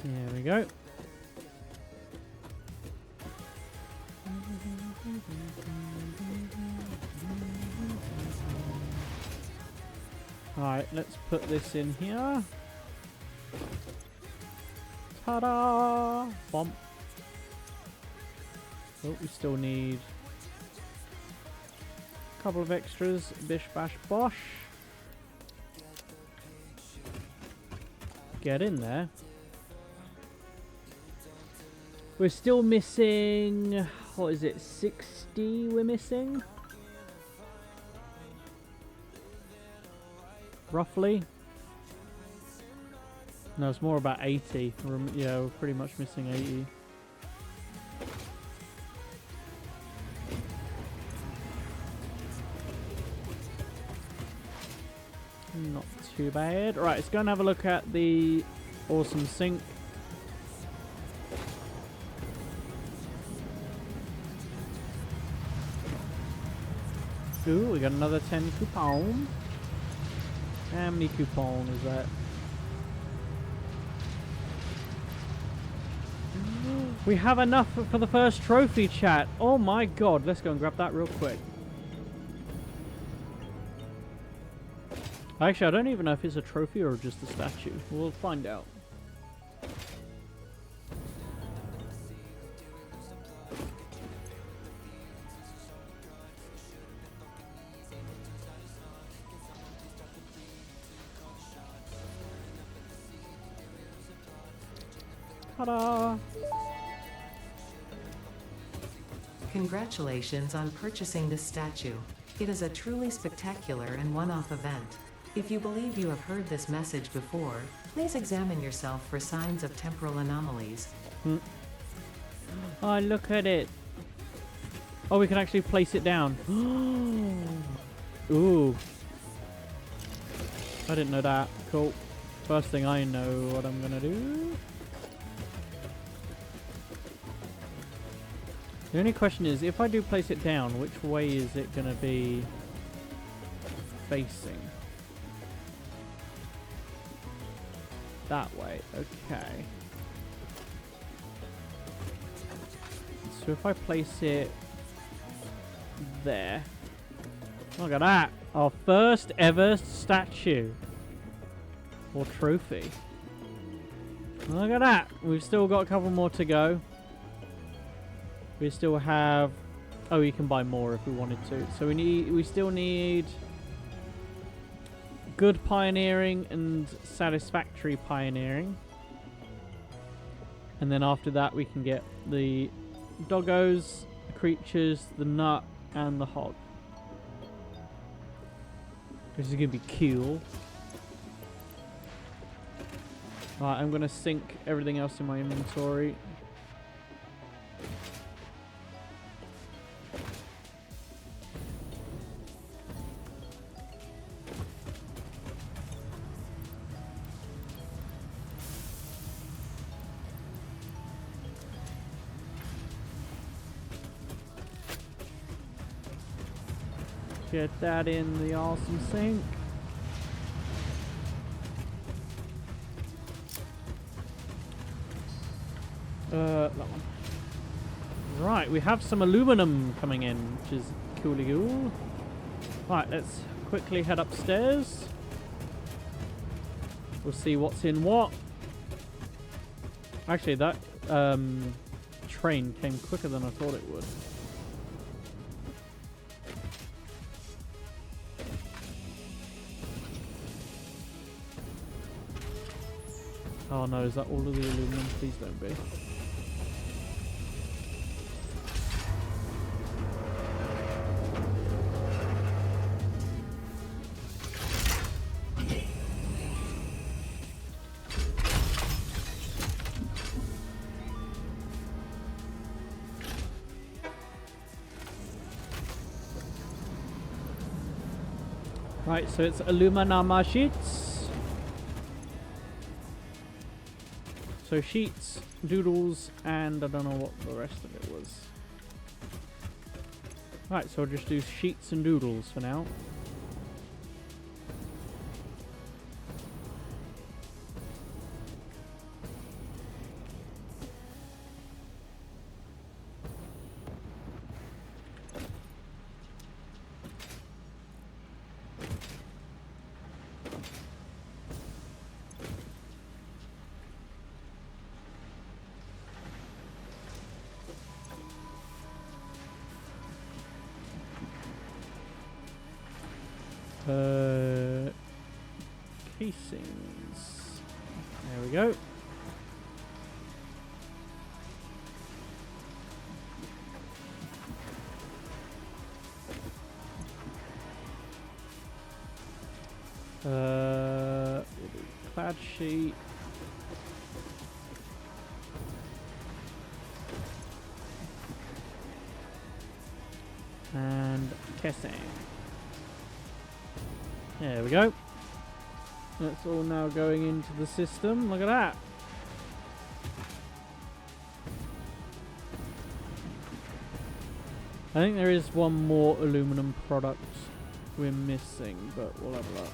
There we go. Alright, let's put this in here. Ta-da! Bomb. Oh, we still need a couple of extras. Bish bash bosh. Get in there. We're still missing, what is it, 60 we're missing? Roughly? No, it's more about 80. Yeah, we're pretty much missing 80. Not too bad. Right, let's go and have a look at the awesome sink. Ooh, we got another 10 coupon. How many coupon is that? We have enough for the first trophy, chat. Oh my god, let's go and grab that real quick. Actually, I don't even know if it's a trophy or just a statue. We'll find out. Ta-da! Congratulations on purchasing this statue. It is a truly spectacular and one-off event. If you believe you have heard this message before, please examine yourself for signs of temporal anomalies. Oh, look at it. Oh, we can actually place it down. Ooh. I didn't know that. Cool. First thing I know what I'm gonna do. The only question is, if I do place it down, which way is it going to be facing? That way, okay. So if I place it there. Look at that. Our first ever statue. Or trophy. Look at that. We've still got a couple more to go. We still have... Oh, you can buy more if we wanted to. So we still need good pioneering and satisfactory pioneering. And then after that we can get the doggos, the creatures, the nut, and the hog. Which is going to be cool. Right, I'm going to sync everything else in my inventory. Get that in the awesome sync. That one. Right, we have some aluminum coming in, which is coolly cool. Right, let's quickly head upstairs. We'll see what's in what. Actually, that train came quicker than I thought it would. Oh no, is that all of the aluminum? Please don't be. Right, so it's aluminum sheets. So sheets, doodles, and I don't know what the rest of it was. Right, so I'll just do sheets and doodles for now. Casings. There we go. We'll do clad sheet. And casing. There we go. That's all now going into the system. Look at that. I think there is one more aluminum product we're missing, but we'll have a look.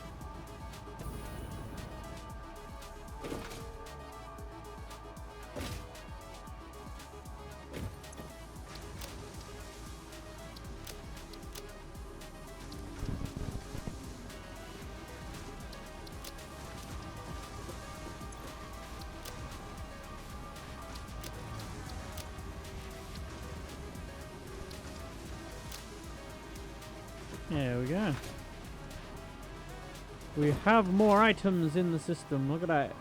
There we go. We have more items in the system. Look at that.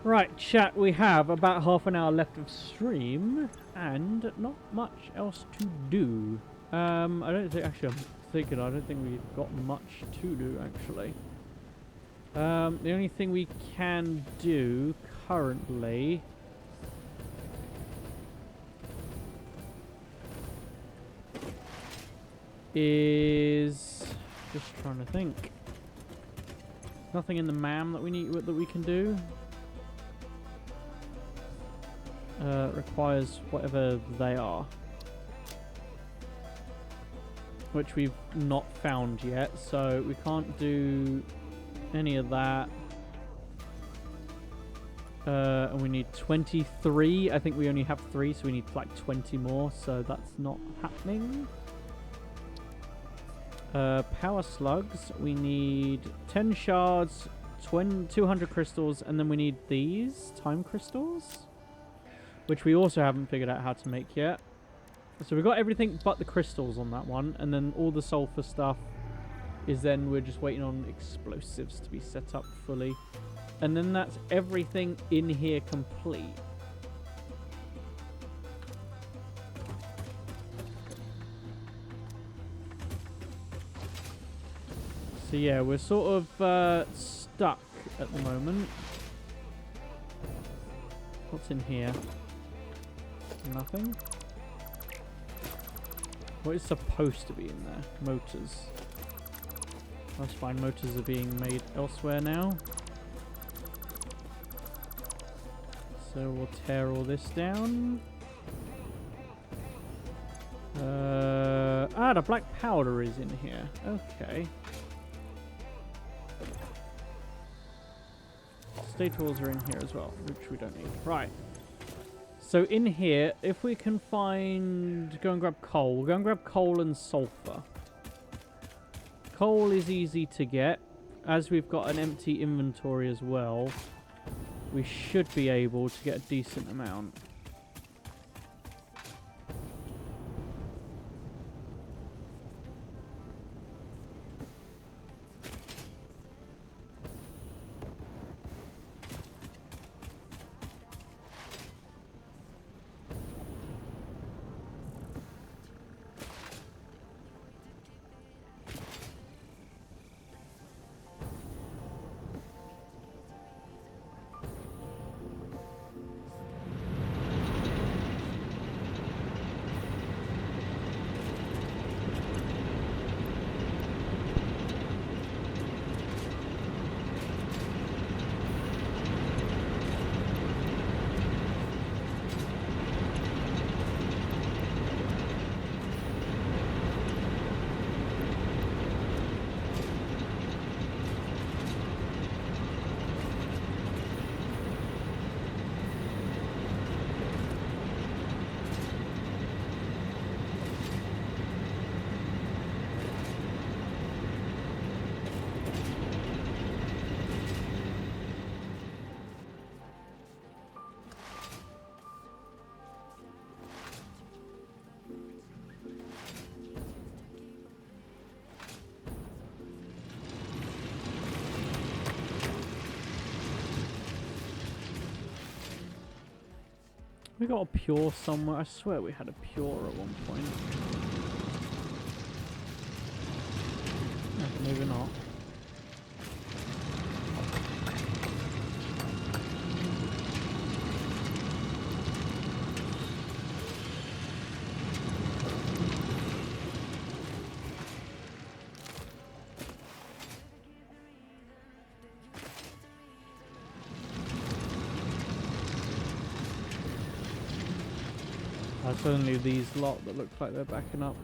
Right, chat, we have about half an hour left of stream and not much else to do. I don't think, actually I'm thinking, I don't think we've got much to do actually. The only thing we can do currently is just trying to think. Nothing in the MAM that we need that we can do. Requires whatever they are, which we've not found yet, so we can't do any of that. And we need 23. I think we only have 3, so we need like 20 more. So that's not happening. Power slugs. We need 10 shards, 200 crystals, and then we need these time crystals, which we also haven't figured out how to make yet. So we got everything but the crystals on that one, and then all the sulfur stuff is then we're just waiting on explosives to be set up fully. And then that's everything in here complete. So yeah, we're sort of stuck at the moment. What's in here? Nothing. What is supposed to be in there? Motors. That's fine, motors are being made elsewhere now. So we'll tear all this down. The black powder is in here. Okay. State tools are in here as well, which we don't need. Right. So in here, if we can find... Go and grab coal. We'll go and grab coal and sulfur. Coal is easy to get. As we've got an empty inventory as well, we should be able to get a decent amount. We got a pure somewhere. I swear we had a pure at one point. No, maybe not. It's only these lot that look like they're backing up.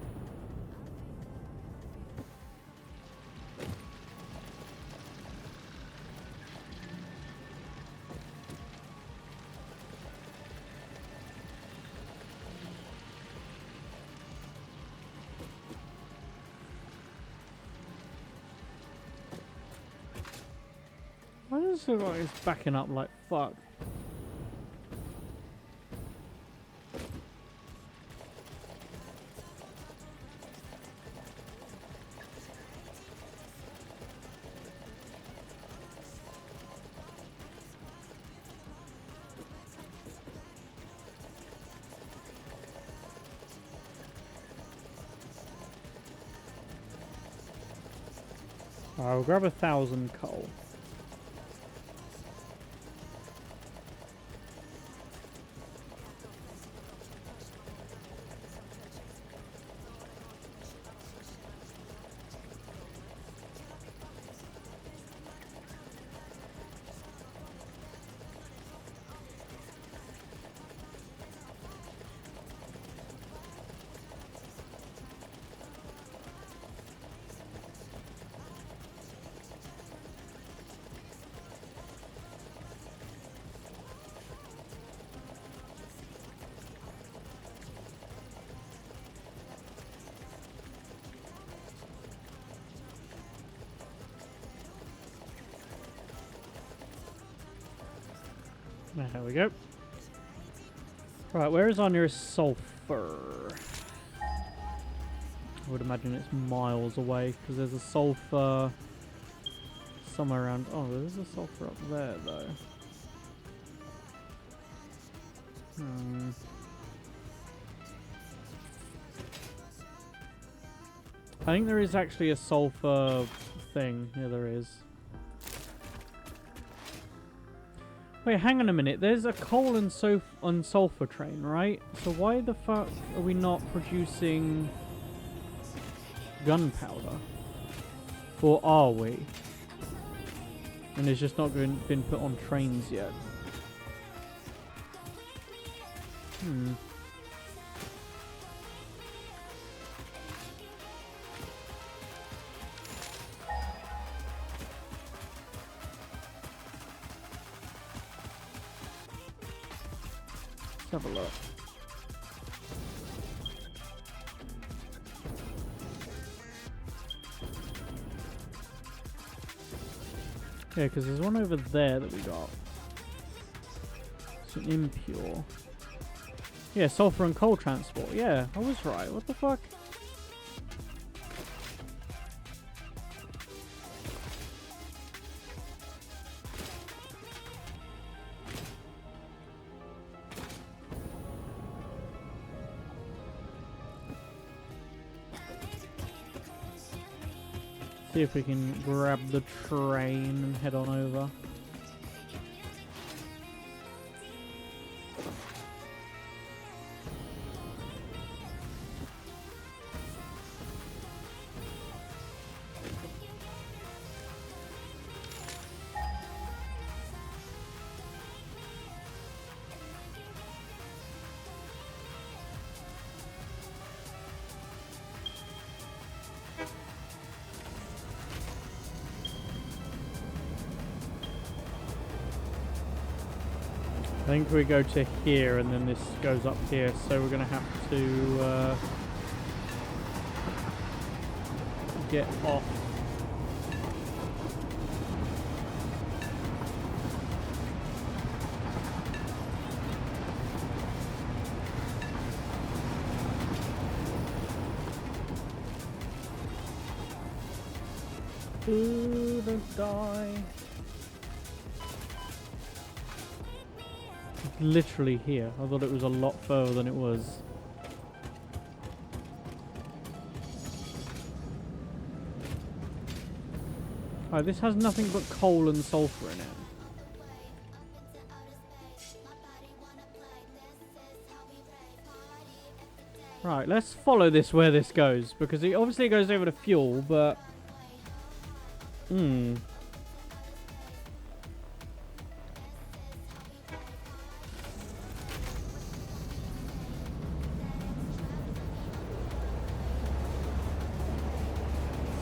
Why does it look like it's backing up like fuck? I'll grab 1,000 coal. There we go. Right, where is our nearest sulfur? I would imagine it's miles away because there's a sulfur somewhere around. Oh, there's a sulfur up there though. I think there is actually a sulfur thing. Yeah, there is. Wait, hang on a minute. There's a coal and sulfur train, right? So why the fuck are we not producing gunpowder? Or are we? And it's just not been put on trains yet. Let's have a look. Yeah, because there's one over there that we got. It's an impure. Yeah, sulfur and coal transport. Yeah, I was right. What the fuck? See if we can grab the train and head on over. I think we go to here and then this goes up here, so we're going to have to get off. Ooh, don't die. Literally here. I thought it was a lot further than it was. Alright, this has nothing but coal and sulfur in it. Right, let's follow this where this goes, because it obviously goes over to fuel, but...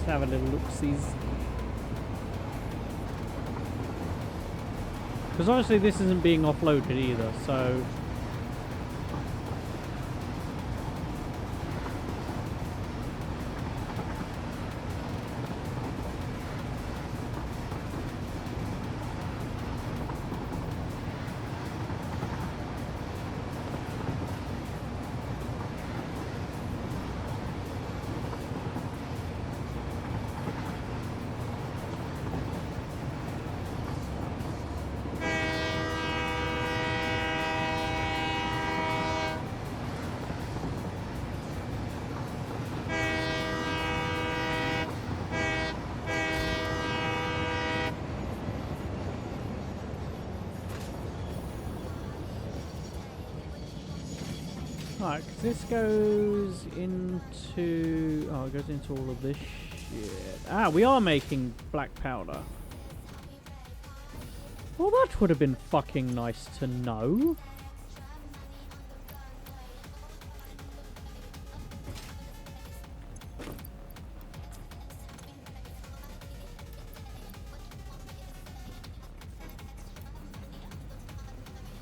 have a little look-sees. Because obviously this isn't being offloaded either, so... Right, 'cause this goes into... Oh, it goes into all of this shit. Ah, we are making black powder. Well, that would have been fucking nice to know.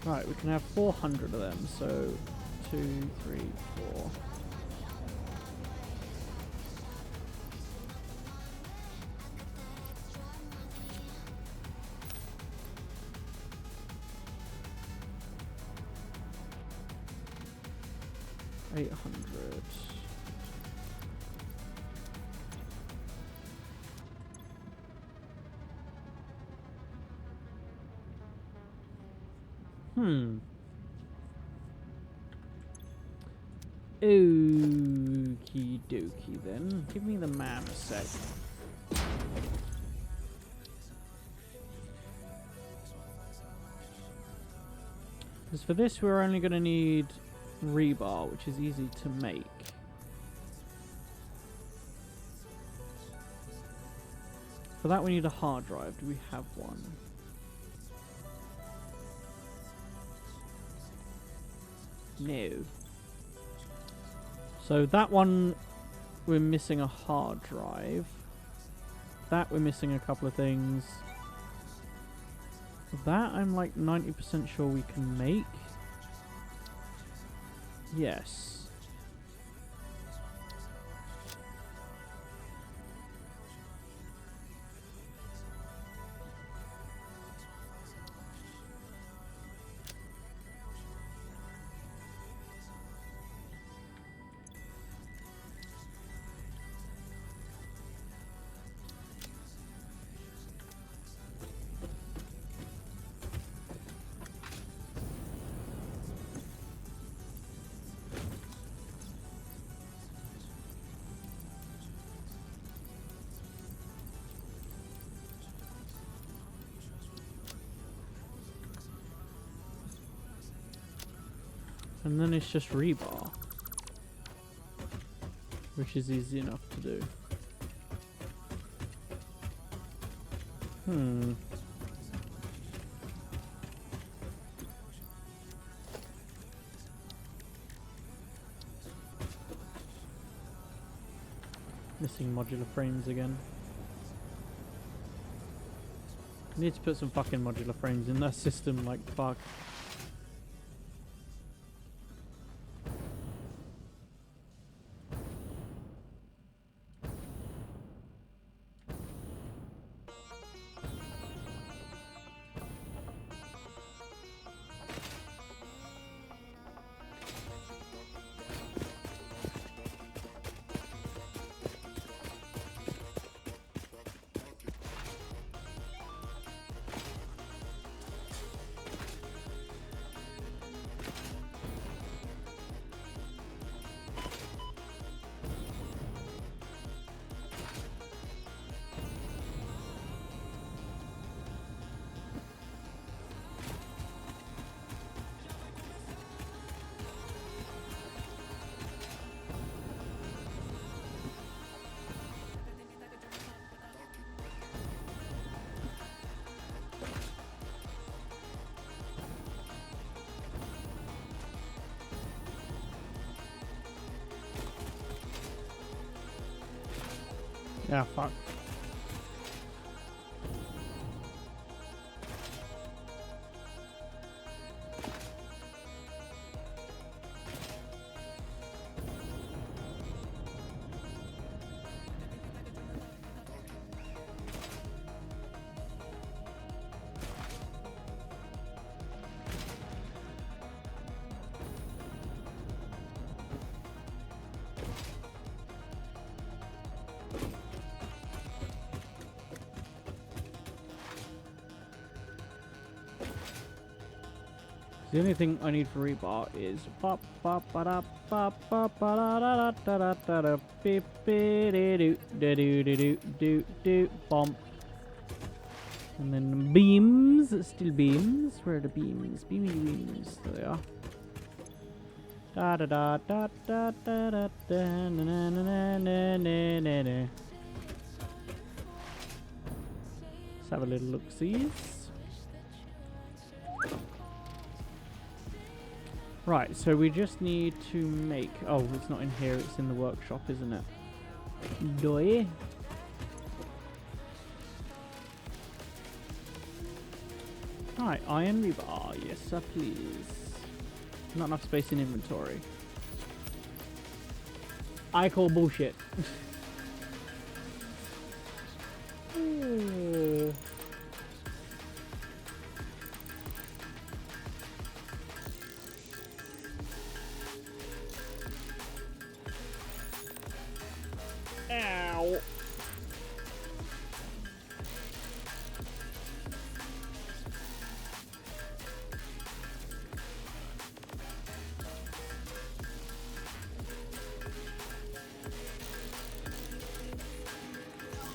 Right, we can have 400 of them, so... 2, 3, 4. 800. Okie dokie then. Give me the man a sec. Because for this we're only going to need rebar, which is easy to make. For that we need a hard drive. Do we have one? No. So that one, we're missing a hard drive. That we're missing a couple of things. That I'm like 90% sure we can make. Yes. And then it's just rebar, which is easy enough to do. Missing modular frames again. I need to put some fucking modular frames in that system, like fuck. Yeah, fuck. The only thing I need for rebar is pop pop ba da pop pop ba da da da da da da beep beep do do do do do do bomb. And then beams, still beams. Where are the beams? Beamy beams. There they are. Da da da da da da da da na na na na na na na. Let's have a little look-sees. Right, so we just need to make... Oh, it's not in here, it's in the workshop, isn't it? Doy. Right, iron rebar. Yes, sir, please. Not enough space in inventory. I call bullshit.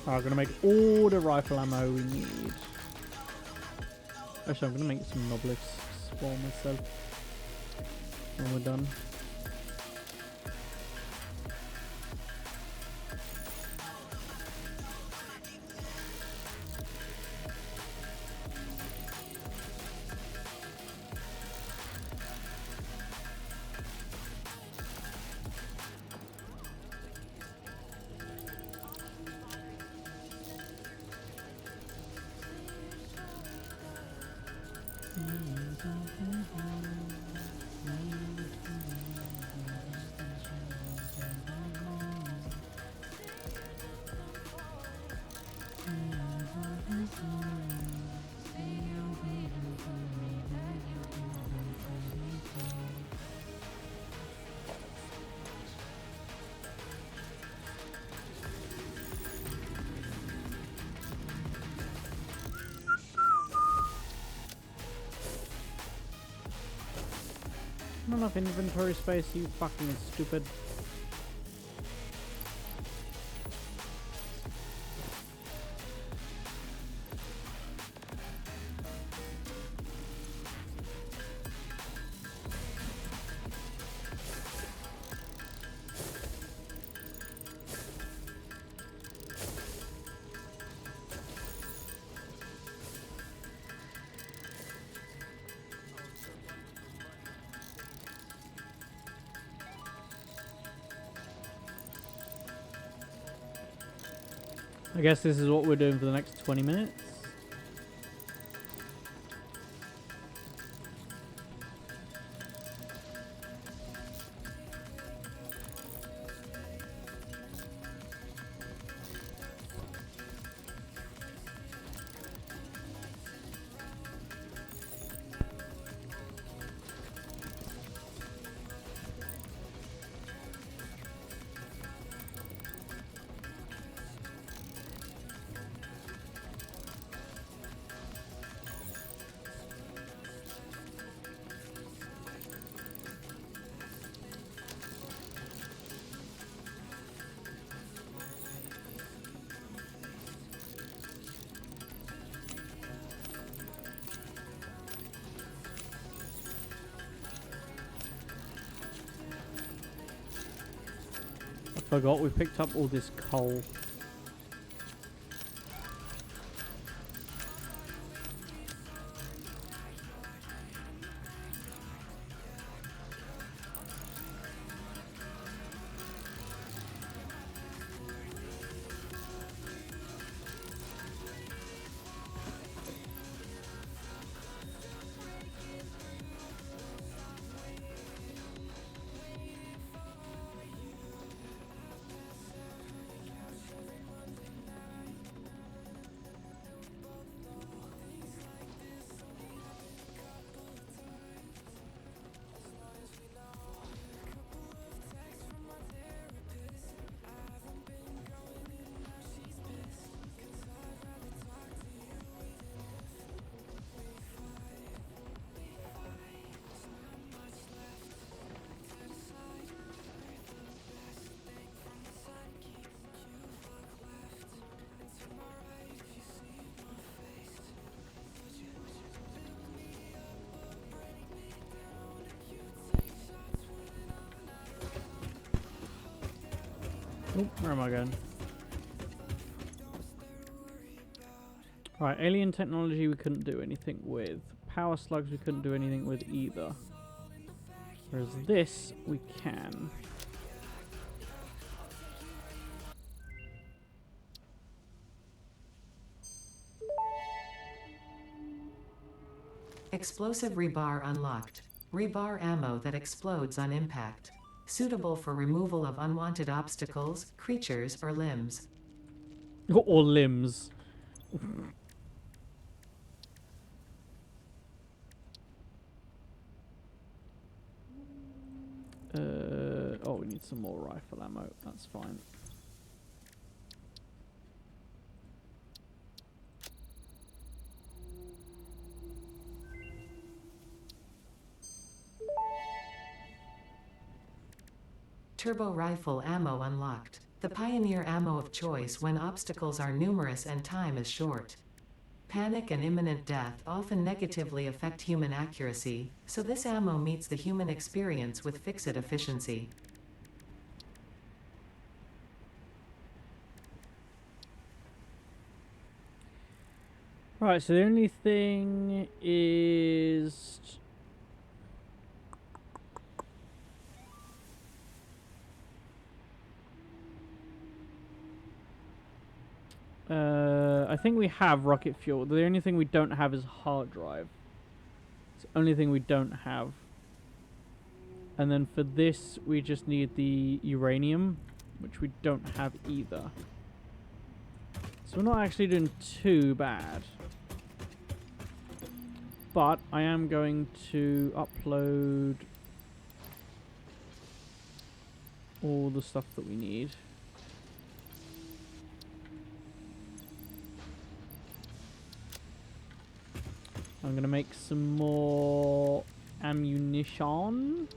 I'm gonna make all the rifle ammo we need. Actually, I'm gonna make some Noblix for myself when we're done. Not enough inventory space, you fucking stupid. I guess this is what we're doing for the next 20 minutes. I forgot we picked up all this coal. Oh, where am I going? Right, alien technology we couldn't do anything with. Power slugs we couldn't do anything with either. Whereas this we can. Explosive rebar unlocked. Rebar ammo that explodes on impact. Suitable for removal of unwanted obstacles, creatures, or limbs. Or limbs. Oh, we need some more rifle ammo. That's fine. Turbo rifle ammo unlocked. The pioneer ammo of choice when obstacles are numerous and time is short. Panic and imminent death often negatively affect human accuracy, so this ammo meets the human experience with fix-it efficiency. Right, so the only thing is... I think we have rocket fuel. The only thing we don't have is hard drive. It's the only thing we don't have. And then for this, we just need the uranium, which we don't have either. So we're not actually doing too bad. But I am going to upload all the stuff that we need. I'm going to make some more ammunition.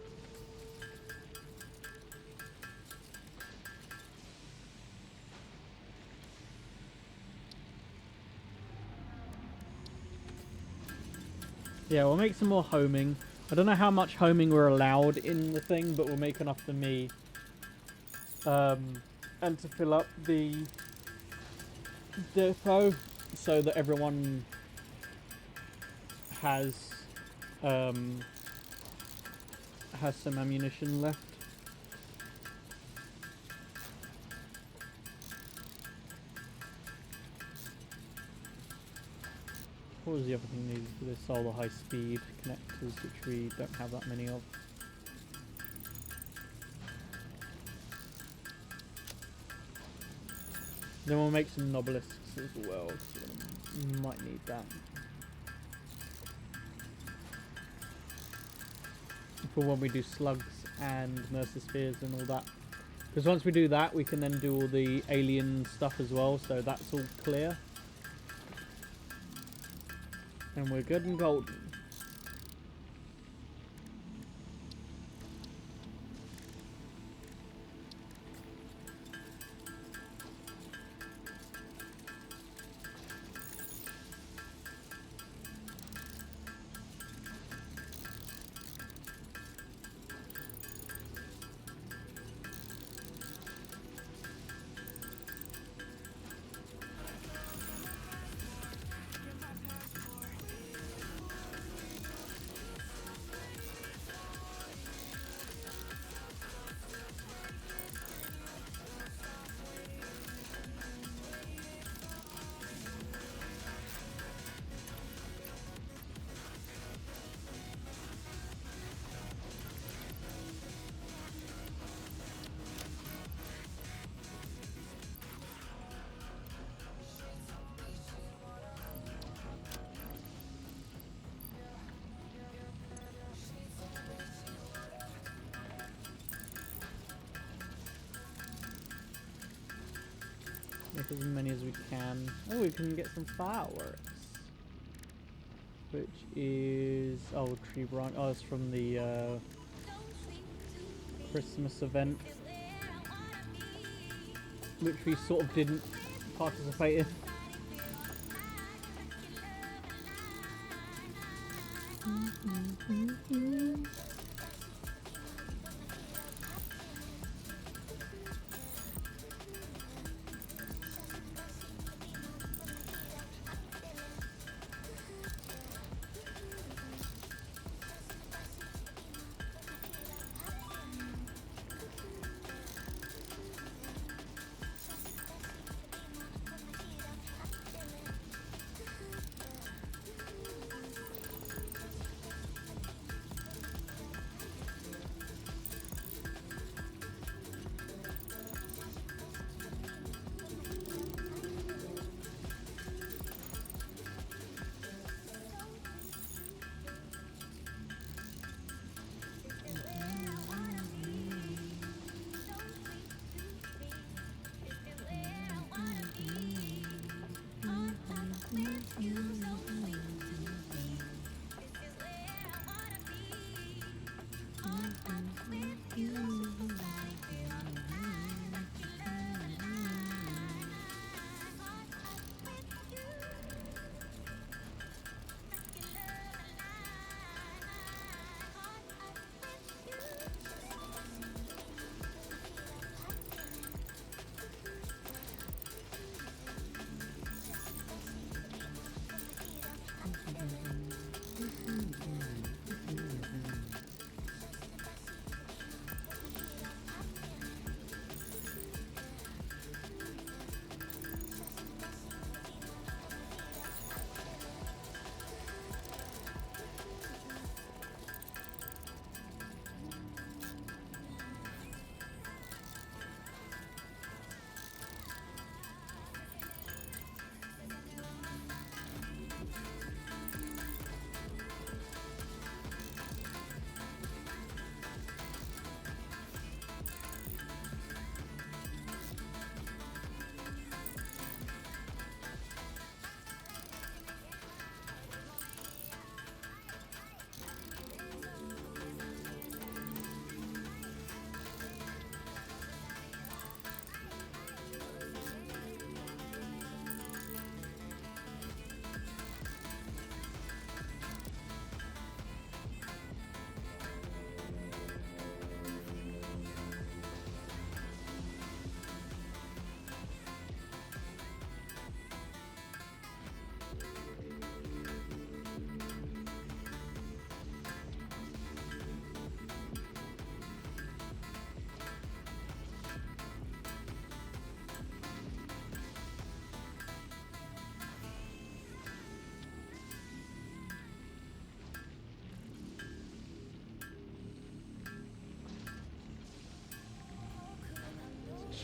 Yeah, we'll make some more homing. I don't know how much homing we're allowed in the thing, but we'll make enough for me. And to fill up the depot so that everyone has some ammunition left. What was the other thing needed for this? All the high-speed connectors, which we don't have that many of. Then we'll make some nobelisks as well, because we might need that. For when we do slugs and Mercer Spheres and all that. Because once we do that, we can then do all the alien stuff as well, so that's all clear. And we're good and golden. Make as many as we can. Oh, we can get some fireworks. Which is... oh, tree branch. Oh, it's from the Christmas event. Which we sort of didn't participate in.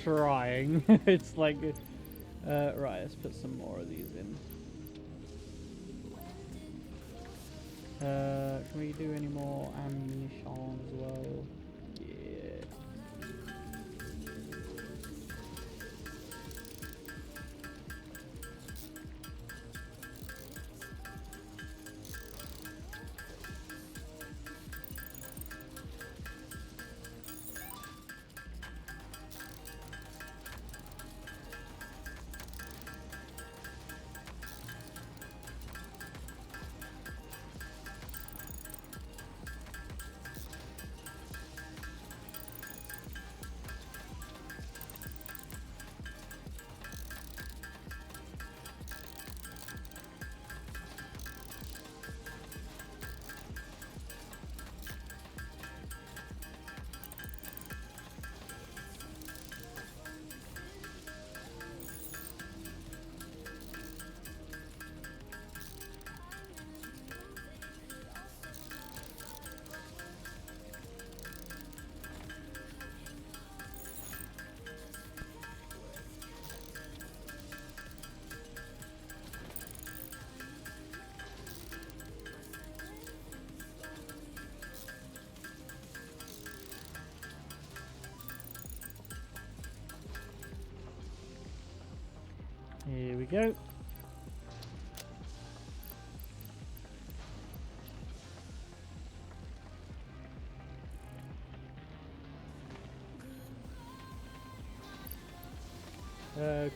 trying. It's like, right, let's put some more of these in. Can we do any more ammunition as well? Yeah. Here we go.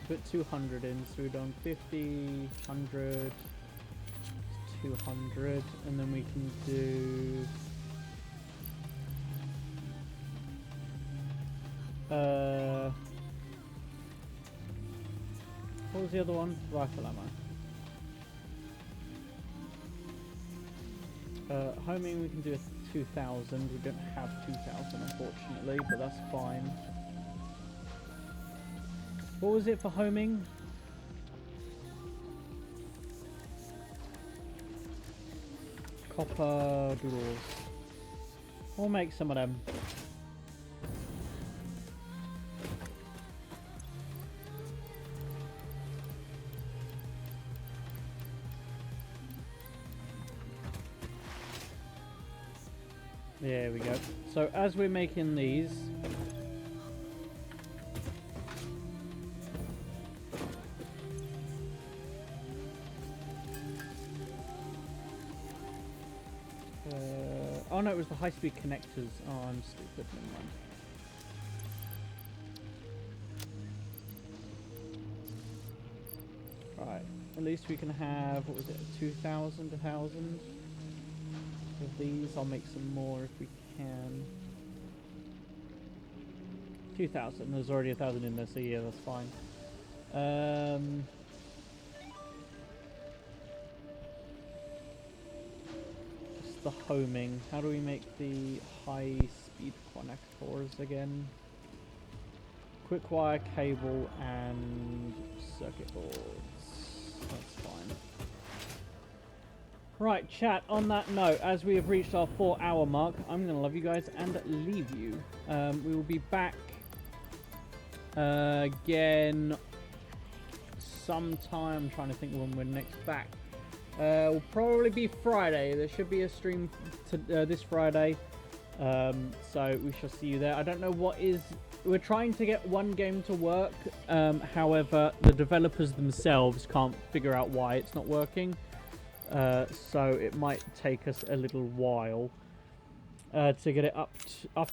Put 200 in, so we've done 50, 100, 200, and then we can do what was the other one? Rifle ammo. Homing we can do a 2000. We don't have 2000 unfortunately, but that's fine. What was it for homing? Copper doodles. We'll make some of them. There we go. So as we're making these, oh no, it was the high-speed connectors. Oh, I'm stupid. Never mind. Right. At least we can have, what was it, 2,000, 1,000 of these. I'll make some more if we can. 2,000. There's already 1,000 in there, so yeah, that's fine. The homing. How do we make the high speed connectors again? Quick wire, cable, and circuit boards. That's fine. Right, chat, on that note, as we have reached our 4-hour mark, I'm going to love you guys and leave you. We will be back again sometime. I'm trying to think when we're next back. Will probably be Friday. There should be a stream this Friday, so we shall see you there. I don't know what is. We're trying to get one game to work. However, the developers themselves can't figure out why it's not working. So it might take us a little while to get it up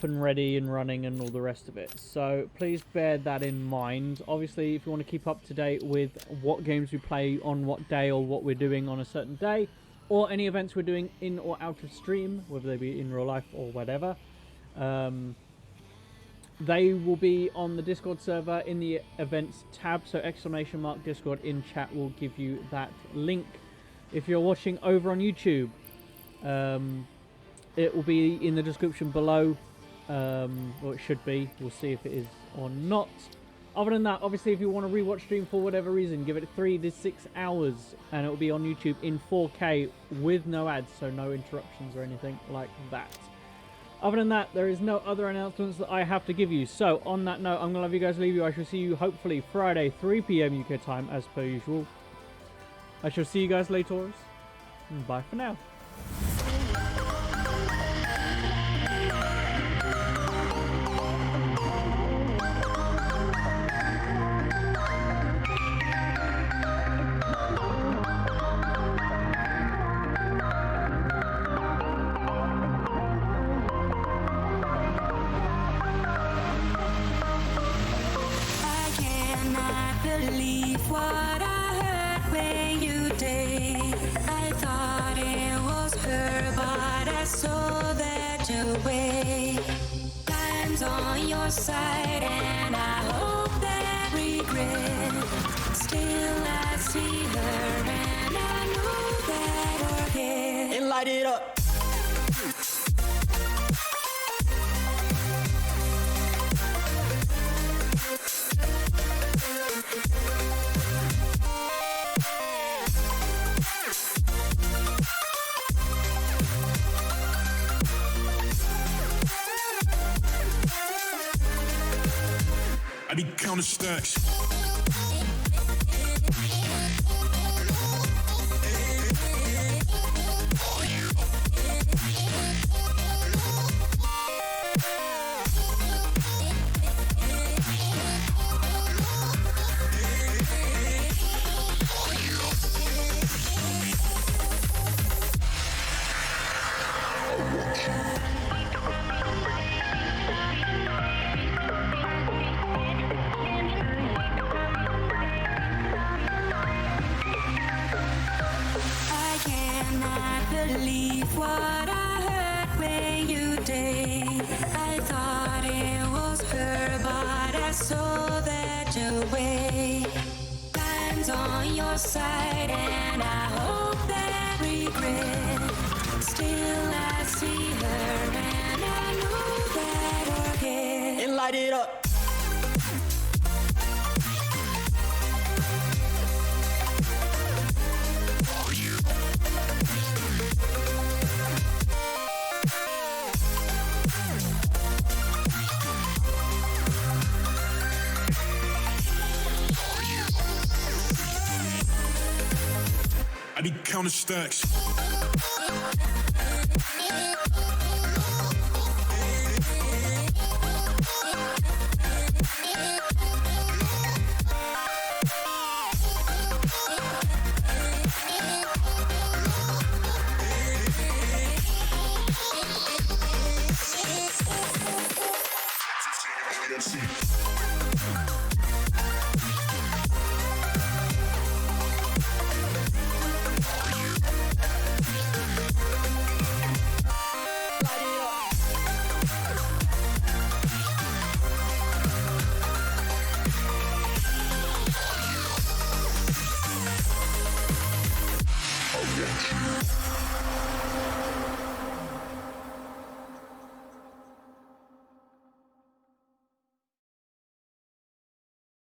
and ready and running and all the rest of it. So please bear that in mind. Obviously, if you want to keep up to date with what games we play on what day or what we're doing on a certain day, or any events we're doing in or out of stream, whether they be in real life or whatever, they will be on the Discord server in the events tab. So !_ Discord in chat will give you that link. If you're watching over on YouTube, it will be in the description below, or it should be. We'll see if it is or not. Other than that, obviously, if you want to rewatch stream for whatever reason, give it 3 to 6 hours, and it will be on YouTube in 4K with no ads, so no interruptions or anything like that. Other than that, there is no other announcements that I have to give you. So, on that note, I'm going to love you guys, leave you. I shall see you hopefully Friday, 3 p.m. UK time, as per usual. I shall see you guys later. Bye for now. Believe what I heard when you did. I thought it was her, but I saw that away. Time's on your side, and I hope that regret. Still, I see her, and I know that again. And light it up. I be counting stacks. Believe what I heard when you did. I thought it was her, but I saw that away. Time's on your side, and I hope that regret. Still, I see her, and I know that again. And light it up. I be counting stacks.